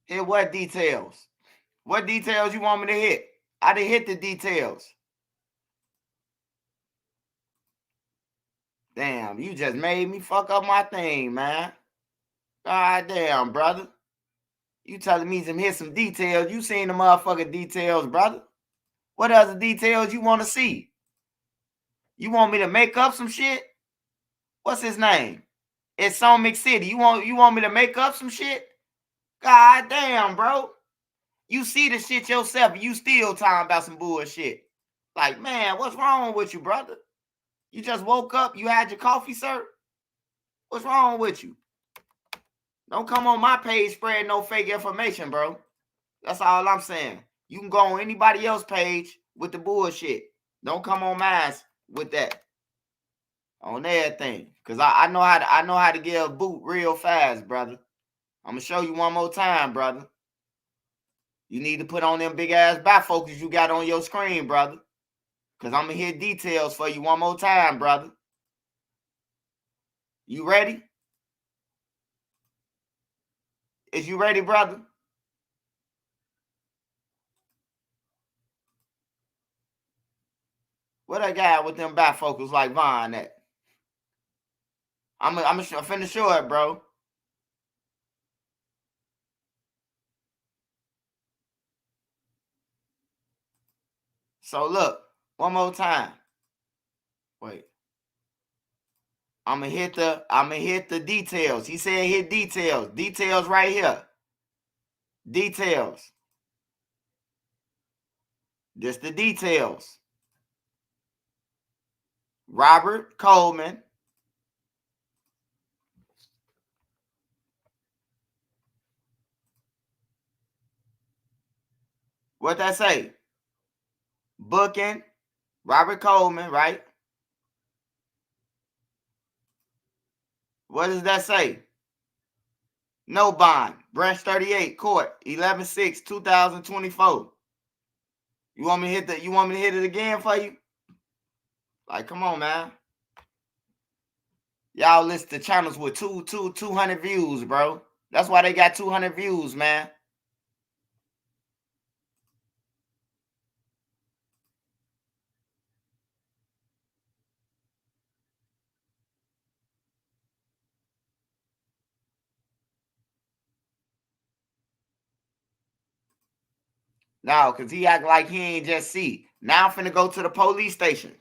Hit what details? What details you want me to hit? I didn't hit the details. Damn, you just made me fuck up my thing, man. God damn, brother. You telling me to hit some details. You seen the motherfucking details, brother. What other details you want to see? You want me to make up some shit? What's his name? It's Somic City. You want me to make up some shit? God damn, bro. You see the shit yourself and you still talking about some bullshit. Like, man, what's wrong with you, brother? You just woke up, you had your coffee, sir? What's wrong with you? Don't come on my page spreading no fake information, bro. That's all I'm saying. You can go on anybody else's page with the bullshit. Don't come on mine with that. On everything. Because I know how to get a boot real fast, brother. I'm gonna show you one more time, brother. You need to put on them big ass bifocals you got on your screen, brother. Because I'm gonna hit details for you one more time, brother. You ready? Is you ready, brother? What that guy with them bifocals like Vaughn at? I'm finna show it, bro. So look, one more time. Wait. I'm gonna hit the details. He said hit details. Details right here. Details. This the details. Robert Coleman. What that say? Booking. Robert Coleman, right? What does that say? No bond. Branch 38, court, 11/6/2024. You want me to hit it again for you? Like, come on, man. Y'all listen to channels with 200 views, bro. That's why they got 200 views, man. Now, because he act like he ain't just see. Now I'm finna go to the police station.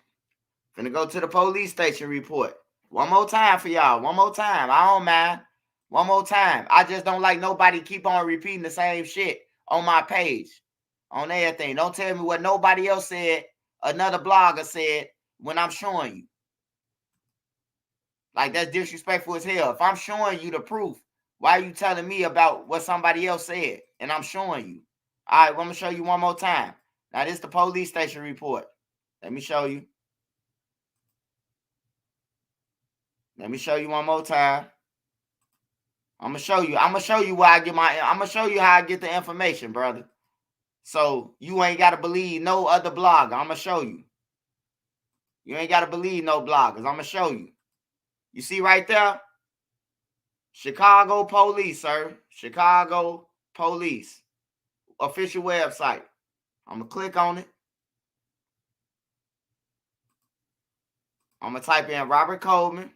Finna go to the police station report. One more time for y'all. One more time. I don't mind. One more time. I just don't like nobody keep on repeating the same shit on my page. On everything. Don't tell me what nobody else said, another blogger said when I'm showing you. Like, that's disrespectful as hell. If I'm showing you the proof, why are you telling me about what somebody else said? And I'm showing you. All right, well, I'm going to show you one more time. Now, this is the police station report. Let me show you. Let me show you one more time. I'm gonna show you where I get I'm gonna show you how I get the information, brother. So you ain't gotta believe no other blogger. I'm gonna show you. You ain't gotta believe no bloggers. I'm gonna show you. You see right there? Chicago Police, sir. Chicago Police. Official website. I'm going to click on it. I'm going to type in Robert Coleman.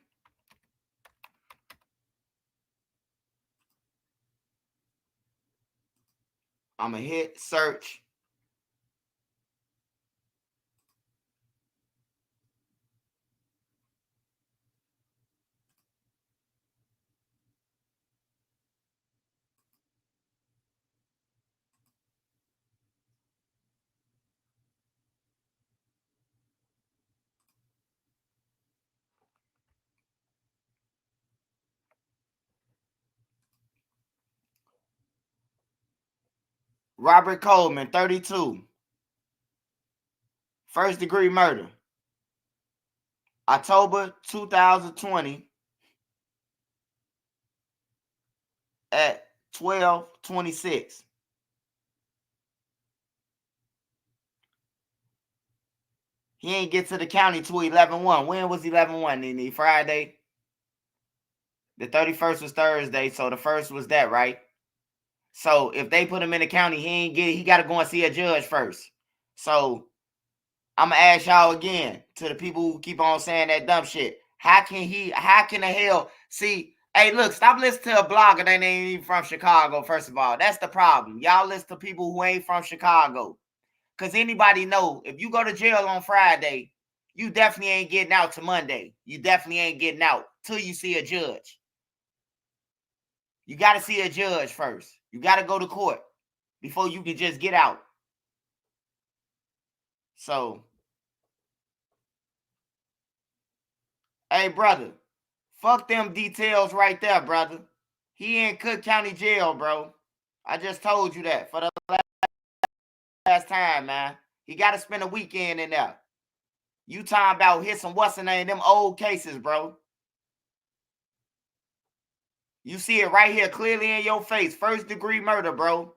I'm going to hit search. Robert Coleman, 32. First degree murder. October 2020 at 12:26. He ain't get to the county till 11/1. When was 11/1, Nene? Friday? The 31st was Thursday, so the first was that, right? So if they put him in the county, he got to go and see a judge first. So I'm going to ask y'all again, to the people who keep on saying that dumb shit. How can the hell, see, hey, look, stop listening to a blogger that ain't even from Chicago, first of all. That's the problem. Y'all listen to people who ain't from Chicago. Because anybody know, if you go to jail on Friday, you definitely ain't getting out to Monday. You definitely ain't getting out till you see a judge. You got to see a judge first. You got to go to court before you can just get out. So, hey, brother, fuck them details right there, brother. He in Cook County Jail, bro. I just told you that for the last time, man. He got to spend a weekend in there. You talking about hit some what's the name, them old cases, bro. You see it right here clearly in your face. First degree murder, bro.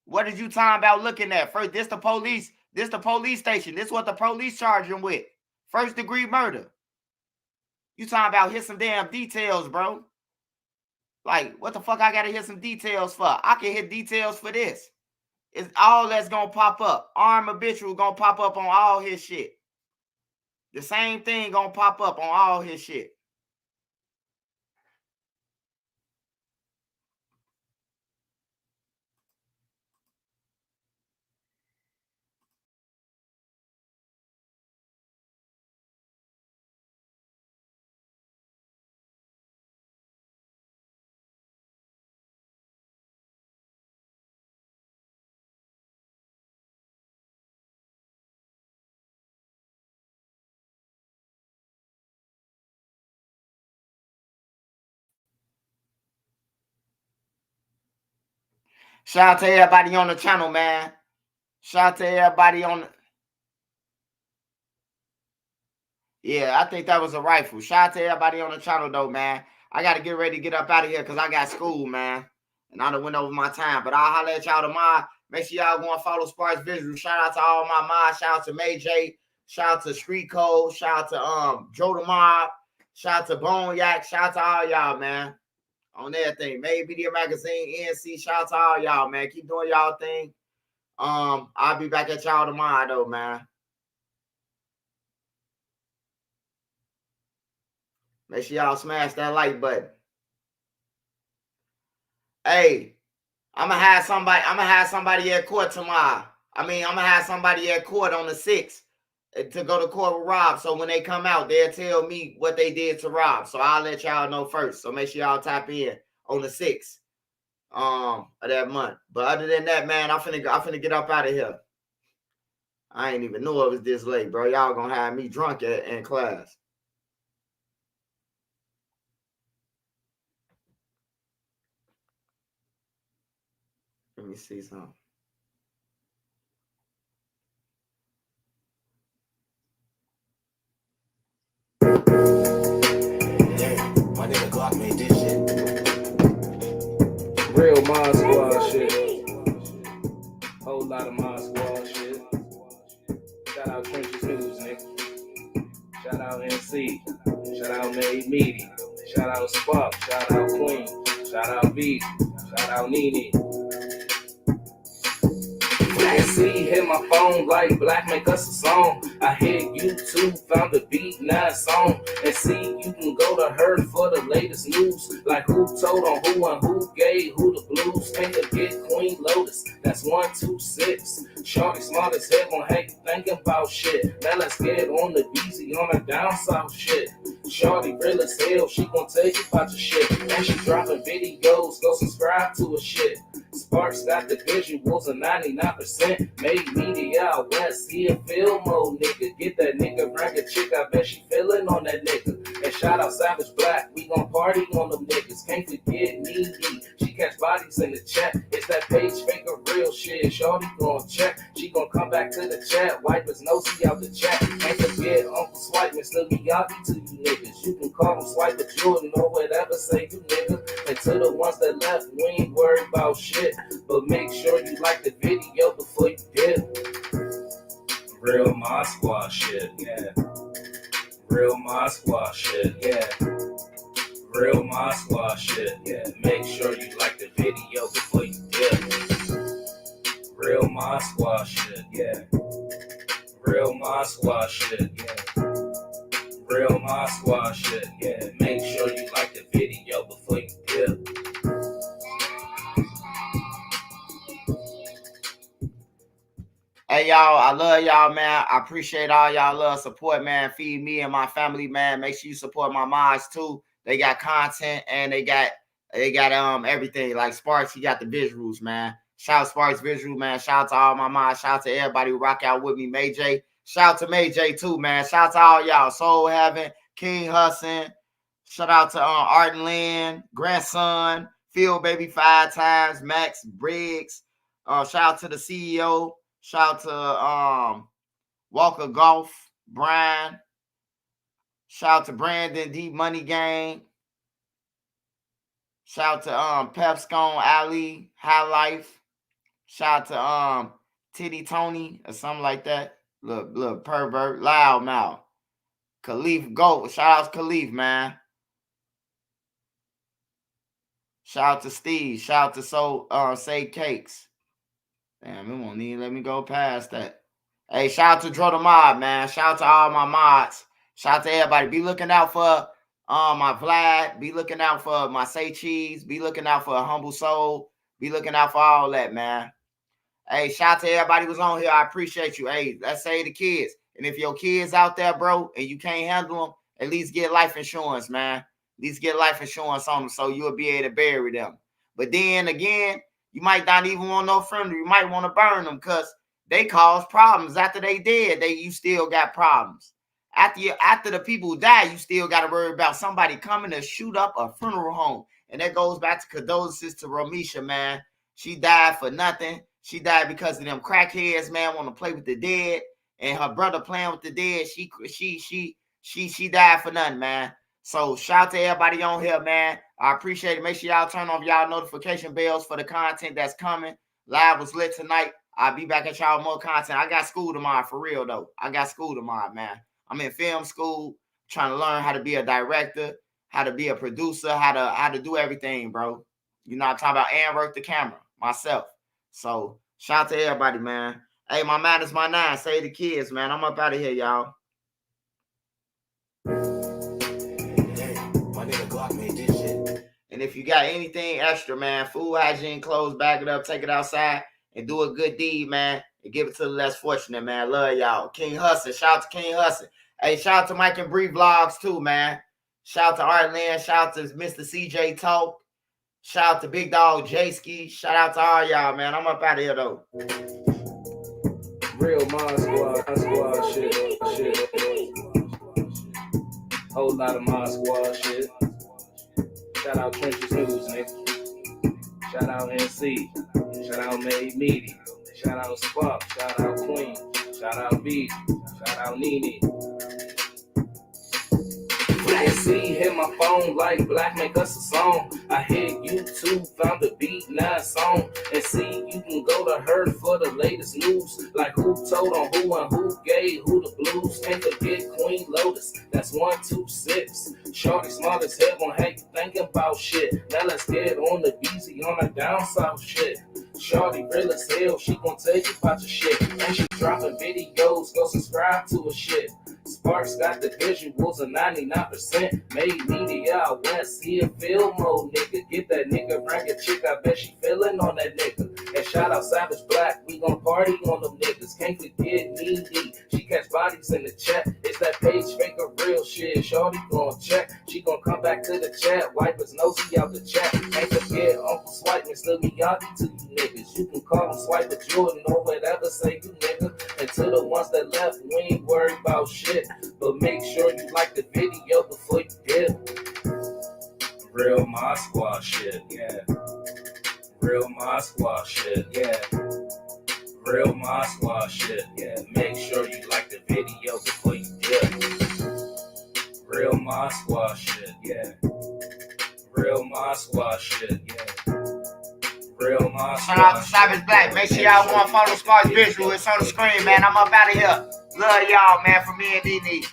What did you talking about looking at? First, this the police. This the police station. This what the police charge him with. First degree murder. You talking about hit some damn details, bro. Like, what the fuck I gotta hit some details for? I can hit details for this. It's all that's gonna pop up. Armed habitual gonna pop up on all his shit. The same thing gonna pop up on all his shit. Shout out to everybody on the channel, man. Shout out to everybody on the... Yeah, I think that was a rifle. Shout out to everybody on the channel, though, man. I got to get ready to get up out of here because I got school, man. And I done went over my time. But I'll holler at y'all tomorrow. Make sure y'all go and follow Sparks Visual. Shout out to all my mods. Shout out to May J. Shout out to Street Code. Shout out to Joe the Mob. Shout out to Bone Yak. Shout out to all y'all, man. On everything. Made Media Magazine, NC. Shout out to all y'all, man. Keep doing y'all thing. I'll be back at y'all tomorrow, though, man. Make sure y'all smash that like button. Hey, I'm gonna have somebody at court tomorrow. I'm gonna have somebody at court on the 6th to go to court with Rob. So when they come out, they'll tell me what they did to Rob. So I'll let y'all know first. So make sure y'all tap in on the 6th of that month. But other than that, man, I'm finna get up out of here. I ain't even know it was this late, bro. Y'all gonna have me drunk in class. Let me see something. My nigga Glock made this shit. Real Mod Squad shit. Whole lot of Mod Squad shit. Shout out Trenches News, nigga. Shout out NC. Shout out Made Media. Shout out Spark. Shout out Queen. Shout out B. Shout out Nene. See, hit my phone like Black, make us a song. I hit YouTube, found the beat, now it's on. And see, you can go to her for the latest news. Like who told on who and who gave who the blues. Can't forget Queen Lotus, that's 126. Shorty smart as hell, gon' hate thinking about shit. Now let's get on the BZ on the down south shit. Shorty real as hell, she gon' tell you about your shit. And she dropping videos, go subscribe to her shit. Sparks got the visuals of 99%. Made media out west, he a film mode nigga. Get that nigga, bring a chick, I bet she feelin' on that nigga. And shout out Savage Black, we gon' party on them niggas. Can't forget me. She catch bodies in the chat. It's that page fake or real shit. Shorty gon' check, she gon' come back to the chat. Wipe his nosy out the chat. Can't forget Uncle Swipe, Mr. Miyagi to you niggas. You can call him Swipe, but Jordan or whatever, say you nigga. And to the ones that left, we ain't worried about shit. But make sure you like the video before you dip. Real Mod Squad shit, yeah. Real Mod Squad shit, yeah. Real Mod Squad shit, yeah. Make sure you like the video before you dip. Real Mod Squad shit, yeah. Real Mod Squad shit, yeah. Real Mod Squad shit, yeah. Make sure you like the video before you dip. Hey, y'all, I love y'all, man. I appreciate all y'all love support, man. Feed me and my family, man. Make sure you support my mods, too. They got content, and they got everything. Like Sparks, he got the visuals, man. Shout out Sparks Visual, man. Shout out to all my mods. Shout out to everybody who rock out with me. May J. Shout out to May J, too, man. Shout out to all y'all. Soul Heaven, King Hussin. Shout out to Art and Lynn, Grandson, Phil Baby 5 times, Max Briggs. Shout out to the CEO. Shout out to Walker Golf, Brian. Shout out to Brandon, Deep Money Gang. Shout out to Pepscone, Ali, High Life. Shout out to Titty Tony or something like that. Look, pervert, loudmouth. Khalif Goat. Shout out to Khalif, man. Shout out to Steve. Shout out to Say Cakes. Damn, it won't even let me go past that. Hey, shout out to Dro the Mod, man. Shout out to all my mods. Shout out to everybody. Be looking out for my Vlad. Be looking out for my Say Cheese. Be looking out for a Humble Soul. Be looking out for all that, man. Hey, shout out to everybody who's on here. I appreciate you. Hey, let's say the kids. And if your kids out there, bro, and you can't handle them, at least get life insurance, man. At least get life insurance on them so you'll be able to bury them. But then again, you might not even want no funeral. You might want to burn them because they cause problems. After they dead, you still got problems. After the people die, you still got to worry about somebody coming to shoot up a funeral home. And that goes back to condolences to Romisha, man. She died for nothing. She died because of them crackheads, man, want to play with the dead. And her brother playing with the dead. She died for nothing, man. So shout out to everybody on here, man. I appreciate it. Make sure y'all turn off y'all notification bells for the content that's coming. Live was lit tonight. I'll be back at y'all more content. I got school tomorrow, for real, though. I got school tomorrow, man. I'm in film school, trying to learn how to be a director, how to be a producer, how to do everything, bro. You know, I'm talking about and work the camera myself. So shout out to everybody, man. Hey, my man is my 9. Say the kids, man. I'm up out of here, y'all. And if you got anything extra, man, food, hygiene, clothes, bag it up, take it outside, and do a good deed, man, and give it to the less fortunate, man. Love y'all. King Hussin. Shout out to King Hussin. Hey, shout out to Mike and Bree Vlogs, too, man. Shout out to Art Land. Shout out to Mr. CJ Talk. Shout out to Big Dog J-Ski. Shout out to all y'all, man. I'm up out of here, though. Real Mod Squad shit. Whole lot of Mod Squad shit. Shout out Trenches News, nigga. Shout out NC. Shout out Made Media. Shout out Spark. Shout out Queen. Shout out B. Shout out Nene. See, hit my phone like Black, make us a song. I hit YouTube, found the beat, now it's on. And see, you can go to her for the latest news. Like who told on who and who gave who the blues. Can't forget Queen Lotus, that's 126. Shorty smart as hell, gon' have you thinking about shit. Now let's get on the easy on the down south shit. Shorty real as hell, she gon' tell you about your shit. And she dropping videos, go subscribe to her shit. Sparks got the visuals of 99%. Made media out west, see a film mode, nigga. Get that nigga rank chick, I bet she feelin' on that nigga. And shout out Savage Black, we gon' party on them niggas. Can't forget Needy, she catch bodies in the chat. It's that page fake or real shit. Shorty gon' check, she gon' come back to the chat. Wipe his nosy out the chat. Can't forget Uncle Swipe, Mr. Miyagi to you niggas. You can call him Swipe the Jordan or whatever, say you nigga. And to the ones that left, we ain't worried about shit. But make sure you like the video before you dip. Real My Squad shit, yeah. Real My Squad shit, yeah. Real My Squad shit, yeah. Make sure you like the video before you dip. Real My Squad shit, yeah. Real My Squad shit, yeah. Real My Squad. Shout out to Savage Black. Make sure y'all want to follow Sparks Visual. It's on the screen, man. I'm up out of here. Love y'all, man, from me and Nene.